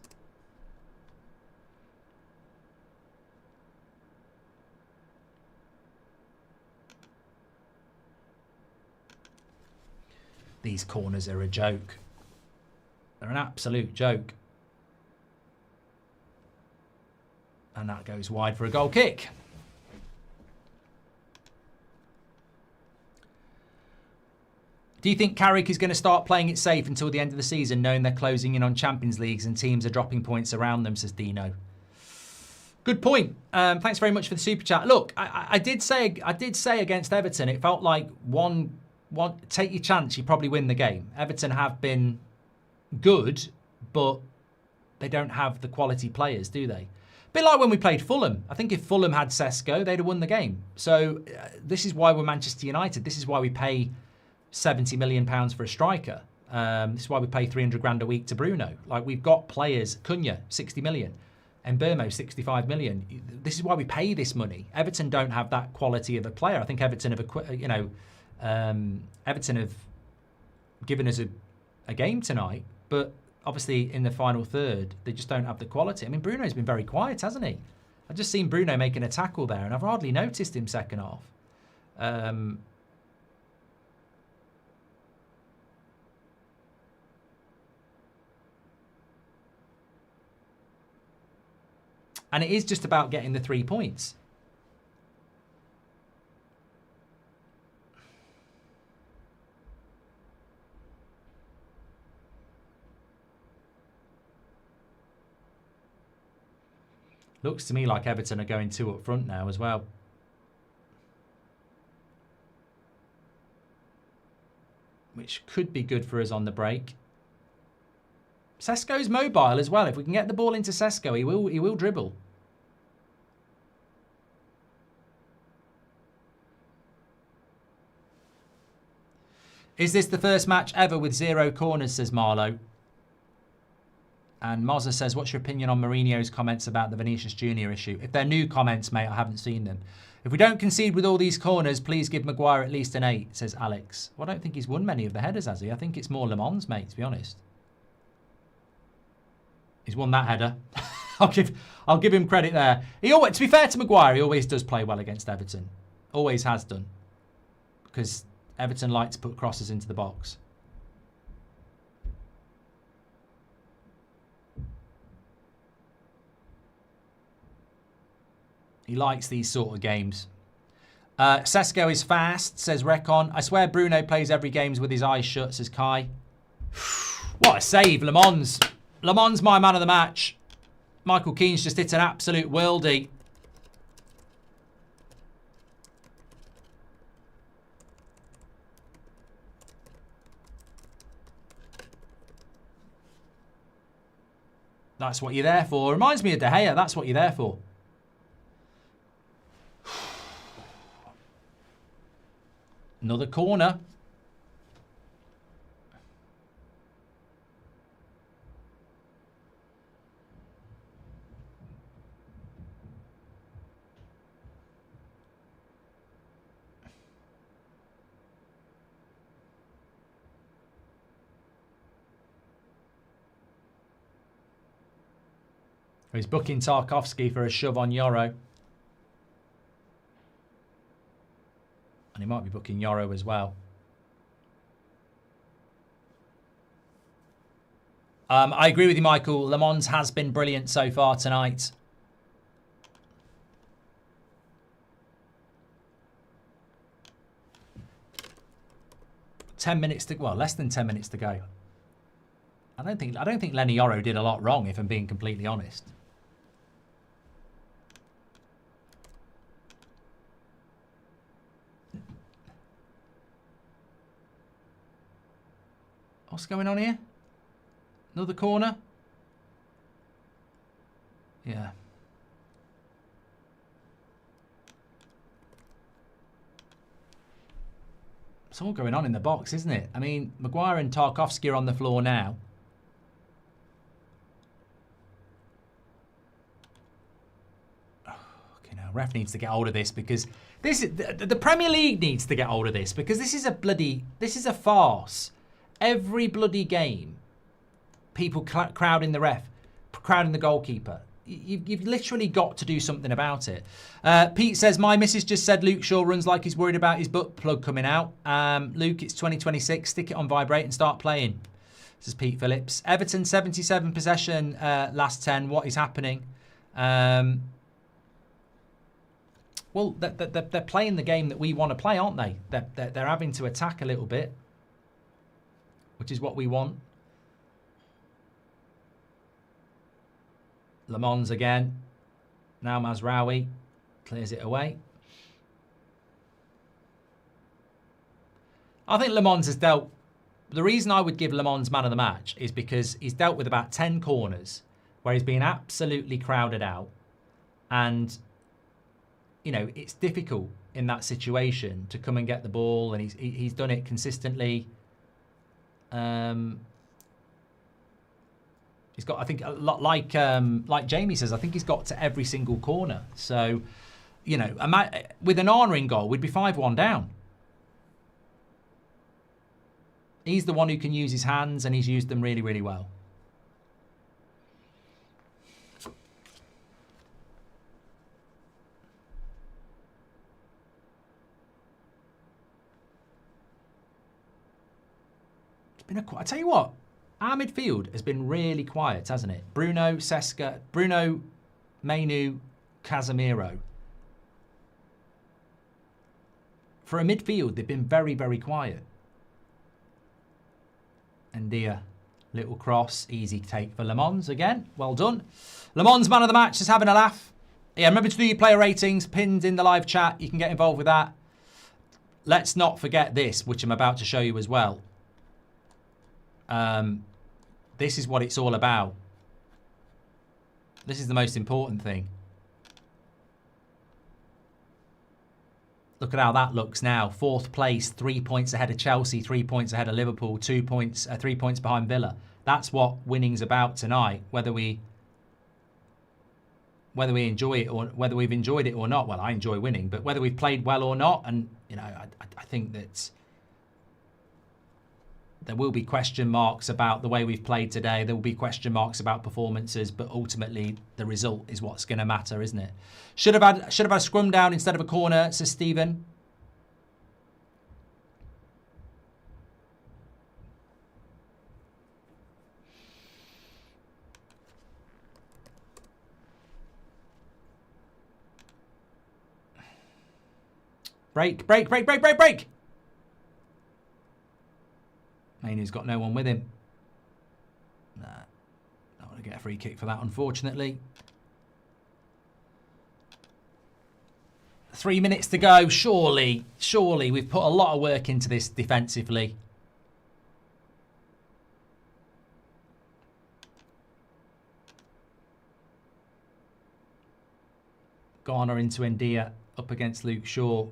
These corners are a joke. They're an absolute joke. And that goes wide for a goal kick. Do you think Carrick is going to start playing it safe until the end of the season, knowing they're closing in on Champions Leagues and teams are dropping points around them, says Dino. Good point. Thanks very much for the super chat. Look, I did say against Everton, it felt like one take your chance, you probably win the game. Everton have been good, but they don't have the quality players, do they? A bit like when we played Fulham. I think if Fulham had Sesko, they'd have won the game. So this is why we're Manchester United. This is why we pay £70 million for a striker. This is why we pay 300 grand a week to Bruno. Like, we've got players. Cunha, 60 million. Mbermo, 65 million. This is why we pay this money. Everton don't have that quality of a player. I think Everton have, Everton have given us a game tonight, but obviously in the final third, they just don't have the quality. I mean, Bruno's been very quiet, hasn't he? I've just seen Bruno making a tackle there, and I've hardly noticed him second half. And it is just about getting the 3 points. Looks to me like Everton are going 2 up front now as well. Which could be good for us on the break. Sesko's mobile as well. If we can get the ball into Sesko, he will dribble. Is this the first match ever with 0 corners, says Marlowe. And Mozza says, what's your opinion on Mourinho's comments about the Vinicius Junior issue? If they're new comments, mate, I haven't seen them. If we don't concede with all these corners, please give Maguire at least an 8, says Alex. Well, I don't think he's won many of the headers, has he? I think it's more Le Mans, mate, to be honest. He's won that header. I'll give him credit there. To be fair to Maguire, he always does play well against Everton. Always has done. Because Everton like to put crosses into the box. He likes these sort of games. Sesko is fast, says Recon. I swear Bruno plays every game with his eyes shut, says Kai. What a save, Le Mans. Le Mans, my man of the match. Michael Keane's just hit an absolute worldie. That's what you're there for. Reminds me of De Gea. That's what you're there for. Another corner. He's booking Tarkowski for a shove on Yoro. And he might be booking Yoro as well. I agree with you, Michael. Le Mans has been brilliant so far tonight. Less than 10 minutes to go. I don't think Lenny Yoro did a lot wrong, if I'm being completely honest. What's going on here? Another corner? Yeah. It's all going on in the box, isn't it? I mean, Maguire and Tarkowski are on the floor now. Okay, now ref needs to get hold of this, because this is the Premier League needs to get hold of this, because this is a farce. Every bloody game, people crowding the ref, crowding the goalkeeper. You've literally got to do something about it. Pete says, my missus just said Luke Shaw runs like he's worried about his butt plug coming out. Luke, it's 2026. Stick it on vibrate and start playing. This is Pete Phillips. Everton, 77 possession last 10. What is happening? Well, they're playing the game that we want to play, aren't they? They're having to attack a little bit, which is what we want. Le Mans again. Now Mazraoui clears it away. I think Le Mans has dealt... The reason I would give Le Mans man of the match is because he's dealt with about 10 corners where he's been absolutely crowded out. And, you know, it's difficult in that situation to come and get the ball. And he's done it consistently. He's got, I think, a lot like Jamie says, I think he's got to every single corner. So, you know, with an Arna in goal, we'd be 5-1 down. He's the one who can use his hands, and he's used them really, really well. It's been I tell you what. Our midfield has been really quiet, hasn't it? Bruno, Seska, Bruno, Mainu, Casemiro. For a midfield, they've been very, very quiet. And Dia, little cross, easy take for Le Mans again. Well done. Le Mans man of the match is having a laugh. Yeah, remember to do your player ratings, pinned in the live chat. You can get involved with that. Let's not forget this, which I'm about to show you as well. This is what it's all about. This is the most important thing. Look at how that looks now. 4th place, 3 points ahead of Chelsea, 3 points ahead of Liverpool, 3 points behind Villa. That's what winning's about tonight. Whether we enjoy it or whether we've enjoyed it or not. Well, I enjoy winning, but whether we've played well or not, and you know, I think that there will be question marks about the way we've played today. There will be question marks about performances, but ultimately the result is what's going to matter, isn't it? Should have had a scrum down instead of a corner, says Stephen. Break. Mainu's got no one with him. Nah, not going to get a free kick for that, unfortunately. 3 minutes to go. Surely we've put a lot of work into this defensively. Garner into Ndia, up against Luke Shaw.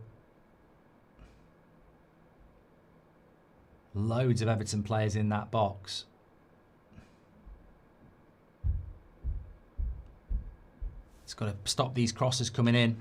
Loads of Everton players in that box. It's got to stop these crosses coming in.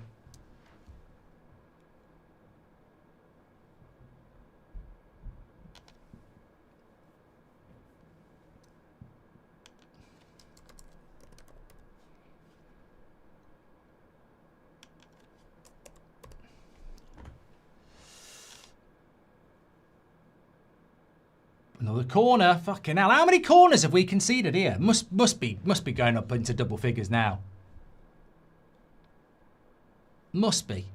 Another corner. Fucking hell. How many corners have we conceded here? Must be going up into double figures now. Must be.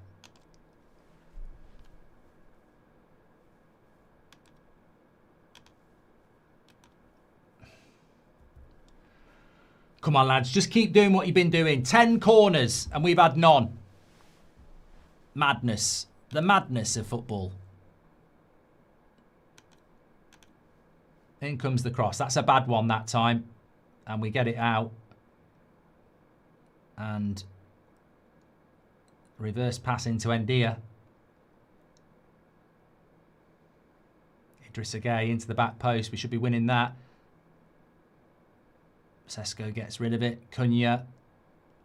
Come on, lads. Just keep doing what you've been doing. 10 corners and we've had none. Madness. The madness of football. In comes the cross. That's a bad one that time. And we get it out. And reverse pass into Endia. Idrissa Gueye into the back post. We should be winning that. Sesko gets rid of it. Cunha.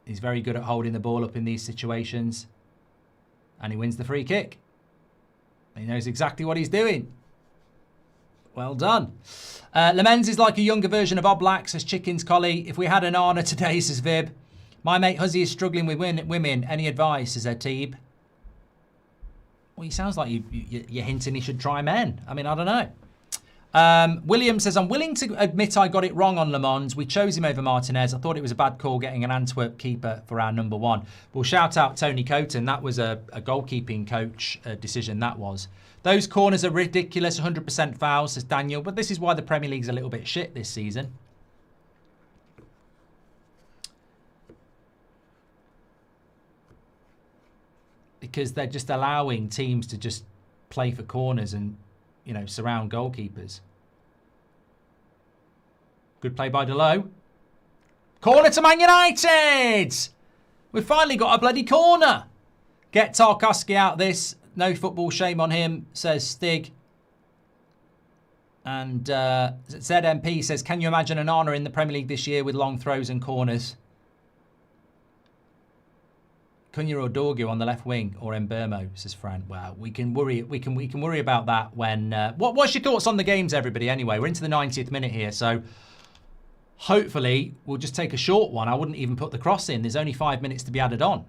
He's very good at holding the ball up in these situations. And he wins the free kick. He knows exactly what he's doing. Well done. Lemens is like a younger version of Oblak, says Chickens Collie. If we had an Arna today, says Vib. My mate Huzzy is struggling with women. Any advice, says Atib. Well, he sounds like you're hinting he should try men. I mean, I don't know. William says, I'm willing to admit I got it wrong on Le Mans. We chose him over Martinez. I thought it was a bad call getting an Antwerp keeper for our number one. Well, shout out Tony Coton. That was a goalkeeping coach decision, that was. Those corners are ridiculous, 100% fouls, says Daniel. But this is why the Premier League's a little bit shit this season. Because they're just allowing teams to just play for corners and, you know, surround goalkeepers. Good play by Delo. Corner to Man United! We've finally got a bloody corner. Get Tarkowski out this. No football, shame on him, says Stig. And ZMP says, can you imagine an Arna in the Premier League this year with long throws and corners? Cunha or Dorgu on the left wing, or Mbermo, says Fran. Well, we can worry about that when. What's your thoughts on the games, everybody? Anyway, we're into the 90th minute here, so hopefully we'll just take a short one. I wouldn't even put the cross in. There's only 5 minutes to be added on.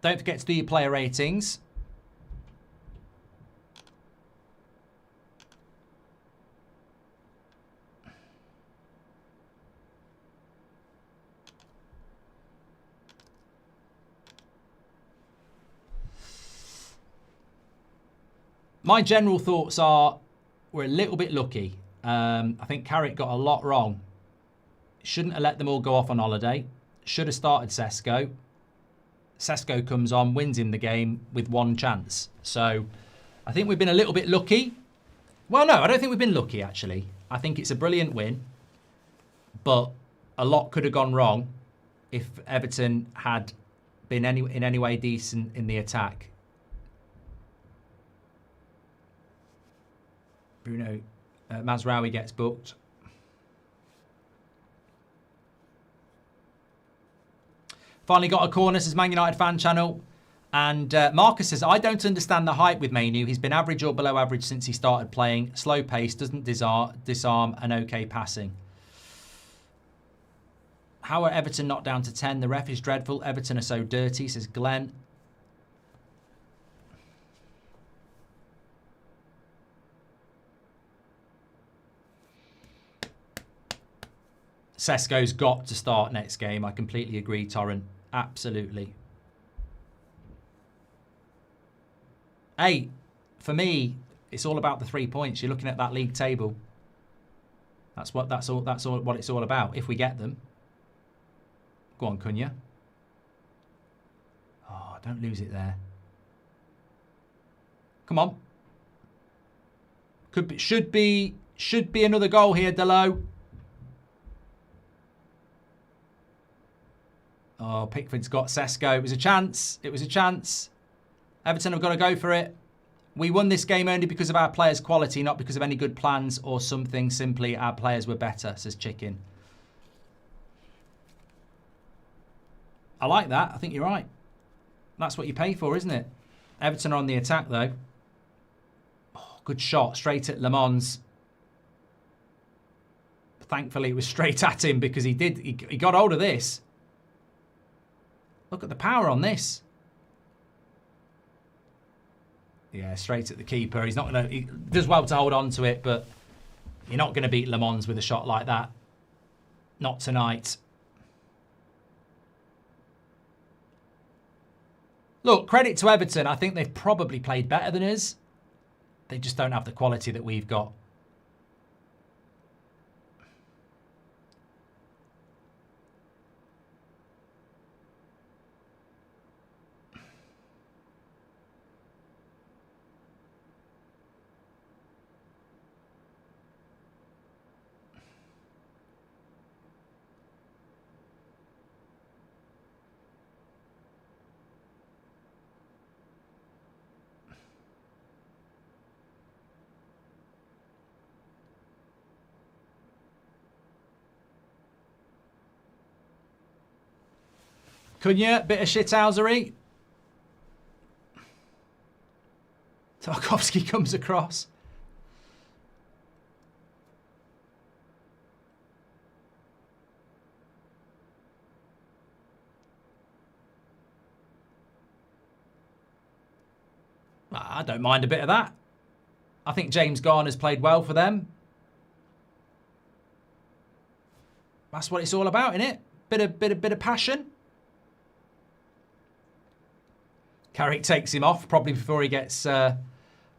Don't forget to do your player ratings. My general thoughts are we're a little bit lucky. I think Carrick got a lot wrong. Shouldn't have let them all go off on holiday. Should have started Sesko. Sesko comes on, wins in the game with one chance. So I think we've been a little bit lucky. Well, no, I don't think we've been lucky, actually. I think it's a brilliant win. But a lot could have gone wrong if Everton had been in any way decent in the attack. Bruno Mazraoui gets booked. Finally got a corner, says Man United fan channel. And Marcus says, I don't understand the hype with Manu. He's been average or below average since he started playing. Slow pace, doesn't disarm and okay passing. How are Everton not down to 10? The ref is dreadful. Everton are so dirty, says Glenn. Sesko's got to start next game. I completely agree, Torrent. Absolutely. Hey, for me, it's all about the 3 points. You're looking at that league table. That's all what it's all about. If we get them. Go on, Cunha. Oh, don't lose it there. Come on. Should be another goal here, Delo. Oh, Pickford's got Sesko. It was a chance. It was a chance. Everton have got to go for it. We won this game only because of our players' quality, not because of any good plans or something. Simply, our players were better, says Chicken. I like that. I think you're right. That's what you pay for, isn't it? Everton are on the attack, though. Oh, good shot. Straight at Le Mans. Thankfully, it was straight at him because he got hold of this. Look at the power on this. Yeah, straight at the keeper. He's not going to... He does well to hold on to it, but you're not going to beat Le Mans with a shot like that. Not tonight. Look, credit to Everton. I think they've probably played better than us. They just don't have the quality that we've got. Cunha, bit of shithousery. Tarkovsky comes across. I don't mind a bit of that. I think James Garner's played well for them. That's what it's all about, isn't it? Bit of passion. Carrick takes him off, probably before he gets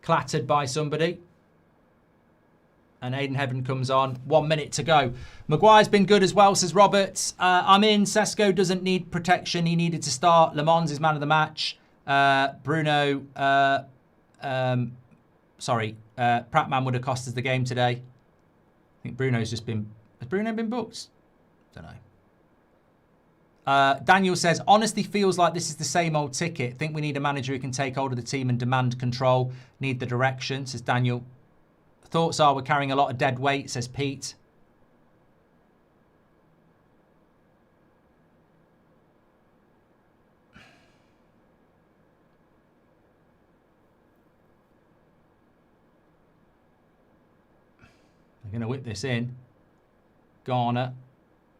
clattered by somebody. And Aidan Heaven comes on. 1 minute to go. Maguire's been good as well, says Roberts. I'm in. Sesko doesn't need protection. He needed to start. Le Mans is man of the match. Bruno... Prattman would have cost us the game today. I think Bruno's just been... Has Bruno been booked? Don't know. Daniel says, honestly feels like this is the same old ticket. Think we need a manager who can take hold of the team and demand control. Need the direction, says Daniel. Thoughts are we're carrying a lot of dead weight, says Pete. They're going to whip this in. Garner.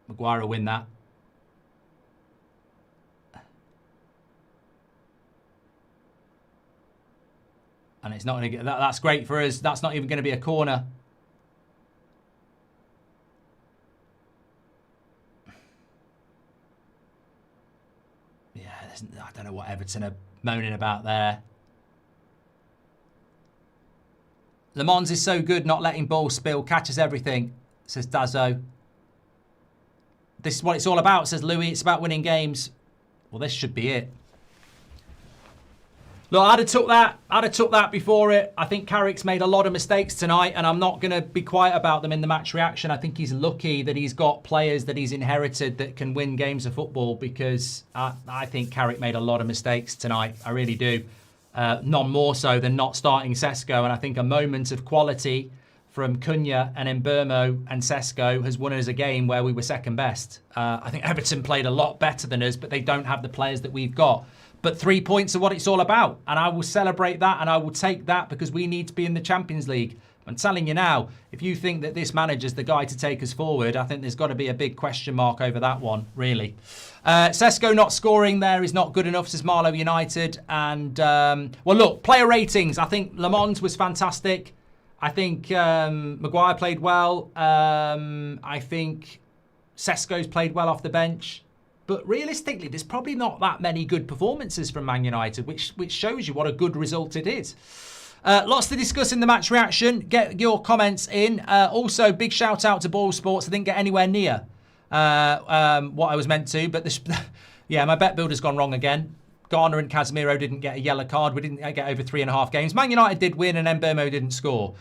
Maguire will win that. And it's not going to get... That's great for us. That's not even going to be a corner. Yeah, I don't know what Everton are moaning about there. Le Mans is so good, not letting balls spill. Catches everything, says Dazzo. This is what it's all about, says Louis. It's about winning games. Well, this should be it. Look, I'd have took that before it. I think Carrick's made a lot of mistakes tonight, and I'm not going to be quiet about them in the match reaction. I think he's lucky that he's got players that he's inherited that can win games of football, because I think Carrick made a lot of mistakes tonight. I really do. None more so than not starting Sesko, and I think a moment of quality from Cunha and Mbeumo and Sesko has won us a game where we were second best. I think Everton played a lot better than us, but they don't have the players that we've got. But 3 points are what it's all about. And I will celebrate that and I will take that because we need to be in the Champions League. I'm telling you now, if you think that this manager's the guy to take us forward, I think there's got to be a big question mark over that one, really. Sesko not scoring there is not good enough, says Marlow United. And, well, look, player ratings. I think Le Mans was fantastic. I think Maguire played well. I think Sesko's played well off the bench. But realistically, there's probably not that many good performances from Man United, which shows you what a good result it is. Lots to discuss in the match reaction. Get your comments in. Also, big shout out to BoyleSports. I didn't get anywhere near what I was meant to. But yeah, my bet builder's gone wrong again. Garner and Casemiro didn't get a yellow card. We didn't get over 3.5 games. Man United did win and Mbeumo didn't score.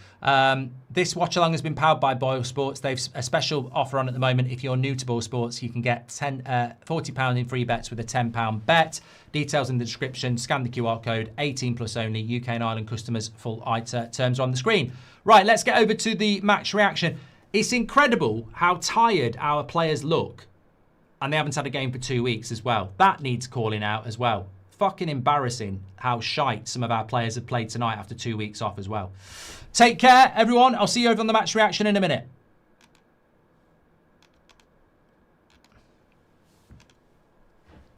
This watch-along has been powered by BoyleSports. They've a special offer on at the moment. If you're new to BoyleSports, you can get £40 in free bets with a £10 bet. Details in the description. Scan the QR code. 18 plus only. UK and Ireland customers. Full ITA terms are on the screen. Right, let's get over to the match reaction. It's incredible how tired our players look. And they haven't had a game for 2 weeks as well. That needs calling out as well. Fucking embarrassing how shite some of our players have played tonight after 2 weeks off as well. Take care, everyone. I'll see you over on the match reaction in a minute.